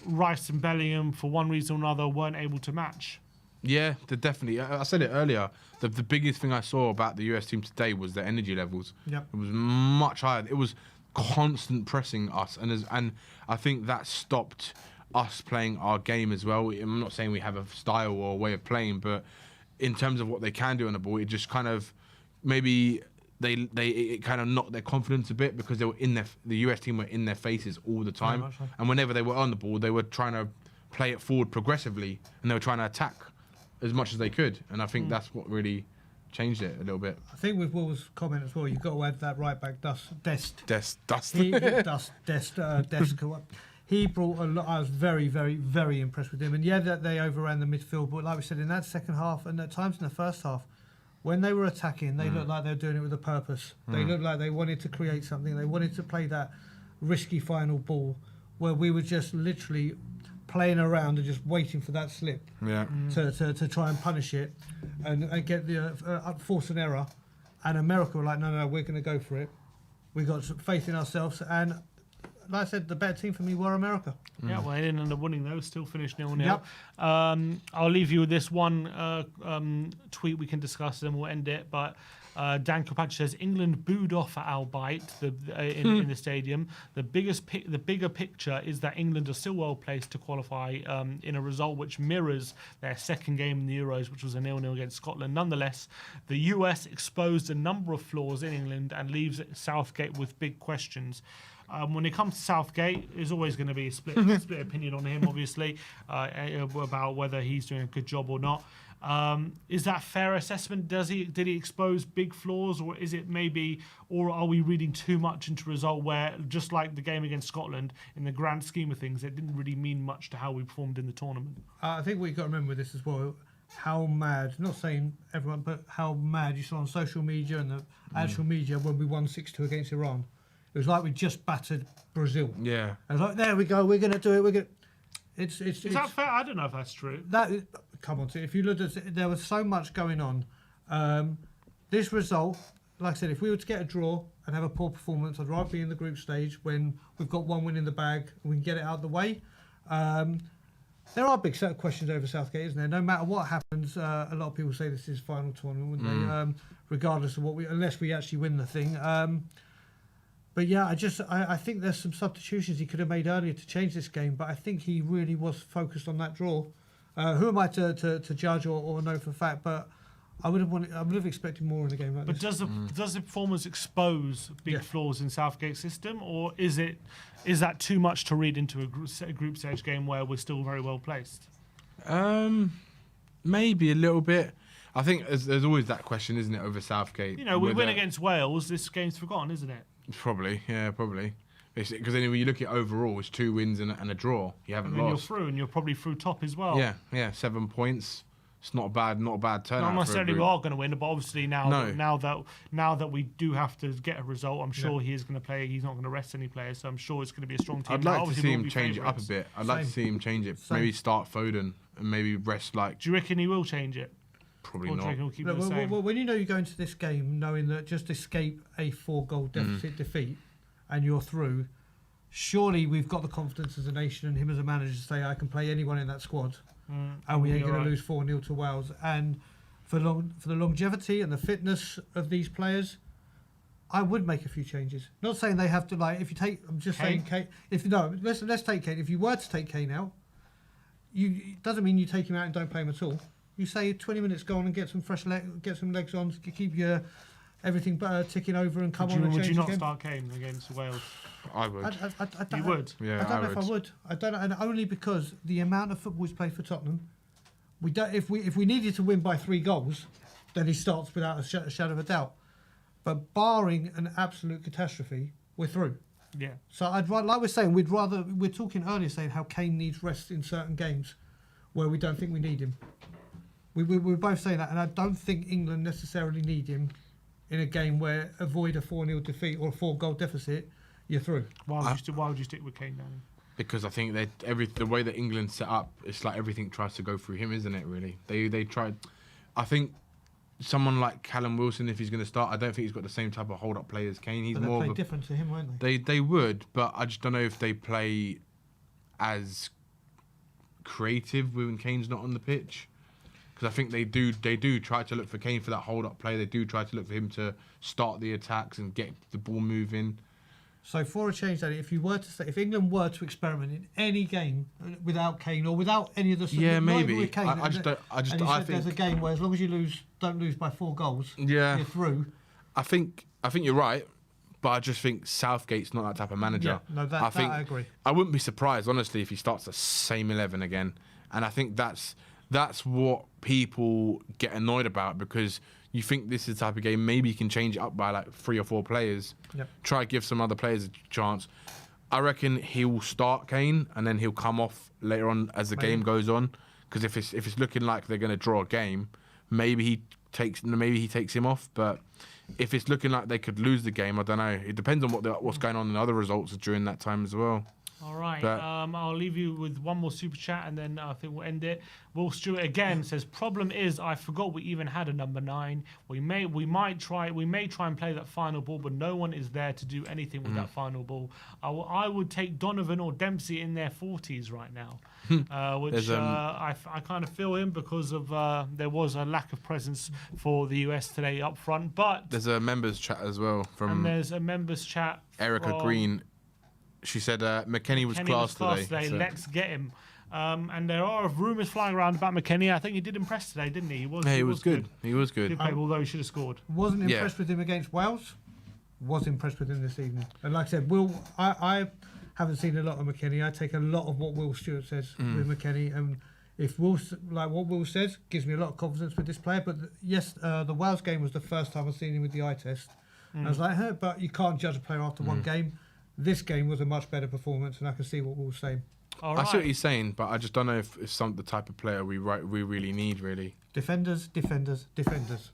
Rice, and Bellingham, for one reason or another, weren't able to match. Yeah, definitely. I said it earlier. The biggest thing I saw about the US team today was the energy levels. Yep. It was much higher. It was constant pressing us, and I think that stopped us playing our game as well. I'm not saying we have a style or a way of playing, but in terms of what they can do on the ball, it just kind of maybe it kind of knocked their confidence a bit because they were the US team were in their faces all the time, so. and whenever they were on the ball, they were trying to play it forward progressively, and they were trying to attack as much as they could, and I think that's what really changed it a little bit. I think with Will's comment as well, you've got to add that right back Dest. He brought a lot. I was very, very, very impressed with him. And yeah, that they overran the midfield, but like we said, in that second half and at times in the first half, when they were attacking, they looked like they were doing it with a purpose. They looked like they wanted to create something. They wanted to play that risky final ball where we were just literally playing around and just waiting for that slip to try and punish it and get the force an error. And America were like, no, we're going to go for it. We got faith in ourselves, and like I said, the better team for me were America. Yeah, well, they didn't end up winning though. Still finished 0-0. Yep. I'll leave you with this one tweet we can discuss, and we'll end it. But Dan Kilpatrick says England booed off at Al Bayt in the stadium. The bigger picture is that England are still well placed to qualify in a result which mirrors their second game in the Euros, which was a 0-0 against Scotland. Nonetheless, the US exposed a number of flaws in England and leaves Southgate with big questions. When it comes to Southgate, there's always going to be a split opinion on him, obviously, about whether he's doing a good job or not. Is that fair assessment? Did he expose big flaws, or is it maybe, or are we reading too much into a result where, just like the game against Scotland, in the grand scheme of things, it didn't really mean much to how we performed in the tournament? I think what you've got to remember with this as well, how mad, not saying everyone, but how mad you saw on social media and the actual media when we won 6-2 against Iran. It was like we just battered Brazil. Yeah. I was like, there we go, we're going to do it. We're going. Is that fair? I don't know if that's true. Come on, if you look at it, there was so much going on. This result, like I said, if we were to get a draw and have a poor performance, I'd rather be in the group stage when we've got one win in the bag and we can get it out of the way. There are big set of questions over Southgate, isn't there? No matter what happens, a lot of people say this is final tournament, wouldn't they? Regardless of unless we actually win the thing. But yeah, I think there's some substitutions he could have made earlier to change this game, but I think he really was focused on that draw. Who am I to judge or know for a fact? But I would have expected more in a game like this. But does the performance expose big flaws in Southgate's system, or is that too much to read into a group stage game where we're still very well placed? Maybe a little bit. I think there's always that question, isn't it, over Southgate? We win against Wales. This game's forgotten, isn't it? Probably, yeah, probably. Because then when you look at overall, it's 2 wins and a draw. You haven't And then lost. you're through, and you're probably through top as well. Yeah, 7 points. It's not a bad turnout. Not necessarily we are going to win, but obviously now that we do have to get a result, I'm sure he is going to play. He's not going to rest any players, so I'm sure it's going to be a strong team. I'd like to see him change it up a bit. I'd like to see him change it. Maybe start Foden and maybe rest like. Do you reckon he will change it? Probably Or do you not. reckon he'll keep it the same? Well, when you know you go into this game knowing that just escape a 4-goal deficit defeat and you're through, surely we've got the confidence as a nation and him as a manager to say, I can play anyone in that squad and we ain't going to lose 4-0 to Wales. And for the longevity and the fitness of these players, I would make a few changes. Not saying they have to, like, if you take, I'm just saying Kane. Let's take Kane. If you were to take Kane out, it doesn't mean you take him out and don't play him at all. You say 20 minutes go on and get some get some legs on, keep your everything ticking over and come on and change Would you not again. start Kane against Wales? I would. I don't You would? Yeah, I don't know if I would. I don't know, and only because the amount of football he's played for Tottenham, we don't. If we needed to win by 3 goals, then he starts without a shadow of a doubt. But barring an absolute catastrophe, we're through. Yeah. So like we're saying, we're talking earlier saying how Kane needs rest in certain games where we don't think we need him. We're both saying that, and I don't think England necessarily need him in a game where avoid a 4-0 defeat or a 4-goal deficit, you're through. Why would you stick with Kane, Danny? Because I think the way that England's set up, it's like everything tries to go through him, isn't it? Really, they tried. I think someone like Callum Wilson, if he's going to start, I don't think he's got the same type of hold-up play as Kane. He's But more they of played different to him, weren't they? They would, but I just don't know if they play as creative when Kane's not on the pitch. Because I think they do try to look for Kane for that hold-up play. They do try to look for him to start the attacks and get the ball moving. So for a change, Danny, if England were to experiment in any game without Kane or without any of the maybe. With Kane, I think there's a game where as long as you don't lose by 4 goals, yeah, you're through. I think you're right, but I just think Southgate's not that type of manager. Yeah, no, I agree. I wouldn't be surprised, honestly, if he starts the same 11 again, and I think that's what people get annoyed about, because you think this is the type of game, maybe you can change it up by like 3 or 4 players. Yep. Try to give some other players a chance. I reckon he'll start Kane and then he'll come off later on as the game goes on. Because if it's looking like they're going to draw a game, maybe he takes him off. But if it's looking like they could lose the game, I don't know. It depends on what's going on in other results during that time as well. All right. But I'll leave you with one more super chat, and then I think we'll end it. Will Stewart again says, "Problem is, I forgot we even had a number 9. We may try and play that final ball, but no one is there to do anything with that final ball. I would take Donovan or Dempsey in their 40s right now, which I kind of feel him because of there was a lack of presence for the US today up front. But there's a members chat as well and there's a members chat. Erica Green. She said McKennie was class today. So. Let's get him. And there are rumours flying around about McKennie. I think he did impress today, didn't he? He was good. He was good. Did play, although he should have scored. Wasn't impressed with him against Wales. Was impressed with him this evening. And like I said, I haven't seen a lot of McKennie. I take a lot of what Will Stewart says with McKennie. And if what Will says gives me a lot of confidence with this player. But yes, the Wales game was the first time I've seen him with the eye test. I was like, but you can't judge a player after one game. This game was a much better performance, and I can see what Will's saying. All right. I see what he's saying, but I just don't know if it's the type of player we really need, really. Defenders.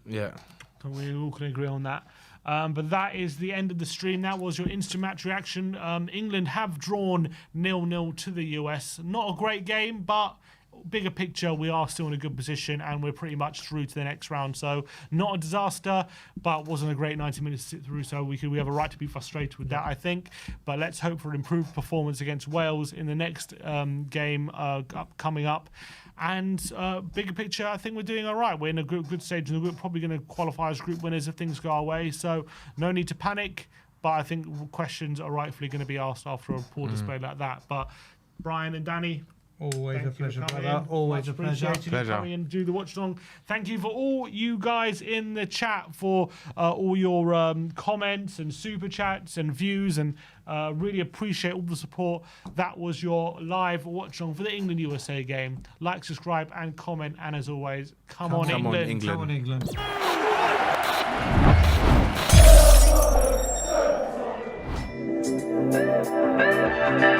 Yeah. We all can agree on that. But that is the end of the stream. That was your instant match reaction. England have drawn 0-0 to the US. Not a great game, but bigger picture, we are still in a good position and we're pretty much through to the next round. So not a disaster, but wasn't a great 90 minutes to sit through. So we have a right to be frustrated with that, I think. But let's hope for an improved performance against Wales in the next game coming up. And bigger picture, I think we're doing all right. We're in a good stage in the group, probably going to qualify as group winners if things go our way. So no need to panic. But I think questions are rightfully going to be asked after a poor display like that. But Brian and Danny, always a pleasure, brother. Always a pleasure. Coming and do the watch along. Thank you for all you guys in the chat for all your comments and super chats and views, and really appreciate all the support. That was your live watch along for the England USA game. Like, subscribe, and comment. And as always, come on, England. Come on, England. Bye.